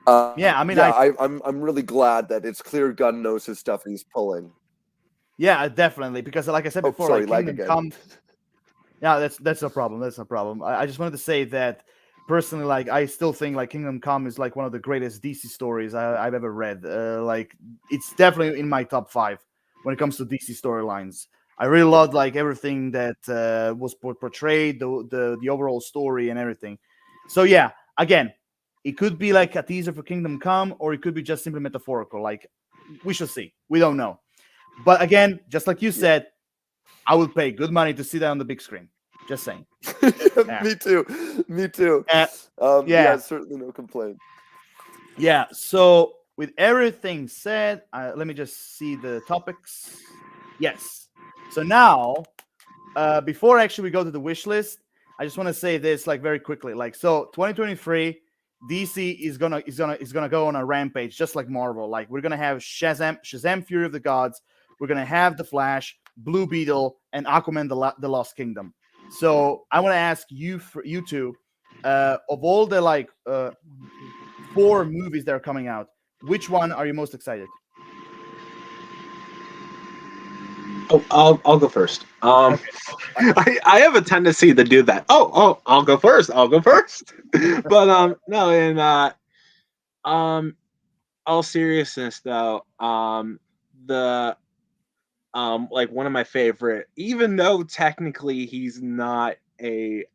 [SPEAKER 4] I'm really glad that it's clear Gunn knows his stuff and he's pulling.
[SPEAKER 1] Yeah, definitely, because like I said before,
[SPEAKER 4] sorry,
[SPEAKER 1] like
[SPEAKER 4] lag
[SPEAKER 1] Kingdom
[SPEAKER 4] again.
[SPEAKER 1] Come. Yeah, that's no problem. That's no problem. I just wanted to say that personally, like I still think like Kingdom Come is like one of the greatest DC stories I've ever read. Like it's definitely in my top 5 when it comes to DC storylines. I really loved like everything that was portrayed, the overall story and everything. So yeah, again, it could be like a teaser for Kingdom Come, or it could be just simply metaphorical. Like we shall see. We don't know. But again, just like you said, I would pay good money to see that on the big screen. Just saying.
[SPEAKER 4] Me too. Certainly no complaint.
[SPEAKER 1] Yeah. So with everything said, let me just see the topics. Yes. So now, before actually we go to the wish list, I just want to say this like very quickly. Like, so 2023, DC is gonna go on a rampage, just like Marvel. Like, we're gonna have Shazam, Fury of the Gods. We're gonna have the Flash, Blue Beetle, and Aquaman, the Lost Kingdom. So I want to ask you two, of all the like 4 movies that are coming out, which one are you most excited?
[SPEAKER 2] Oh, I'll go first.
[SPEAKER 1] Okay.
[SPEAKER 2] I have a tendency to do that. I'll go first. But no, in all seriousness though, the like one of my favorite, even though technically he's not a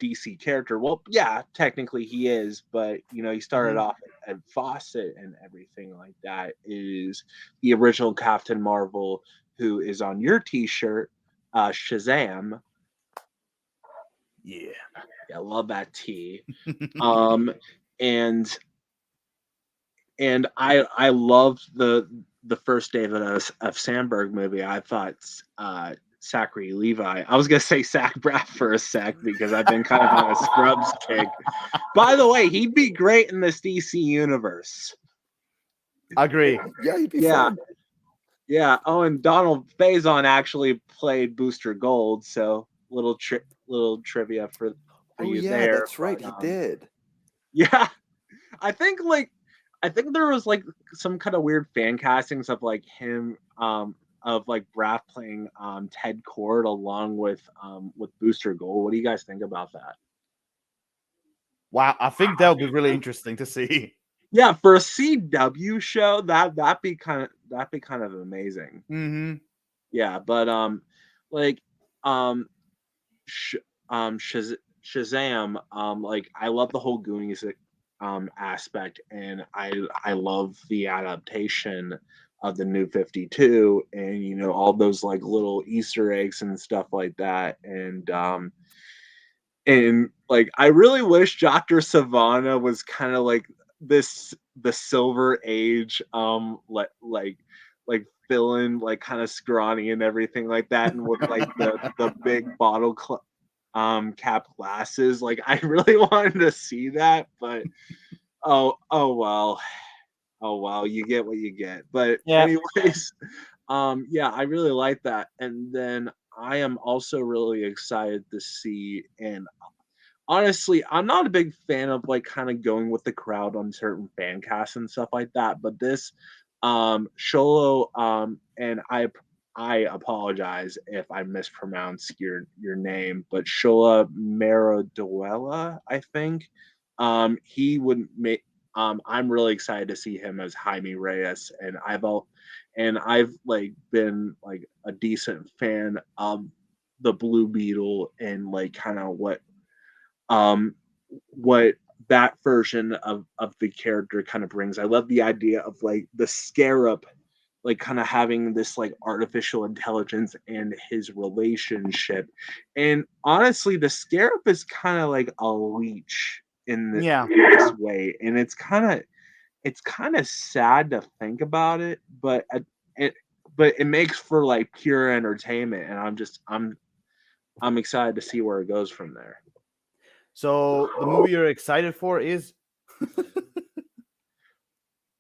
[SPEAKER 2] DC character. Well, yeah, technically he is, but you know, he started off at Fawcett and everything like that. Is the original Captain Marvel, who is on your T-shirt, Shazam.
[SPEAKER 1] Yeah,
[SPEAKER 2] I love that T. And I loved the first David F. Sandberg movie. I thought Zachary Levi. I was gonna say Zach Braff for a sec because I've been kind of on a Scrubs kick. By the way, he'd be great in this DC universe.
[SPEAKER 1] Agree.
[SPEAKER 4] Yeah, he'd be fun.
[SPEAKER 2] Yeah. Oh, and Donald Faison actually played Booster Gold, so little trivia for you there.
[SPEAKER 4] That's right, he did.
[SPEAKER 2] Yeah, I think there was like some kind of weird fan castings of like him, of like Braff playing Ted Kord along with Booster Gold. What do you guys think about that?
[SPEAKER 1] Wow, I think that would be really interesting to see.
[SPEAKER 2] Yeah, for a CW show, that'd be kind of amazing.
[SPEAKER 1] Mm-hmm.
[SPEAKER 2] Yeah, but Shazam, like I love the whole Goonies aspect, and I love the adaptation of the New 52, and you know, all those like little Easter eggs and stuff like that, and like I really wish Dr. Savannah was kind of like the Silver Age, like villain, like kind of scrawny and everything like that, and with like the big bottle cap glasses. Like I really wanted to see that, but oh well, you get what you get. But anyways, yeah, I really like that. And then I am also really excited to see, and honestly, I'm not a big fan of like kind of going with the crowd on certain fan casts and stuff like that. But this Sholo, and I apologize if I mispronounce your name, but Shola Maraduela, I think. He would make I'm really excited to see him as Jaime Reyes, and I've like been like a decent fan of the Blue Beetle and like kind of what that version of the character kind of brings. I love the idea of like the Scarab like kind of having this like artificial intelligence and his relationship. And honestly, the Scarab is kind of like a leech in this way, and it's kind of sad to think about it, but it makes for like pure entertainment, and I'm excited to see where it goes from there.
[SPEAKER 1] So the movie you're excited for is?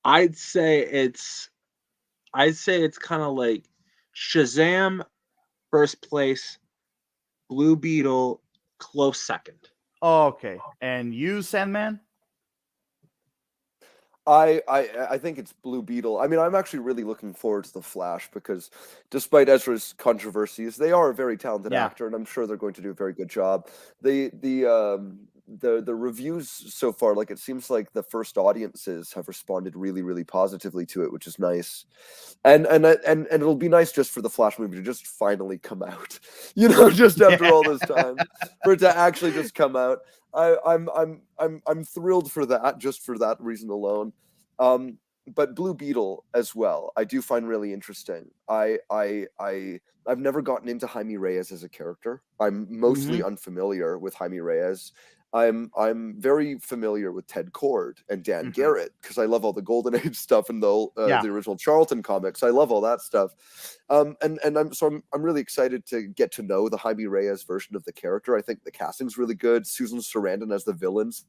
[SPEAKER 2] I'd say it's kind of like Shazam first place, Blue Beetle close second.
[SPEAKER 1] Oh, okay. And you, Sandman?
[SPEAKER 4] I think it's Blue Beetle. I mean, I'm actually really looking forward to The Flash because despite Ezra's controversies, they are a very talented actor, and I'm sure they're going to do a very good job. The reviews so far, like it seems like the first audiences have responded really, really positively to it, which is nice. And it'll be nice just for the Flash movie to just finally come out, just after all this time, for it to actually just come out. I'm thrilled for that, just for that reason alone. But Blue Beetle as well, I do find really interesting. I've never gotten into Jaime Reyes as a character. I'm mostly unfamiliar with Jaime Reyes. I'm very familiar with Ted Kord and Dan Garrett because I love all the Golden Age stuff and the original Charlton comics. I love all that stuff. I'm really excited to get to know the Jaime Reyes version of the character. I think the casting's really good. Susan Sarandon as the villains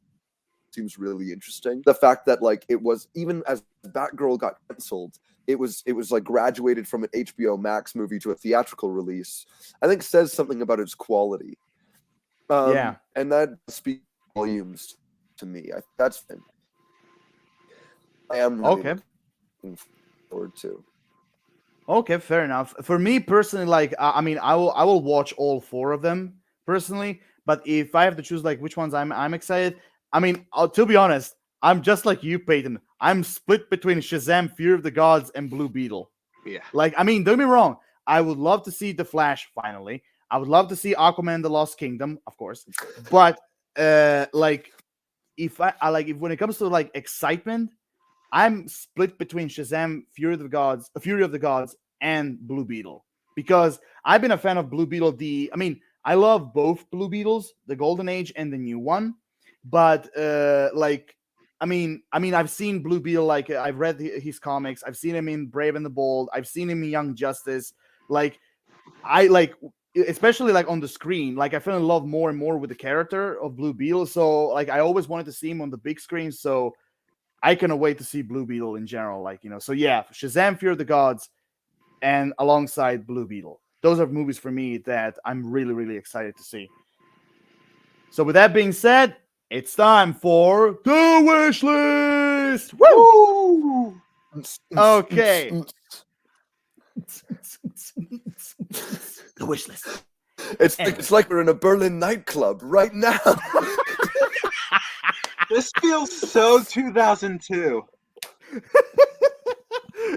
[SPEAKER 4] seems really interesting. The fact that like it was, even as Batgirl got canceled, it was like graduated from an HBO Max movie to a theatrical release, I think says something about its quality. And that speaks volumes to me. That's been. I am really looking forward to.
[SPEAKER 1] Okay, fair enough. For me personally, like I mean, I will watch all four of them personally. But if I have to choose, like which ones I'm excited, I mean, to be honest, I'm just like you, Peyton. I'm split between Shazam, Fear of the Gods, and Blue Beetle.
[SPEAKER 2] Yeah.
[SPEAKER 1] Like, I mean, don't get me wrong. I would love to see The Flash finally. I would love to see Aquaman: The Lost Kingdom, of course. But like, if when it comes to like excitement, I'm split between Shazam, Fury of the Gods, and Blue Beetle, because I've been a fan of Blue Beetle. I love both Blue Beetles, the Golden Age and the new one. But I've seen Blue Beetle. Like, I've read his comics. I've seen him in Brave and the Bold. I've seen him in Young Justice. Like, especially like on the screen, like I fell in love more and more with the character of Blue Beetle. So like I always wanted to see him on the big screen. So I cannot wait to see Blue Beetle in general. Like, so yeah, Shazam, Fear of the Gods, and alongside Blue Beetle. Those are movies for me that I'm really, really excited to see. So with that being said, it's time for the wish list. Woo! Okay. The wish list.
[SPEAKER 4] It's like we're in a Berlin nightclub right now.
[SPEAKER 2] This feels so 2002.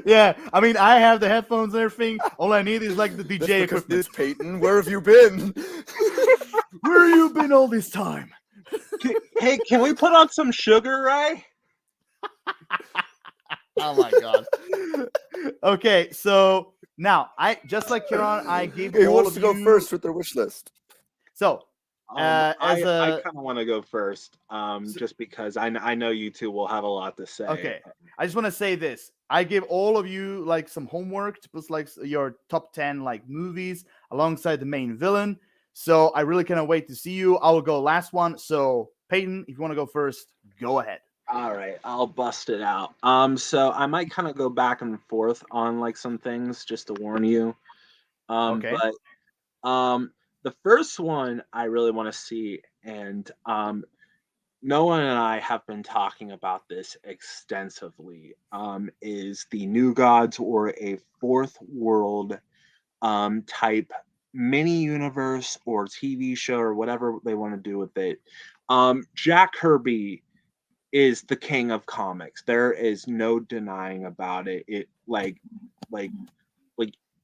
[SPEAKER 1] Yeah, I mean, I have the headphones and everything. All I need is like the DJ equipment.
[SPEAKER 4] Peyton, where have you been?
[SPEAKER 1] Where have you been all this time?
[SPEAKER 2] Hey, can we put on some Sugar Ray?
[SPEAKER 1] Oh my god. Okay, so now I just like Kieran, I gave
[SPEAKER 4] Who wants to go first with their wish list?
[SPEAKER 1] So
[SPEAKER 2] I kind of want to go first, just because I know you two will have a lot to say.
[SPEAKER 1] Okay, I just want to say this. I give all of you like some homework to put like your top 10 like movies alongside the main villain. So I really cannot wait to see you. I will go last one. So Peyton, if you want to go first, go ahead.
[SPEAKER 2] All right, I'll bust it out. So I might kind of go back and forth on like some things just to warn you.
[SPEAKER 1] Okay.
[SPEAKER 2] But the first one I really want to see, and Noah and I have been talking about this extensively, is the New Gods, or a fourth world type mini universe or TV show or whatever they want to do with it. Jack Kirby is the king of comics. There is no denying about it. It like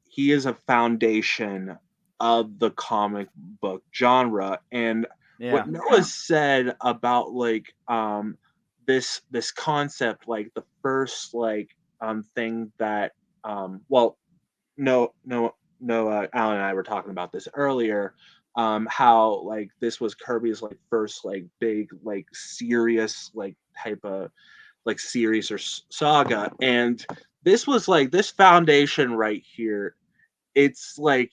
[SPEAKER 2] he is a foundation of the comic book genre. And what Noah said about like this concept, like the first like thing that Noah, Alan and I were talking about this earlier. How like this was Kirby's like first like big like serious like type of like series or saga, and this was like this foundation right here. It's like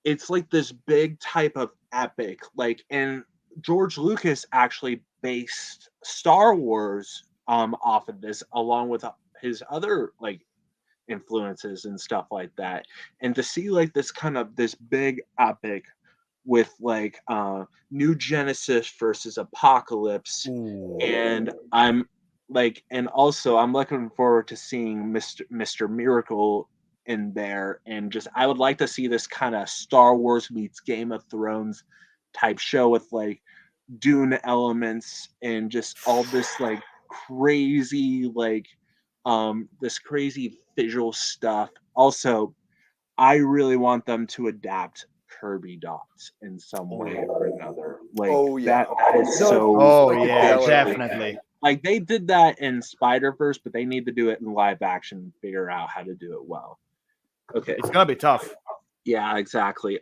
[SPEAKER 2] it's like this big type of epic, like, and George Lucas actually based Star Wars off of this, along with his other like influences and stuff like that. And to see like this kind of this big epic with like New Genesis versus Apocalypse.
[SPEAKER 1] Ooh.
[SPEAKER 2] And I'm like, and also I'm looking forward to seeing Mr. Miracle in there. And just I would like to see this kind of Star Wars meets Game of Thrones type show with like Dune elements and just all this like crazy like this crazy visual stuff. Also, I really want them to adapt Kirby dots in some way or another. Like that is so.
[SPEAKER 1] Oh yeah, definitely.
[SPEAKER 2] Like they did that in Spider-Verse, but they need to do it in live action and figure out how to do it well. Okay,
[SPEAKER 1] it's gonna be tough.
[SPEAKER 2] Yeah, exactly.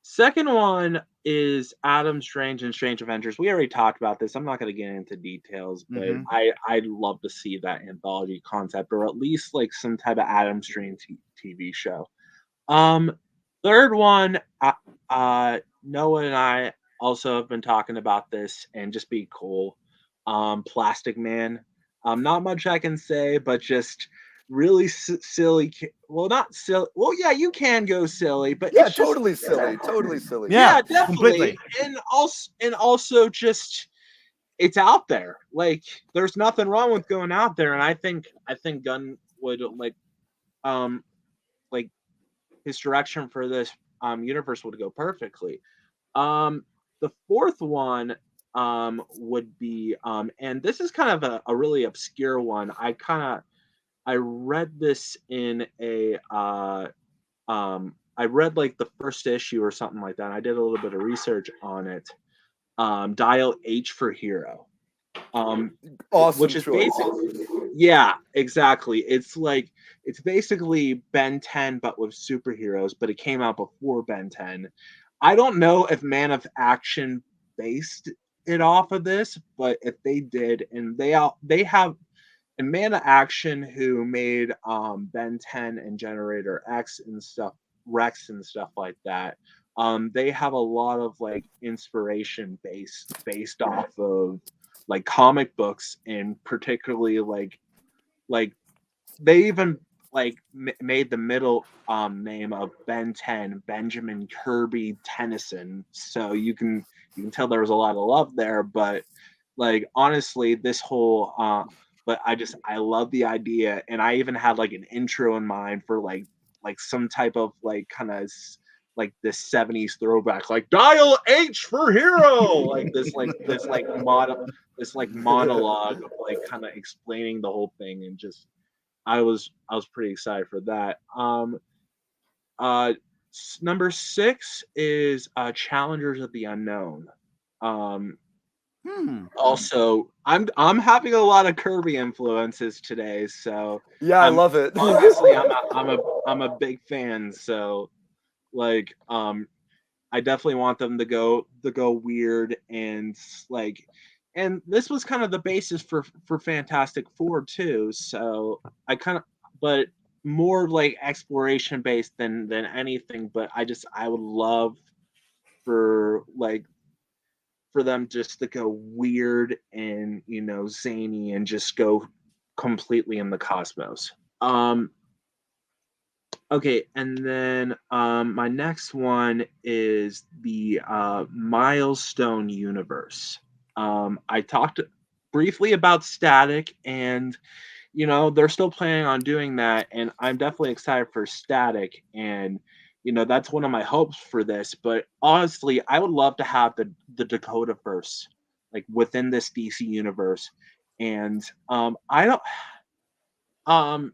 [SPEAKER 2] Second one is Adam Strange and Strange Adventures. We already talked about this. I'm not going to get into details, but I'd love to see that anthology concept, or at least like some type of Adam Strange TV show. Third one, Noah and I also have been talking about this, and just be cool. Plastic Man. Not much I can say, but just really silly. Well, not silly. Well, yeah, you can go silly, but
[SPEAKER 4] yeah,
[SPEAKER 2] it's
[SPEAKER 4] totally
[SPEAKER 2] just,
[SPEAKER 4] silly, totally silly.
[SPEAKER 2] Yeah, definitely.
[SPEAKER 1] Completely.
[SPEAKER 2] And also just it's out there. Like there's nothing wrong with going out there, and I think Gunn would like his direction for this universe would go perfectly. The fourth one would be and this is kind of a really obscure one. I read this in a I read like the first issue or something like that. I did a little bit of research on it. Dial H for Hero.
[SPEAKER 4] Awesome
[SPEAKER 2] which is
[SPEAKER 4] choice.
[SPEAKER 2] Yeah, exactly. It's basically Ben 10 but with superheroes, but it came out before Ben 10. I don't know if Man of Action based it off of this, but if they did, and they have and Man of Action, who made Ben 10 and Generator X and stuff, Rex and stuff like that. They have a lot of like inspiration based off of like comic books, and particularly like they even like made the middle name of Ben 10 Benjamin Kirby Tennyson. So you can tell there was a lot of love there, but like honestly, this whole but I love the idea, and I even had like an intro in mind for like some type of like kind of like this 70s throwback, like Dial H for Hero, like this monologue of like kind of explaining the whole thing, and just I was pretty excited for that. Number 6 is Challengers of the Unknown. Also, I'm having a lot of Kirby influences today, so
[SPEAKER 4] yeah, I love it.
[SPEAKER 2] Honestly, I'm a big fan, so like I definitely want them to go weird, and like and this was kind of the basis for Fantastic Four too. So but more like exploration based than anything. But I would love for them just to go weird and zany and just go completely in the cosmos. Okay, and then my next one is the Milestone universe. I talked briefly about Static, and they're still planning on doing that, and I'm definitely excited for Static, and that's one of my hopes for this. But honestly, I would love to have the Dakota-verse like within this DC universe, and I don't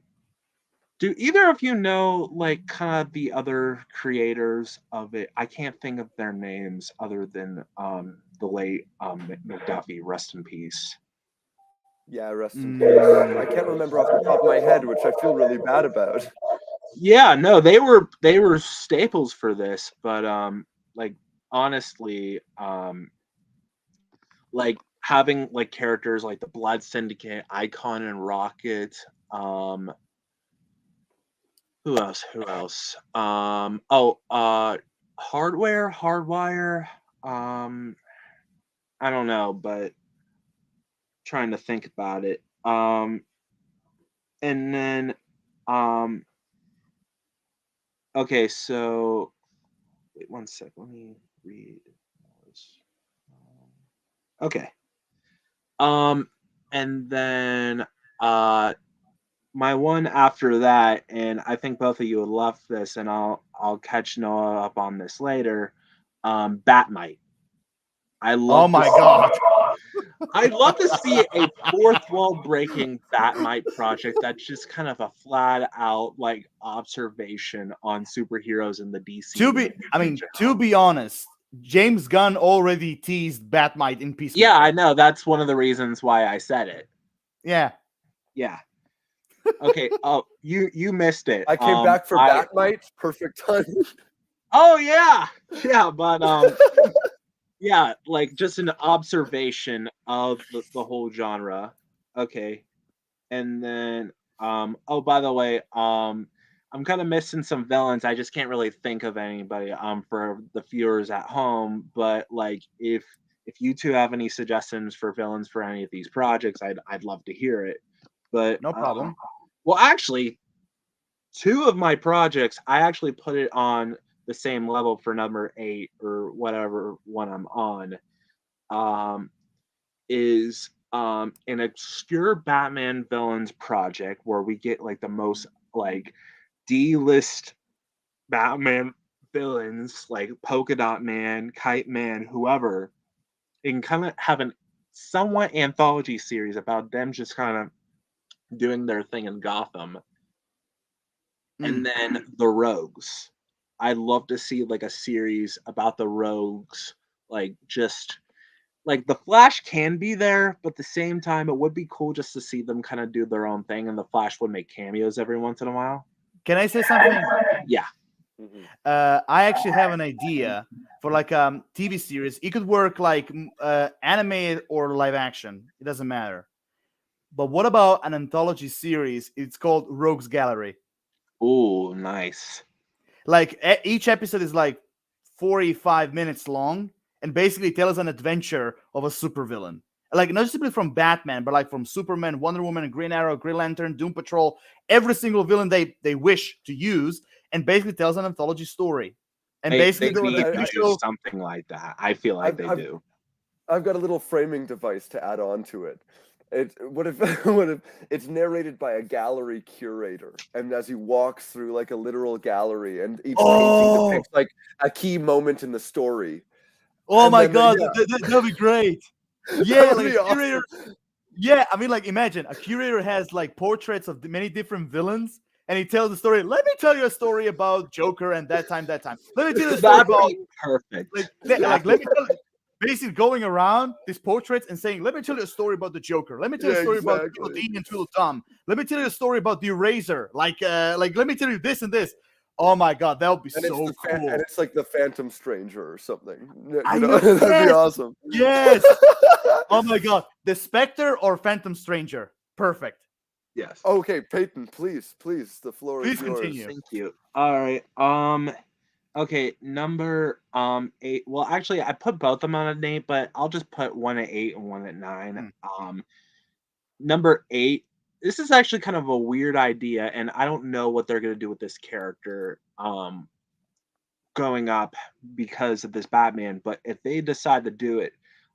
[SPEAKER 2] do either of you know like kind of the other creators of it? I can't think of their names other than the late McDuffie, rest in peace.
[SPEAKER 4] Yeah, rest in peace. I can't remember off the top of my head, which I feel really bad about.
[SPEAKER 2] Yeah, no, they were staples for this, but like honestly, like having like characters like the Blood Syndicate, Icon, and Rocket. Who else? Hardwire. I don't know, but trying to think about it. And then okay, so wait one sec. Let me read this. Okay. And then my one after that, and I think both of you would love this, and I'll catch Noah up on this later. Batmite.
[SPEAKER 1] Oh my god!
[SPEAKER 2] I'd love to see a fourth wall breaking Batmite project that's just kind of a flat out like observation on superheroes in the DC.
[SPEAKER 1] To be honest, James Gunn already teased Batmite in Peacemaker.
[SPEAKER 2] Yeah, I know. That's one of the reasons why I said it.
[SPEAKER 1] Yeah.
[SPEAKER 2] Okay. Oh, you missed it.
[SPEAKER 4] I came back for Batmite. Perfect timing.
[SPEAKER 2] Oh yeah, but yeah, like just an observation of the whole genre. Okay, and then oh, by the way, I'm kind of missing some villains. I just can't really think of anybody for the viewers at home. But like, if you two have any suggestions for villains for any of these projects, I'd love to hear it. But
[SPEAKER 1] no problem.
[SPEAKER 2] Well, actually, two of my projects, I actually put it on the same level for number 8 or whatever one I'm on. Is an obscure Batman villains project where we get like the most like D-list Batman villains like Polka Dot Man, Kite Man, whoever, and kind of have an somewhat anthology series about them just kind of doing their thing in Gotham. And then the Rogues. I'd love to see like a series about the Rogues, like just like the Flash can be there, but at the same time it would be cool just to see them kind of do their own thing, and the Flash would make cameos every once in a while.
[SPEAKER 1] Can I say something?
[SPEAKER 2] Yeah.
[SPEAKER 1] I actually have an idea for like a TV series. It could work like animated or live action. It doesn't matter. But what about an anthology series? It's called Rogues Gallery.
[SPEAKER 2] Oh, nice.
[SPEAKER 1] Like each episode is like 45 minutes long, and basically tells an adventure of a supervillain. Like not simply from Batman, but like from Superman, Wonder Woman, Green Arrow, Green Lantern, Doom Patrol, every single villain they wish to use, and basically tells an anthology story. And basically
[SPEAKER 2] they need to do something like that. I feel like they do.
[SPEAKER 4] I've got a little framing device to add on to it. What if it's narrated by a gallery curator, and as he walks through like a literal gallery, and each painting depicts like a key moment in the story.
[SPEAKER 1] Oh my god, that'd be great. Yeah, like a curator. Awesome. Yeah, I mean, like imagine a curator has like portraits of many different villains, and he tells the story. Let me tell you a story about Joker and that time. Let me tell you a story about
[SPEAKER 2] perfect.
[SPEAKER 1] Like let me tell you. Basically going around these portraits and saying, let me tell you a story about the Joker. Let me tell you a story about Twiddle Dee and Twiddle Tom. Let me tell you a story about the Eraser. Like let me tell you this and this. Oh my god, that would be
[SPEAKER 4] And
[SPEAKER 1] so cool.
[SPEAKER 4] And it's like the Phantom Stranger or something.
[SPEAKER 1] I know,
[SPEAKER 4] That'd
[SPEAKER 1] yes!
[SPEAKER 4] be awesome.
[SPEAKER 1] Yes. Oh my god, the Spectre or Phantom Stranger? Perfect.
[SPEAKER 2] Yes.
[SPEAKER 4] Okay, Peyton, please, the floor
[SPEAKER 1] Please
[SPEAKER 4] is yours.
[SPEAKER 1] continue.
[SPEAKER 2] Thank you. All right. Okay, number 8. Well, actually, I put both of them on an 8, but I'll just put one at 8 and one at 9. Number 8. This is actually kind of a weird idea, and I don't know what they're gonna do with this character going up because of this Batman. But if they decide to do it,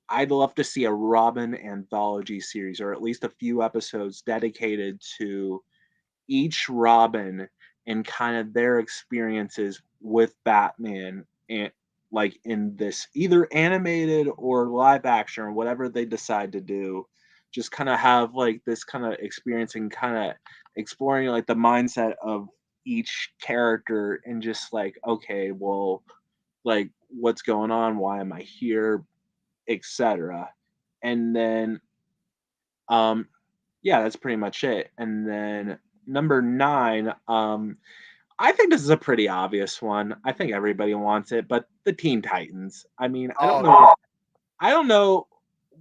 [SPEAKER 2] I'd love to see a Robin anthology series, or at least a few episodes dedicated to each Robin and kind of their experiences with Batman, and like in this either animated or live action or whatever they decide to do, just kind of have like this kind of experience and kind of exploring like the mindset of each character and just like, okay, well, like what's going on, why am I here, etc. And then yeah, that's pretty much it. And then number 9, I think this is a pretty obvious one. I think everybody wants it, but the Teen Titans. I mean, I don't know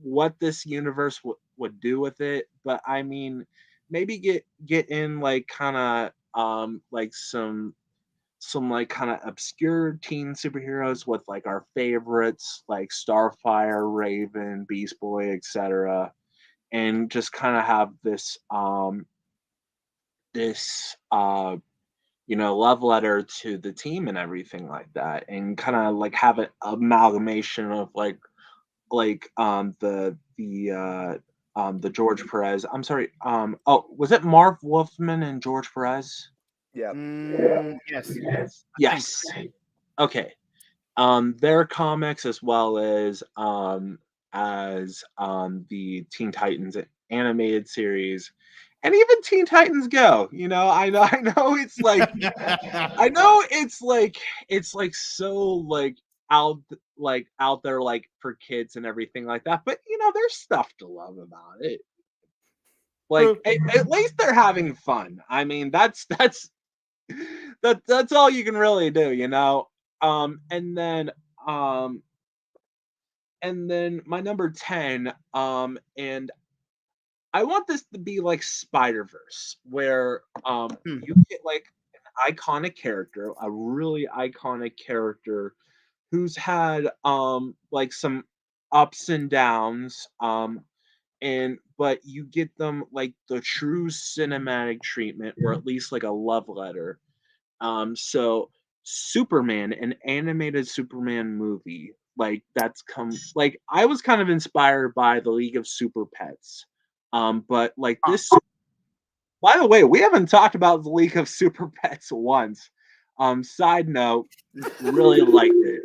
[SPEAKER 2] what this universe would do with it, but I mean, maybe get in like kind of like some like kind of obscure teen superheroes with like our favorites like Starfire, Raven, Beast Boy, etc., and just kind of have this this love letter to the team and everything like that, and kind of like have an amalgamation of the George Perez. I'm sorry. Was it Marv Wolfman and George Perez?
[SPEAKER 4] Yeah.
[SPEAKER 1] Yes.
[SPEAKER 2] Yes. Okay. Their comics as well as the Teen Titans animated series, and even Teen Titans Go. I know it's like I know it's like so out out there like for kids and everything like that, but there's stuff to love about it. Like at least they're having fun. I mean, that's all you can really do, and then my number 10, and I want this to be like Spider-Verse, where you get like an iconic character, a really iconic character who's had like some ups and downs, but you get them like the true cinematic treatment, or at least like a love letter. So Superman, an animated Superman movie, like that's like I was kind of inspired by the League of Super Pets. But like this, by the way, we haven't talked about the League of Super Pets once. Side note, really liked it.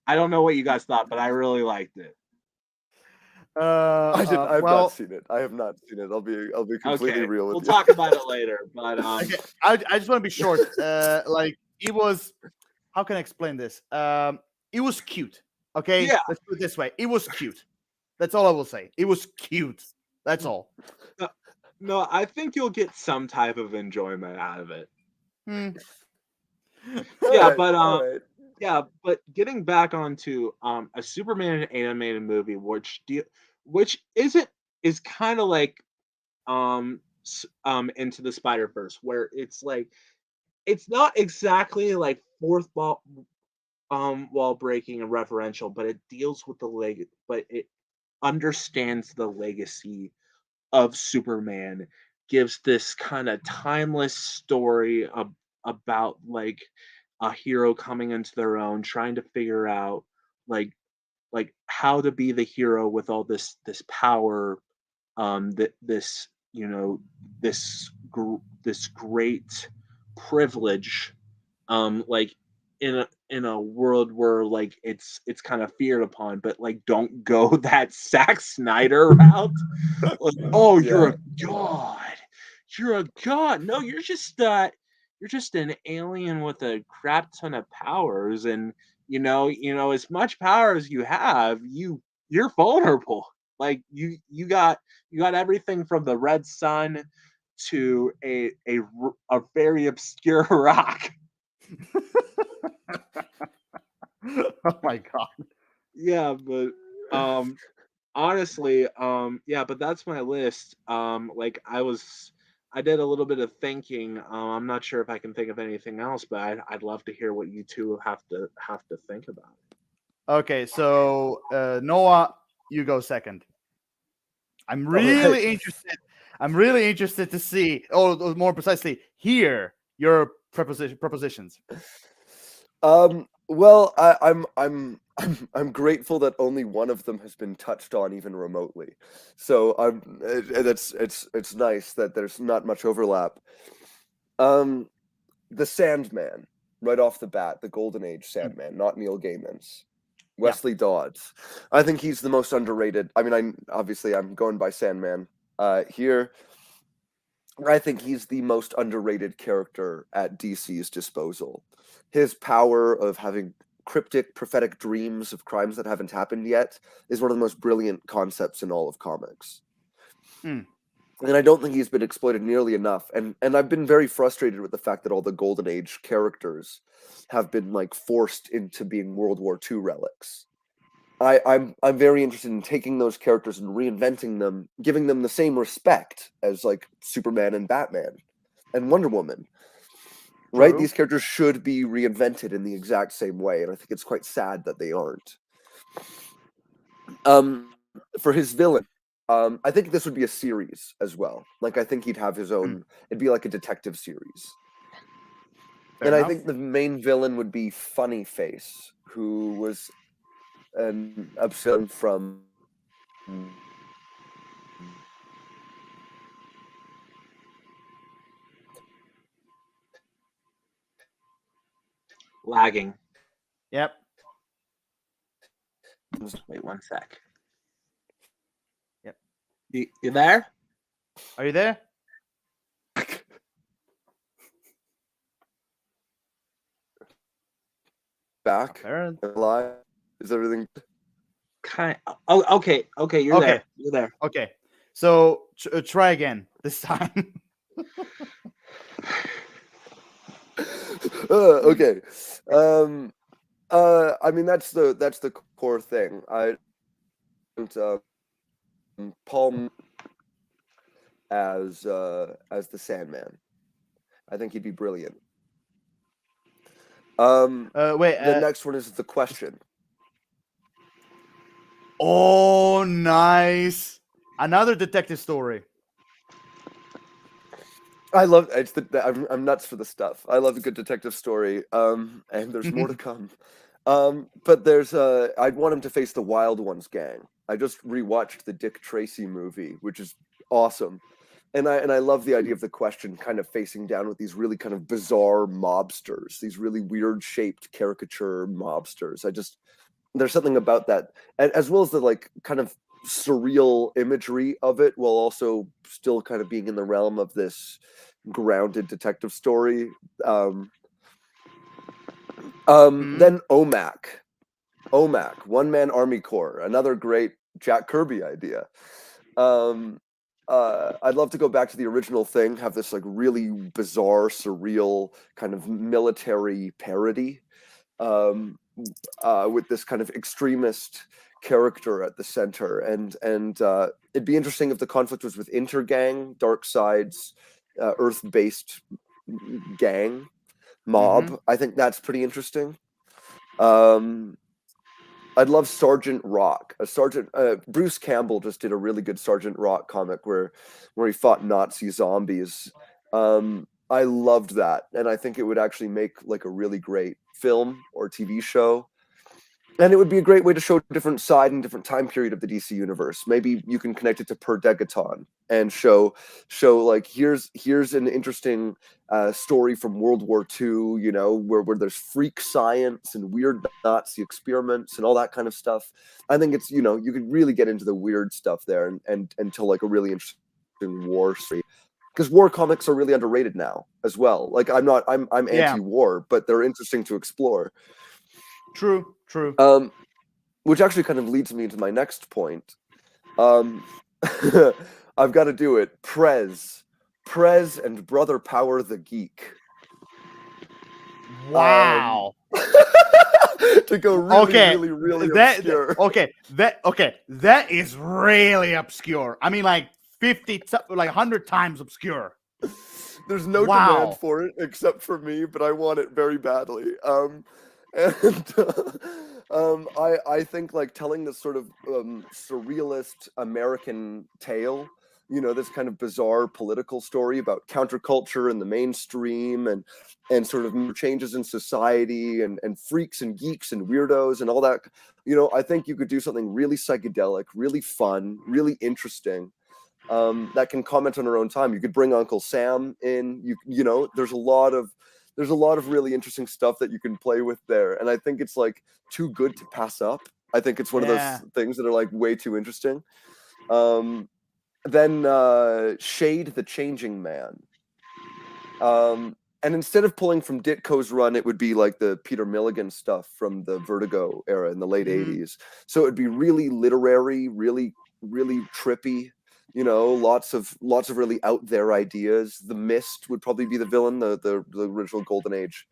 [SPEAKER 2] I don't know what you guys thought, but I really liked it.
[SPEAKER 4] I have not seen it. I have not seen it. I'll be completely real with you.
[SPEAKER 2] We'll talk about it later. But
[SPEAKER 1] okay, I just want to be short. Like it was. How can I explain this? It was cute. Okay,
[SPEAKER 2] yeah.
[SPEAKER 1] Let's put it this way. It was cute. That's all I will say. It was cute. That's all.
[SPEAKER 2] No, I think you'll get some type of enjoyment out of it. Yeah, but yeah, but getting back onto a Superman animated movie, which is kind of like Into the Spider-Verse, where it's like it's not exactly like fourth wall breaking and referential, but it deals with but it understands the legacy of Superman, gives this kind of timeless story about like a hero coming into their own, trying to figure out like how to be the hero with all this power, that this this great privilege, like in a world where like it's kind of feared upon, but like don't go that Zack Snyder route. Like, oh, you're a god. No, you're just an alien with a crap ton of powers, and as much power as you have, you're vulnerable. Like you got everything from the red sun to a very obscure rock.
[SPEAKER 1] Oh my god.
[SPEAKER 2] Yeah, but honestly, yeah, but that's my list. Like I did a little bit of thinking. I'm not sure if I can think of anything else, but I'd love to hear what you two have to think about.
[SPEAKER 1] Okay, so Noah, you go second. I'm really interested. I'm really interested to see, or more precisely, hear your propositions.
[SPEAKER 4] Well, I'm grateful that only one of them has been touched on even remotely. So it's nice that there's not much overlap. The Sandman, right off the bat, the Golden Age Sandman, not Neil Gaiman's. Wesley Dodds. I think he's the most underrated. I mean, I'm going by Sandman here. I think he's the most underrated character at DC's disposal. His power of having cryptic, prophetic dreams of crimes that haven't happened yet is one of the most brilliant concepts in all of comics. And I don't think he's been exploited nearly enough. And I've been very frustrated with the fact that all the Golden Age characters have been like forced into being World War II relics. I'm very interested in taking those characters and reinventing them, giving them the same respect as like Superman and Batman and Wonder Woman. Right?
[SPEAKER 1] True.
[SPEAKER 4] These characters should be reinvented in the exact same way, and I think it's quite sad that they aren't. For his villain, I think this would be a series as well. Like I think he'd have his own. It'd be like a detective series.
[SPEAKER 1] Fair enough.
[SPEAKER 4] I think the main villain would be Funny Face, who was an episode from
[SPEAKER 2] Lagging.
[SPEAKER 1] Yep.
[SPEAKER 2] Wait 1 sec.
[SPEAKER 1] Yep.
[SPEAKER 2] You there?
[SPEAKER 1] Are you there?
[SPEAKER 4] Back alive. Is everything
[SPEAKER 2] Oh, okay. You're there. You're there.
[SPEAKER 1] Okay. So try again this time.
[SPEAKER 4] Okay. I mean that's the core thing. Paul as the Sandman. I think he'd be brilliant.
[SPEAKER 1] Wait.
[SPEAKER 4] The next one is the Question.
[SPEAKER 1] Oh, nice! Another detective story.
[SPEAKER 4] I love it's I'm nuts for the stuff. I love a good detective story. And there's more to come. But there's I'd want him to face the Wild Ones gang. I just rewatched the Dick Tracy movie, which is awesome. And I love the idea of the Question kind of facing down with these really kind of bizarre mobsters, these really weird shaped caricature mobsters. There's something about that, and as well as the like kind of surreal imagery of it, while also still kind of being in the realm of this grounded detective story. Then OMAC, One Man Army Corps, another great Jack Kirby idea. I'd love to go back to the original thing, have this like really bizarre, surreal kind of military parody. With this kind of extremist character at the center, and it'd be interesting if the conflict was with Intergang, Darkseid's Earth-based gang mob. I think that's pretty interesting. I'd love Sergeant Rock. Bruce Campbell just did a really good Sergeant Rock comic where he fought Nazi zombies. I loved that, and I think it would actually make like a really great film or TV show. And it would be a great way to show a different side and different time period of the DC universe. Maybe you can connect it to Per Degaton and show like here's an interesting story from World War II, you know, where there's freak science and weird Nazi experiments and all that kind of stuff. I think it's, you know, you could really get into the weird stuff there and tell like a really interesting war story. Because war comics are really underrated now as well. Like I'm anti-war, but they're interesting to explore.
[SPEAKER 1] True.
[SPEAKER 4] Which actually kind of leads me to my next point. I've got to do it. Prez and Brother Power the Geek.
[SPEAKER 1] Wow.
[SPEAKER 4] To go really obscure.
[SPEAKER 1] That is really obscure. I mean, like 100 times obscure.
[SPEAKER 4] There's no demand for it except for me, but I want it very badly. I think like telling this sort of surrealist American tale, you know, this kind of bizarre political story about counterculture and the mainstream and sort of changes in society and freaks and geeks and weirdos and all that. You know, I think you could do something really psychedelic, really fun, really interesting. That can comment on our own time. You could bring Uncle Sam in. You know, there's a lot of really interesting stuff that you can play with there, and I think it's like too good to pass up. I think it's one of those things that are like way too interesting. Then Shade the Changing Man. And instead of pulling from Ditko's run, it would be like the Peter Milligan stuff from the Vertigo era in the late 80s. So it would be really literary, really trippy. You know, lots of really out there ideas. The Mist would probably be the villain, the original Golden Age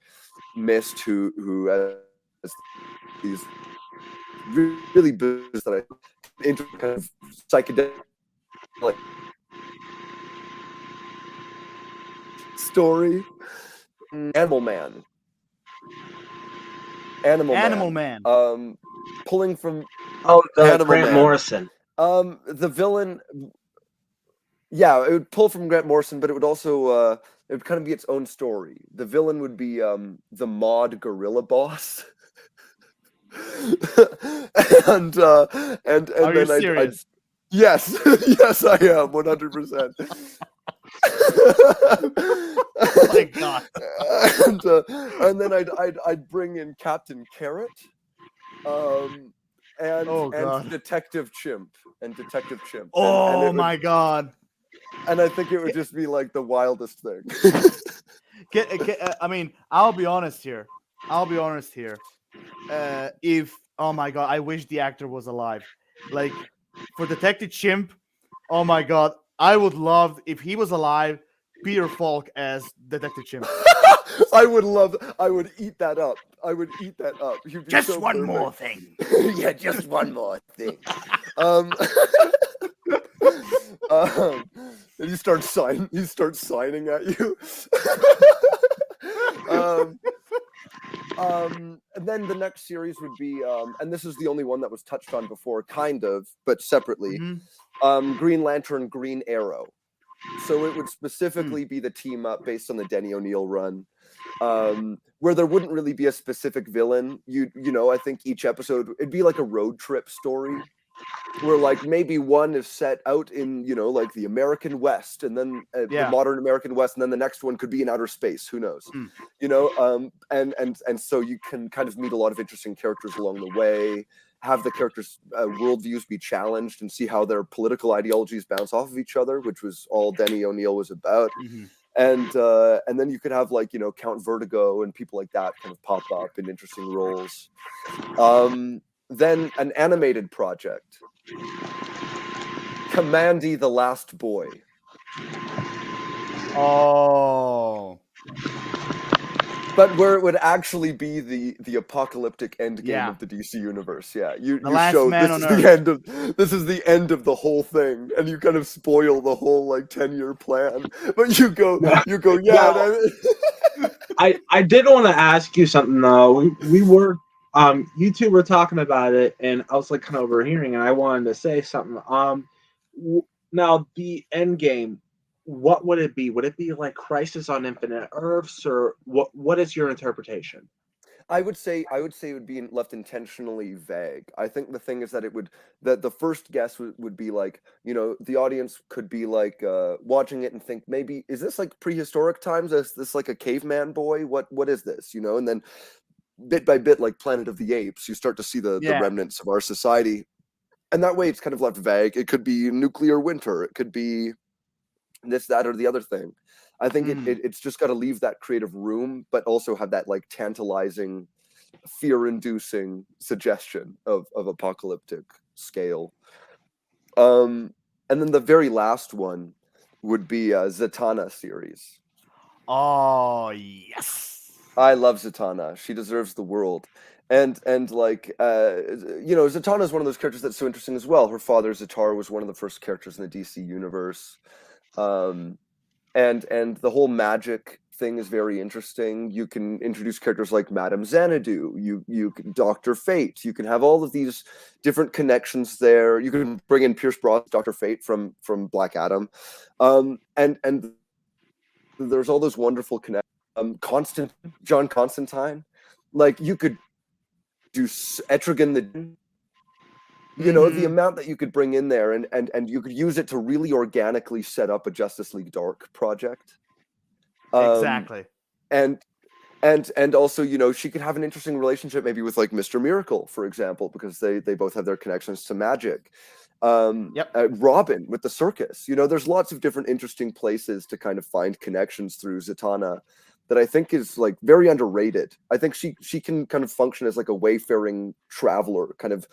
[SPEAKER 4] Mist, who has these really bizarre that I into kind of psychedelic story. Animal Man. Pulling from
[SPEAKER 2] Grant Morrison.
[SPEAKER 4] The villain. Yeah, it would pull from Grant Morrison, but it would also it would kind of be its own story. The villain would be the mod gorilla boss. and
[SPEAKER 1] Are
[SPEAKER 4] then
[SPEAKER 1] you serious?
[SPEAKER 4] Yes, yes, I am 100%.
[SPEAKER 1] Oh my God.
[SPEAKER 4] And then I'd bring in Captain Carrot, and Detective Chimp.
[SPEAKER 1] Oh my God.
[SPEAKER 4] And I think it would just be like the wildest thing.
[SPEAKER 1] I mean, I'll be honest here. If oh my God, I wish the actor was alive. Like for Detective Chimp, oh my God, I would love if he was alive. Peter Falk as Detective Chimp.
[SPEAKER 4] I would eat that up.
[SPEAKER 1] Just
[SPEAKER 4] so
[SPEAKER 1] one
[SPEAKER 4] perfect.
[SPEAKER 1] more thing.
[SPEAKER 4] Yeah, just one more thing. And he starts signing at you. And then the next series would be, and this is the only one that was touched on before, kind of, but separately. Green Lantern, Green Arrow. So it would specifically be the team up based on the Denny O'Neil run, where there wouldn't really be a specific villain. You know, I think each episode it'd be like a road trip story, where like maybe one is set out in, you know, like the American West, and then the modern American West, and then the next one could be in outer space. Who knows? You know, and so you can kind of meet a lot of interesting characters along the way. Have the characters' worldviews be challenged and see how their political ideologies bounce off of each other, which was all Denny O'Neil was about. And then you could have like, you know, Count Vertigo and people like that kind of pop up in interesting roles. Then an animated project, Commandy the Last Boy.
[SPEAKER 1] Oh.
[SPEAKER 4] But where it would actually be the apocalyptic end game of the DC universe. Yeah, you show this is the end of the whole thing, and you kind of spoil the whole like 10-year plan. But you go. Yeah.
[SPEAKER 2] I did want to ask you something though. We were you two were talking about it, and I was like kind of overhearing, and I wanted to say something. Now the end game. What would it be? Would it be like Crisis on Infinite Earths, or what is your interpretation?
[SPEAKER 4] I would say it would be left intentionally vague. I think the thing is that that the first guess would be like, you know, the audience could be like watching it and think, maybe is this like prehistoric times? Is this like a caveman boy? What is this? You know, and then bit by bit, like Planet of the Apes, you start to see the remnants of our society, and that way it's kind of left vague. It could be nuclear winter. It could be this, that, or the other thing. I think it's just got to leave that creative room, but also have that like tantalizing, fear-inducing suggestion of apocalyptic scale. And then the very last one would be a Zatanna series.
[SPEAKER 1] Oh yes.
[SPEAKER 4] I love Zatanna. She deserves the world. And like Zatanna is one of those characters that's so interesting as well. Her father Zatar was one of the first characters in the DC universe. And the whole magic thing is very interesting. You can introduce characters like Madame Xanadu. You can Dr. Fate. You can have all of these different connections there. You can bring in Pierce Brosnan, Dr. Fate from Black Adam, and there's all those wonderful connections. John Constantine, like you could do Etrigan the. You know, the amount that you could bring in there and you could use it to really organically set up a Justice League Dark project.
[SPEAKER 1] Exactly.
[SPEAKER 4] And also, you know, she could have an interesting relationship maybe with like Mr. Miracle, for example, because they both have their connections to magic. Robin with the circus. You know, there's lots of different interesting places to kind of find connections through Zatanna that I think is like very underrated. I think she can kind of function as like a wayfaring traveler, kind of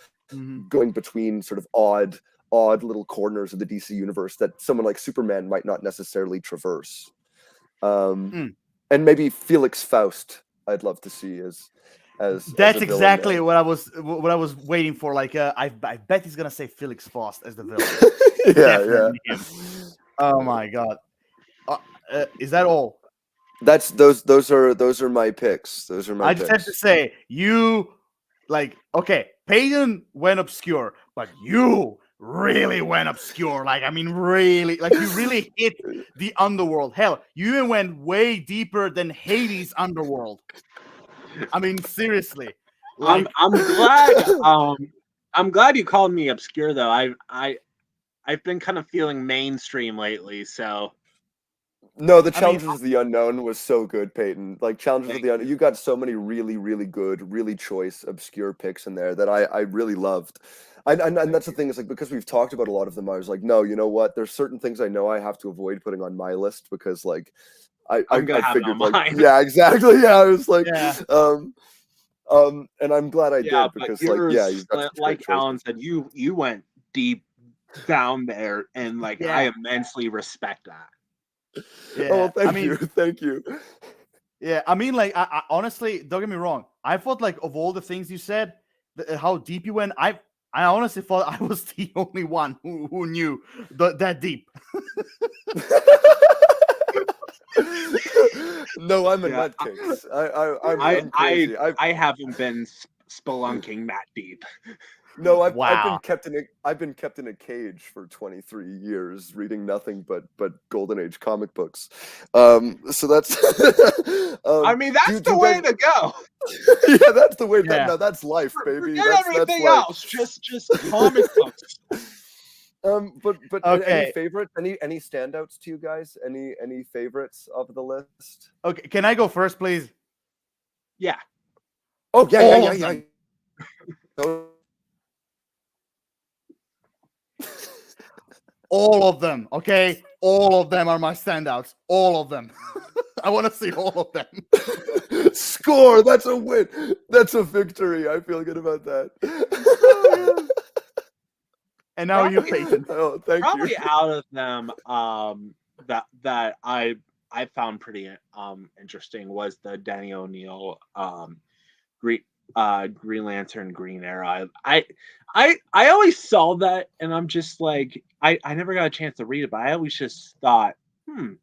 [SPEAKER 4] going between sort of odd little corners of the DC universe that someone like Superman might not necessarily traverse. And maybe Felix Faust, I'd love to see as
[SPEAKER 1] that's exactly what I was waiting for. Like, I bet he's gonna say Felix Faust as the villain.
[SPEAKER 4] Yeah.
[SPEAKER 1] Oh my god, is that all?
[SPEAKER 4] That's those are my picks. Those are my.
[SPEAKER 1] I just have to say, you like okay. Peyton went obscure, but you really went obscure. Like, I mean, really, like you really hit the underworld. Hell, you even went way deeper than Hades' underworld. I mean, seriously.
[SPEAKER 2] Like... I'm glad. I'm glad you called me obscure, though. I've been kind of feeling mainstream lately, so.
[SPEAKER 4] No, the Challenges of the Unknown was so good, Peyton. Like Challenges of the Unknown, you got so many really, really good, really choice, obscure picks in there that I really loved. And that's the thing, is like because we've talked about a lot of them, I was like, no, you know what? There's certain things I know I have to avoid putting on my list because like I figured like yeah, exactly. Yeah, I was like and I'm glad I did because like you've got
[SPEAKER 2] like Alan said, you went deep down there and like I immensely respect that.
[SPEAKER 1] Yeah.
[SPEAKER 4] Thank you.
[SPEAKER 1] Yeah, I mean, like, I honestly, don't get me wrong. I thought, like, of all the things you said, how deep you went, I honestly thought I was the only one who knew that deep.
[SPEAKER 4] No, I'm a nutcase. I'm crazy.
[SPEAKER 2] I haven't been spelunking that deep.
[SPEAKER 4] No, I've been kept in a cage for 23 years, reading nothing but Golden Age comic books. So that's.
[SPEAKER 2] I mean, that's the way to go.
[SPEAKER 4] Yeah, that's the way. No, that's life, baby.
[SPEAKER 2] That's everything else. Just comic books.
[SPEAKER 4] But any favorites? Any standouts to you guys? Any favorites of the list?
[SPEAKER 1] Okay, can I go first, please?
[SPEAKER 2] Yeah.
[SPEAKER 4] Oh yeah.
[SPEAKER 1] All of them, okay? All of them are my standouts. All of them. I want to see all of them.
[SPEAKER 4] Score! That's a win. That's a victory. I feel good about that.
[SPEAKER 1] And now you, Peyton.
[SPEAKER 4] Oh, thank you.
[SPEAKER 2] Probably out of them, that I found pretty interesting was the Danny O'Neill Green Lantern, Green Arrow. I always saw that, and I'm just like, I never got a chance to read it, but I always just thought,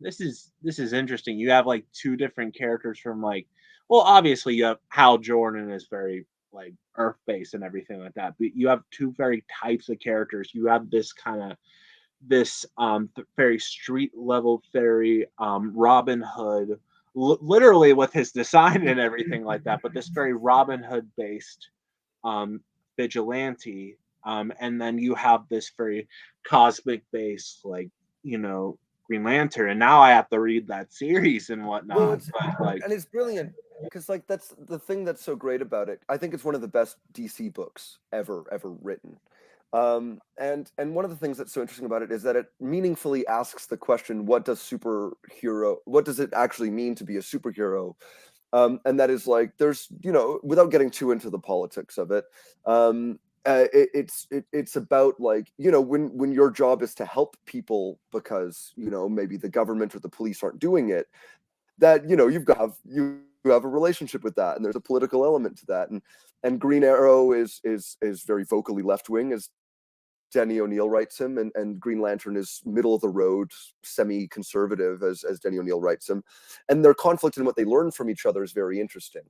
[SPEAKER 2] this is interesting. You have like two different characters from like, well, obviously you have Hal Jordan is very like Earth based and everything like that, but you have two very types of characters. You have this kind of very street level, very Robin Hood. Literally with his design and everything like that, but this very Robin Hood based vigilante, and then you have this very cosmic based, like, you know, Green Lantern, and now I have to read that series and whatnot.
[SPEAKER 4] Well, and it's brilliant because like that's the thing that's so great about it. I think it's one of the best DC books ever written. And one of the things that's so interesting about it is that it meaningfully asks the question, what does it actually mean to be a superhero? And that is like, there's, you know, without getting too into the politics of it, it's about like, you know, when your job is to help people because, you know, maybe the government or the police aren't doing it, that, you know, you've got who have a relationship with that, and there's a political element to that. And Green Arrow is very vocally left wing, as Denny O'Neil writes him, and Green Lantern is middle of the road, semi-conservative, as Denny O'Neil writes him. And their conflict and what they learn from each other is very interesting.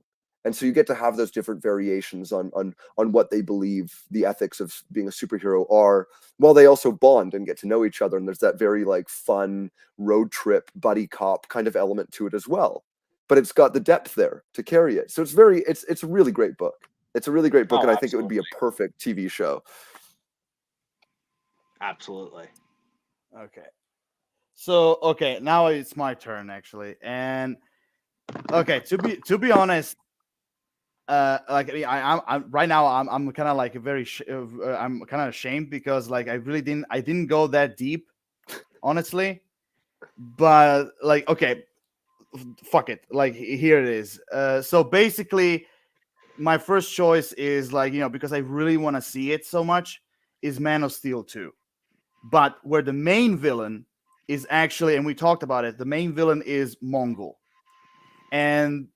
[SPEAKER 4] And so you get to have those different variations on what they believe the ethics of being a superhero are, while they also bond and get to know each other. And there's that very like fun road trip buddy cop kind of element to it as well. But it's got the depth there to carry it. So it's a really great book. It's a really great book, and I think it would be a perfect TV show.
[SPEAKER 2] Absolutely.
[SPEAKER 1] Okay. So now it's my turn actually, and to be honest, like I'm right now I'm kind of like I'm kind of ashamed because like I didn't go that deep, honestly, but like fuck it, like here it is. So basically, my first choice is like because I really want to see it so much is Man of Steel 2. But where the main villain is actually, and we talked about it, the main villain is Mongol. And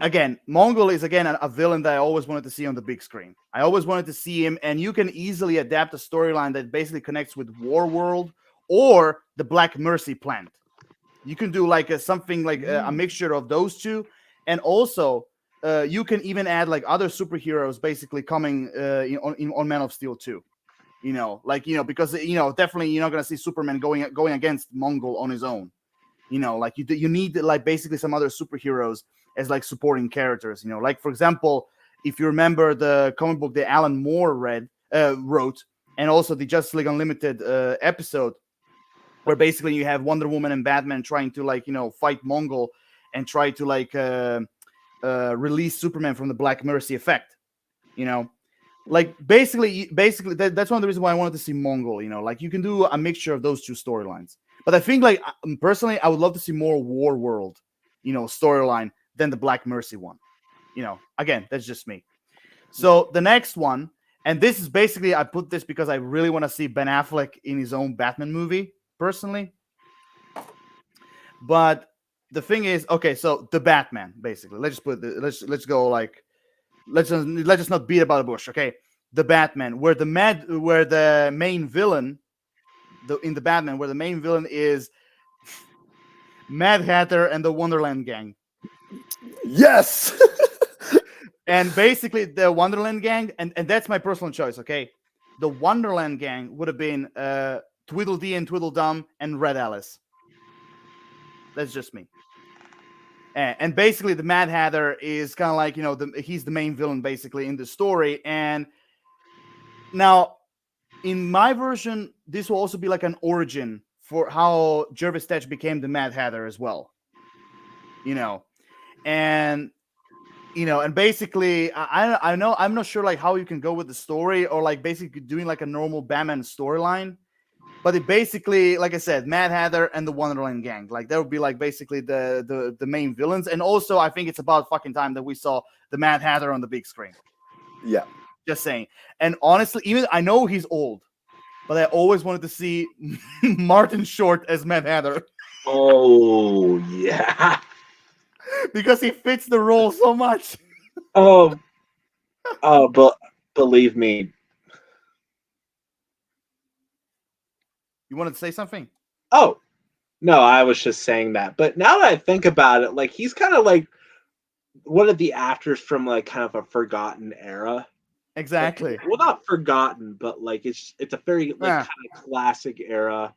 [SPEAKER 1] again, Mongol is a villain that I always wanted to see on the big screen. I always wanted to see him, and you can easily adapt a storyline that basically connects with Warworld or the Black Mercy plant. You can do like something like a mixture of those two, and also you can even add like other superheroes basically coming on Man of Steel 2. Because definitely you're not gonna see Superman going against Mongol on his own. Like you need like basically some other superheroes as like supporting characters. Like for example, if you remember the comic book that Alan Moore wrote, and also the Justice League Unlimited episode, where basically you have Wonder Woman and Batman trying to fight Mongol and try to release Superman from the Black Mercy effect. Like basically that's one of the reasons why I wanted to see Mongol. Like you can do a mixture of those two storylines. But I think like personally, I would love to see more Warworld, storyline than the Black Mercy one. Again, that's just me. So the next one, and this is basically I put this because I really want to see Ben Affleck in his own Batman movie personally. But the thing is, so the Batman basically. Let's go like. Let's just not beat about the bush, okay? The Batman, where the main villain, in the Batman, where the main villain is Mad Hatter and the Wonderland Gang.
[SPEAKER 4] Yes.
[SPEAKER 1] And basically the Wonderland Gang, and that's my personal choice, okay? The Wonderland Gang would have been Tweedledee and Tweedledum and Red Alice. That's just me. And basically, the Mad Hatter is kind of like, he's the main villain basically in the story. And now, in my version, this will also be like an origin for how Jervis Tetch became the Mad Hatter as well. And basically, I know I'm not sure like how you can go with the story or like basically doing like a normal Batman storyline. But it basically, like I said, Mad Hatter and the Wonderland Gang. Like, that would be, like, basically the main villains. And also, I think it's about fucking time that we saw the Mad Hatter on the big screen.
[SPEAKER 4] Yeah.
[SPEAKER 1] Just saying. And honestly, even I know he's old, but I always wanted to see Martin Short as Mad Hatter.
[SPEAKER 2] Oh, yeah.
[SPEAKER 1] Because he fits the role so much.
[SPEAKER 2] But believe me.
[SPEAKER 1] You wanted to say something?
[SPEAKER 2] Oh, no, I was just saying that. But now that I think about it, like he's kind of like one of the actors from like kind of a forgotten era.
[SPEAKER 1] Exactly.
[SPEAKER 2] Like, well, not forgotten, but like it's a very like kind of classic era.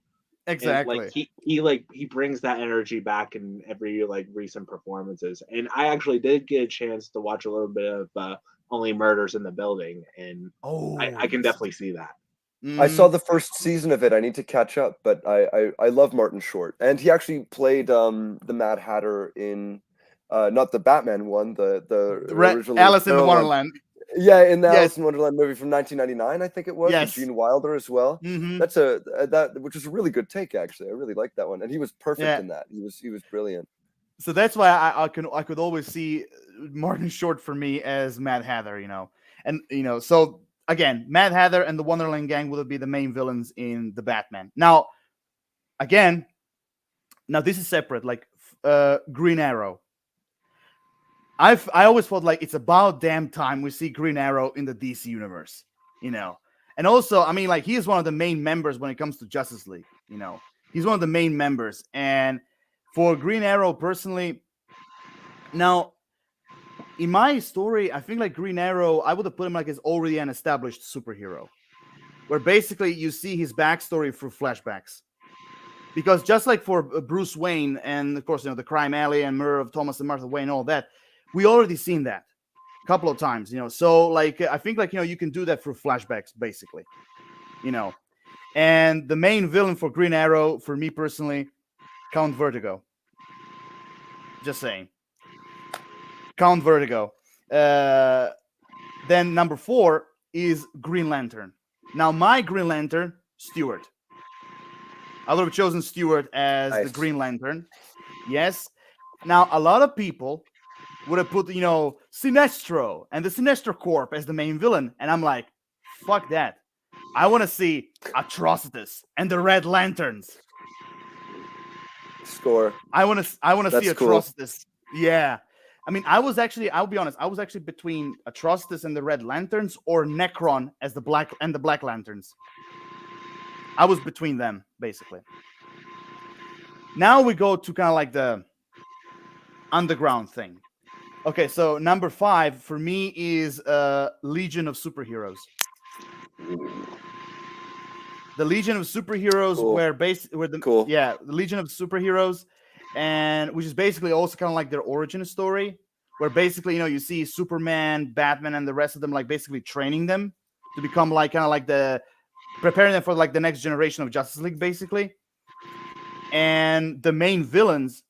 [SPEAKER 1] Exactly.
[SPEAKER 2] And, like he brings that energy back in every like recent performances. And I actually did get a chance to watch a little bit of Only Murders in the Building, and I can definitely see that.
[SPEAKER 4] I saw the first season of it. I need to catch up, but I love Martin Short, and he actually played the Mad Hatter in not the Batman one, the original
[SPEAKER 1] Alice in Wonderland.
[SPEAKER 4] Yeah, in the Alice in Wonderland movie from 1999, I think it was, with
[SPEAKER 1] Yes.
[SPEAKER 4] Gene Wilder as well.
[SPEAKER 1] Mm-hmm.
[SPEAKER 4] That's which is a really good take, actually. I really liked that one, and he was perfect in that. He was brilliant.
[SPEAKER 1] So that's why I could always see Martin Short for me as Mad Hatter, and so. Again, Mad Hatter and the Wonderland Gang will be the main villains in the Batman. Now this is separate, like Green Arrow. I always felt like it's about damn time we see Green Arrow in the DC universe, And also, I mean, like, he is one of the main members when it comes to Justice League, He's one of the main members. And for Green Arrow personally, now, in my story, I think like Green Arrow, I would have put him like as already an established superhero, where basically you see his backstory through flashbacks. Because just like for Bruce Wayne and, of course, the Crime Alley and Murder of Thomas and Martha Wayne, all that, we already seen that a couple of times, So, like, I think, like, you can do that through flashbacks, basically, And the main villain for Green Arrow, for me personally, Count Vertigo. Just saying. Count Vertigo. Then number 4 is Green Lantern. Now, my Green Lantern, Stewart. I would have chosen Stewart as the Green Lantern. Yes. Now, a lot of people would have put, Sinestro and the Sinestro Corp as the main villain. And I'm like, fuck that. I want to see Atrocitus and the Red Lanterns.
[SPEAKER 4] Score.
[SPEAKER 1] I want to see Atrocitus.
[SPEAKER 4] Cool.
[SPEAKER 1] Yeah. I mean, I'll be honest, I was actually between Atrocitus and the Red Lanterns or Necron as the Black Lanterns. I was between them, basically. Now we go to kind of like the underground thing. Okay, so number 5 for me is Legion of Superheroes. The Legion of Superheroes,
[SPEAKER 4] cool.
[SPEAKER 1] the Legion of Superheroes, and which is basically also kind of like their origin story, where basically you see Superman, Batman, and the rest of them like basically training them to become like kind of like preparing them for like the next generation of Justice League, basically. And the main villains,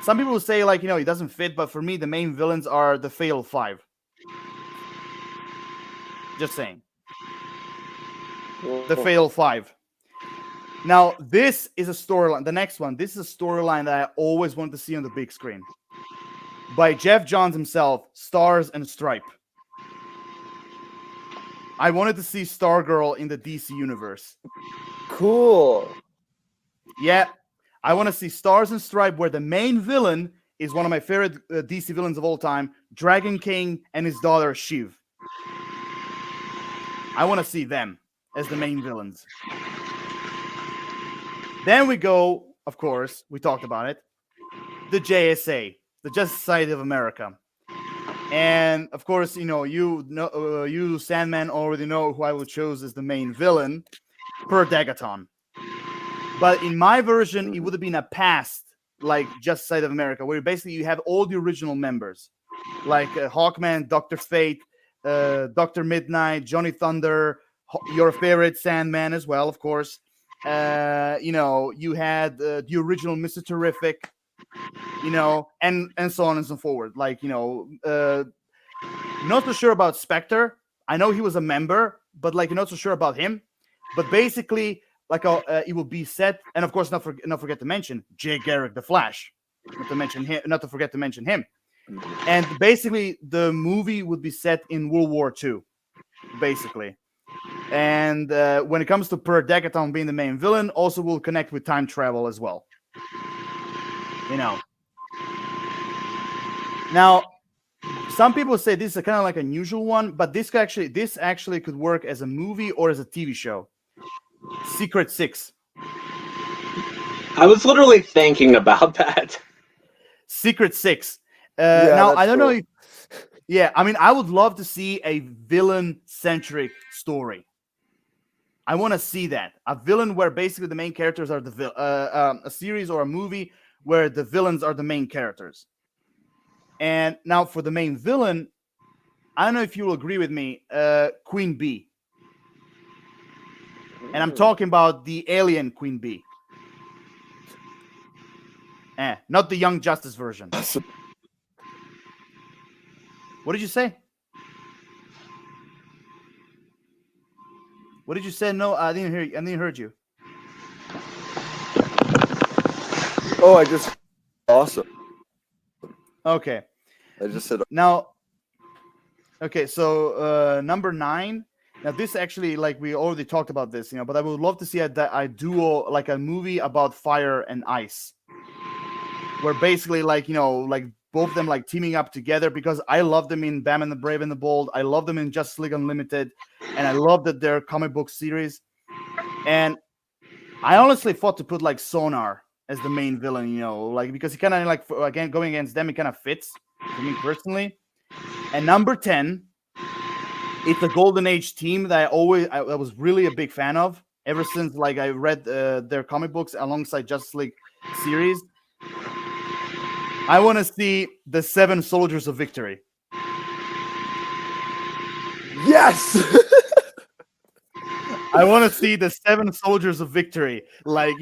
[SPEAKER 1] some people will say like it doesn't fit, but for me the main villains are the Fatal 5. Just saying. The Fatal 5. Now, this is a storyline. The next one, this is a storyline that I always wanted to see on the big screen. By Jeff Johns himself, Stars and Stripe. I wanted to see Stargirl in the DC universe.
[SPEAKER 5] Cool.
[SPEAKER 1] Yeah. I want to see Stars and Stripe where the main villain is one of my favorite DC villains of all time, Dragon King and his daughter, Shiv. I want to see them as the main villains. Then we go, of course, we talked about it, the JSA, the Justice Society of America. And, of course, you Sandman already know who I would choose as the main villain, Per Degaton. But in my version, it would have been a past, like Justice Society of America, where basically you have all the original members, like Hawkman, Dr. Fate, Dr. Midnight, Johnny Thunder, your favorite Sandman as well, of course. You had the original Mr. Terrific, and so on and so forth. Like, not so sure about Spectre. I know he was a member, but like, not so sure about him. But basically, like, it will be set, and of course, not forget to mention Jay Garrick, the Flash. Not to forget to mention him. And basically, the movie would be set in World War II, basically. And when it comes to Per Degaton being the main villain, also will connect with time travel as well. Now, some people say this is kind of like an unusual one, but this actually could work as a movie or as a TV show. Secret Six.
[SPEAKER 2] I was literally thinking about that.
[SPEAKER 1] Secret Six. Now, I don't know if... Yeah, I mean, I would love to see a villain-centric story. I want to see that. A villain where basically the main characters are a series or a movie where the villains are the main characters. And now for the main villain, I don't know if you will agree with me, Queen Bee. And I'm talking about the alien Queen Bee. Not the Young Justice version. What did you say? What did you say? No, I didn't hear you. I didn't hear you.
[SPEAKER 4] Oh, I just awesome.
[SPEAKER 1] Okay.
[SPEAKER 4] I just said
[SPEAKER 1] now. Okay, so number 9. Now this actually, like we already talked about this, but I would love to see a duo, like a movie about fire and ice, where basically, like like both of them like teaming up together, because I love them in Batman the Brave and the Bold. I love them in Justice League Unlimited, and I love that they're comic book series. And I honestly thought to put like Sonar as the main villain, like because he kind of like again going against them, it kind of fits for me personally. And number 10, it's a Golden Age team that I was really a big fan of ever since like I read their comic books alongside Justice League series. I want to see the 7 Soldiers of Victory.
[SPEAKER 5] Yes.
[SPEAKER 1] I want to see the 7 Soldiers of Victory, like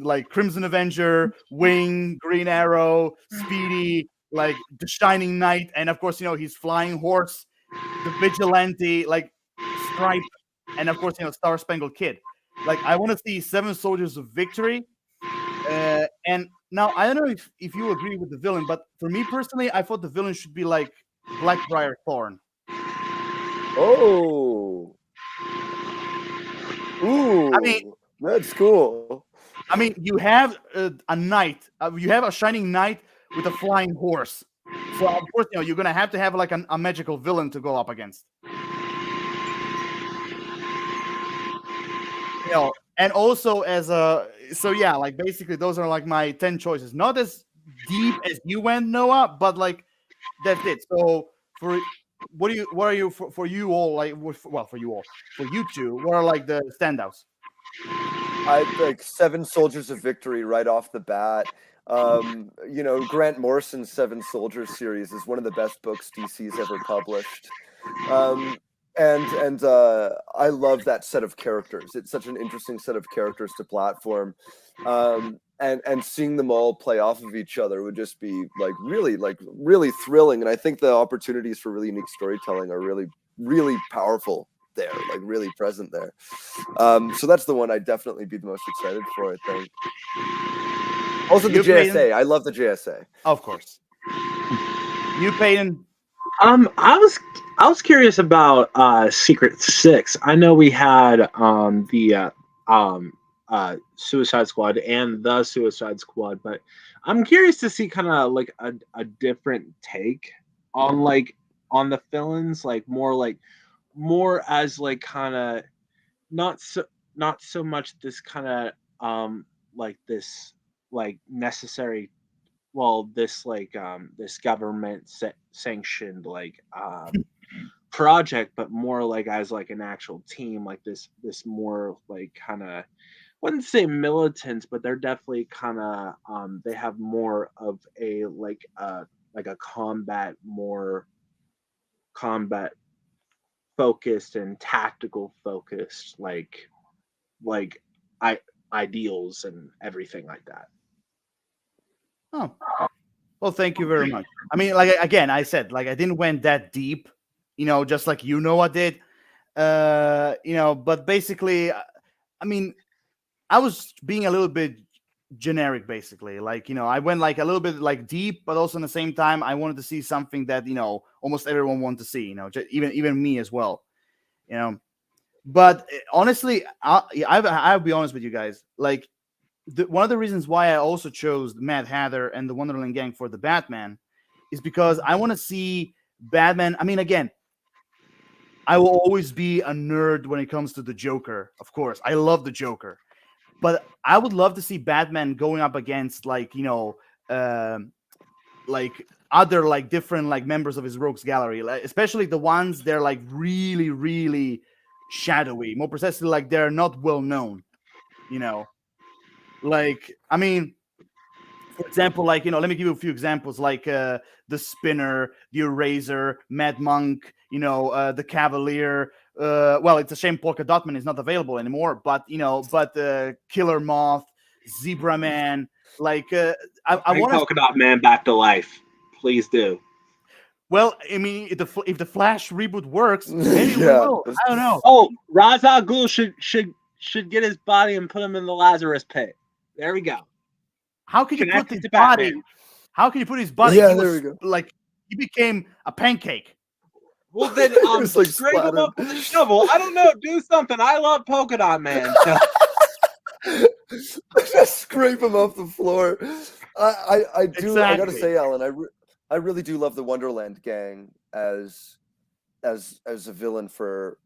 [SPEAKER 1] like Crimson Avenger, Wing, Green Arrow, Speedy, like the Shining Knight, and of course his flying horse, the Vigilante, like Stripe, and of course Star Spangled Kid. Like I want to see 7 Soldiers of Victory. And now I don't know if you agree with the villain, but for me personally, I thought the villain should be like Blackbriar Thorn.
[SPEAKER 5] Oh. Ooh.
[SPEAKER 1] I mean,
[SPEAKER 5] that's cool.
[SPEAKER 1] I mean, you have a knight, you have a shining knight with a flying horse. So of course, you're gonna have to have like a magical villain to go up against. And also like basically those are like my 10 choices. Not as deep as you went, Noah, but like that's it. So for you two, what are like the standouts?
[SPEAKER 5] I like 7 Soldiers of Victory right off the bat. Grant Morrison's 7 Soldiers series is one of the best books DC's ever published. And I love that set of characters. It's such an interesting set of characters to platform. And seeing them all play off of each other would just be really thrilling. And I think the opportunities for really unique storytelling are really, really powerful there, like really present there. So that's the one I'd definitely be the most excited for, I think. Also the JSA. I love the JSA.
[SPEAKER 1] Of course. You, Peyton?
[SPEAKER 2] I was curious about Secret Six. I know we had the Suicide Squad and the Suicide Squad, but I'm curious to see kind of like a different take on the villains, like more as like kind of not so much this kind of like this like necessary, this like this government sanctioned like project, but more like as like an actual team, like this more like kind of, wouldn't say militant, but they're definitely kind of they have more of a like a more combat focused and tactical focused like ideals and everything like that.
[SPEAKER 1] Oh, well, thank you very much. I mean, like again, I said like I didn't went that deep, just like I did, but basically, I mean, I was being a little bit generic, basically. Like I went like a little bit like deep, but also in the same time, I wanted to see something that almost everyone wanted to see, even me as well, But honestly, I'll be honest with you guys, like. One of the reasons why I also chose Mad Hatter and the Wonderland Gang for the Batman is because I want to see Batman. I mean, again, I will always be a nerd when it comes to the Joker. Of course, I love the Joker, but I would love to see Batman going up against like other like different like members of his rogues gallery, like, especially the ones they're like really, really shadowy. More precisely, like they're not well known. Like, I mean, for example, like, let me give you a few examples, like the Spinner, the Eraser, Mad Monk, the Cavalier. Well, it's a shame Polka Dot Man is not available anymore, but, Killer Moth, Zebra Man, like, I want
[SPEAKER 2] Polka Dot Man back to life. Please do.
[SPEAKER 1] Well, I mean, if the Flash reboot works, maybe we will. I don't know.
[SPEAKER 2] Oh, Ra's al Ghul should get his body and put him in the Lazarus pit. There we go.
[SPEAKER 1] How can you put his body? How can you put his body?
[SPEAKER 5] Yeah, there we go.
[SPEAKER 1] Like he became a pancake.
[SPEAKER 2] Well, then scrape him up with a shovel. I don't know. Do something. I love Polka Dot Man. So.
[SPEAKER 5] Just scrape him off the floor. I do.
[SPEAKER 1] Exactly.
[SPEAKER 5] I gotta say, Alan, I really do love the Wonderland gang as a villain for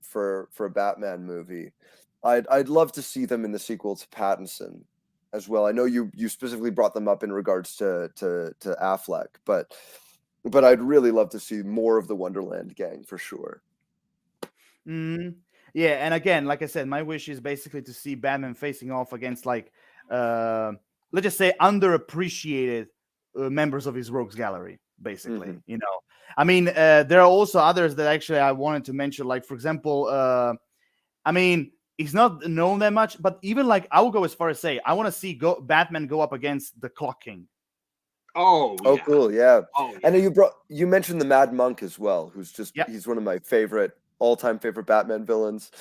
[SPEAKER 5] a Batman movie. I'd love to see them in the sequel to Pattinson as well. I know you specifically brought them up in regards to Affleck, but I'd really love to see more of the Wonderland gang for sure.
[SPEAKER 1] Yeah, and again, like I said, my wish is basically to see Batman facing off against like let's just say underappreciated members of his rogues gallery, basically. You know, I mean, there are also others that actually I wanted to mention, like for example, I mean, he's not known that much, but even like I will go as far as say I want to see Batman go up against the Clock King.
[SPEAKER 2] Oh,
[SPEAKER 5] Oh,
[SPEAKER 2] yeah.
[SPEAKER 5] cool, yeah.
[SPEAKER 2] Oh, yeah.
[SPEAKER 5] And you mentioned the Mad Monk as well, who's just he's one of my all-time favorite Batman villains.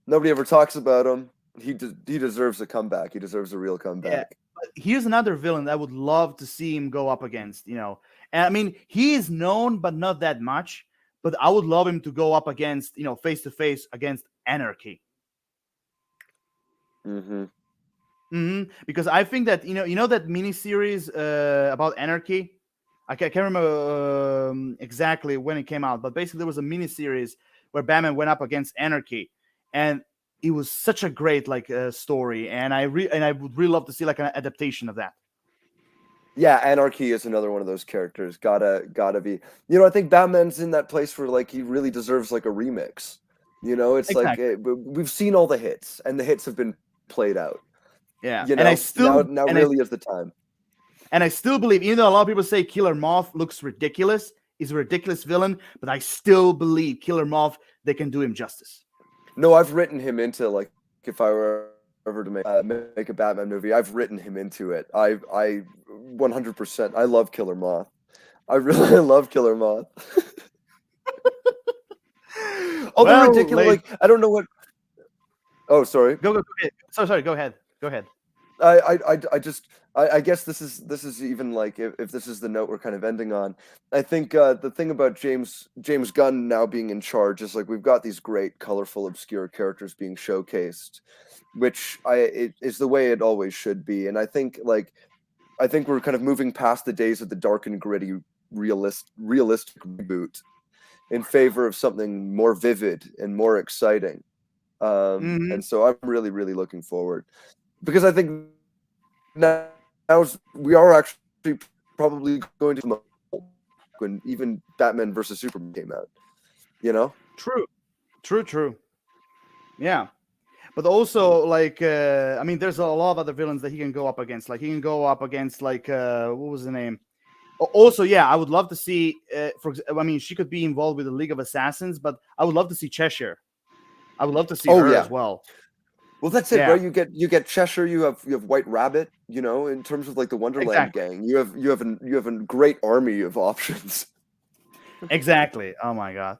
[SPEAKER 5] Nobody ever talks about him. He deserves a comeback. He deserves a real comeback.
[SPEAKER 1] Yeah. But here's another villain that I would love to see him go up against, you know. And I mean, he is known, but not that much. But I would love him to go up against, you know, face to face against Anarchy. Because I think that you know that miniseries about Anarchy. I can't remember exactly when it came out, but basically there was a miniseries where Batman went up against Anarchy, and it was such a great like story, and I would really love to see like an adaptation of that.
[SPEAKER 5] Yeah, Anarchy is another one of those characters. Gotta be. You know, I think Batman's in that place where like he really deserves like a remix. You know, it's
[SPEAKER 1] Exactly.
[SPEAKER 5] like we've seen all the hits, and the hits have been played out.
[SPEAKER 1] Yeah,
[SPEAKER 5] You know,
[SPEAKER 1] and I still
[SPEAKER 5] now really is the time.
[SPEAKER 1] And I still believe, even though a lot of people say Killer Moth looks ridiculous, he's a ridiculous villain, but I still believe Killer Moth, they can do him justice.
[SPEAKER 5] No, I've written him into like if I were ever to make a Batman movie, I've written him into it. I 100%. I love Killer Moth. I really love Killer Moth. Although ridiculous, like I don't know what. Oh, sorry.
[SPEAKER 1] Go ahead. Sorry. Go ahead.
[SPEAKER 5] I guess this is even like if this is the note we're kind of ending on. I think the thing about James Gunn now being in charge is like we've got these great, colorful, obscure characters being showcased, which it is the way it always should be. And I think we're kind of moving past the days of the dark and gritty, realistic reboot in favor of something more vivid and more exciting. And so I'm really, really looking forward. Because I think now we are actually probably going to when even Batman versus Superman came out, you know?
[SPEAKER 1] True. Yeah. But also, like, I mean, there's a lot of other villains that he can go up against. Like, he can go up against, like, what was the name? Also, yeah, I would love to see, I mean, she could be involved with the League of Assassins, but I would love to see Cheshire. I would love to see her as well.
[SPEAKER 5] Well, that's it, right? You get Cheshire, you have White Rabbit. You know, in terms of like the Wonderland gang, you have a great army of options.
[SPEAKER 1] Exactly. Oh my God.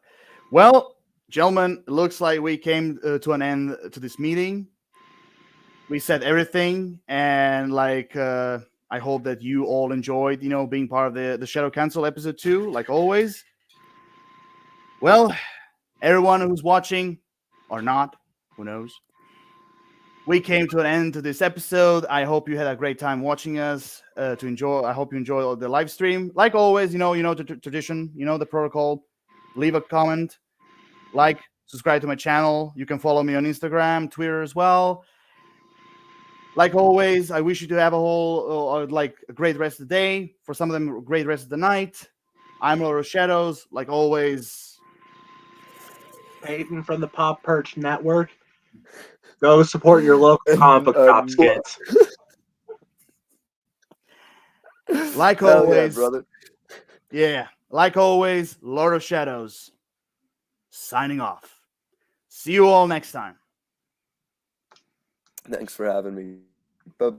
[SPEAKER 1] Well, gentlemen, it looks like we came to an end to this meeting. We said everything, and like I hope that you all enjoyed, you know, being part of the Shadow Council episode 2, like always. Well, everyone who's watching or not, who knows? We came to an end to this episode. I hope you had a great time watching us. I hope you enjoy the live stream. Like always, you know the tradition, you know the protocol. Leave a comment, like, subscribe to my channel. You can follow me on Instagram, Twitter as well. Like always, I wish you to have a great rest of the day. For some of them, a great rest of the night. I'm Lord of Shadows. Like always,
[SPEAKER 6] Peyton from the Pop Perch Network. Go support your local comic book shop skits.
[SPEAKER 1] Like always, brother. Yeah, like always, Lord of Shadows. Signing off. See you all next time.
[SPEAKER 5] Thanks for having me. Bye.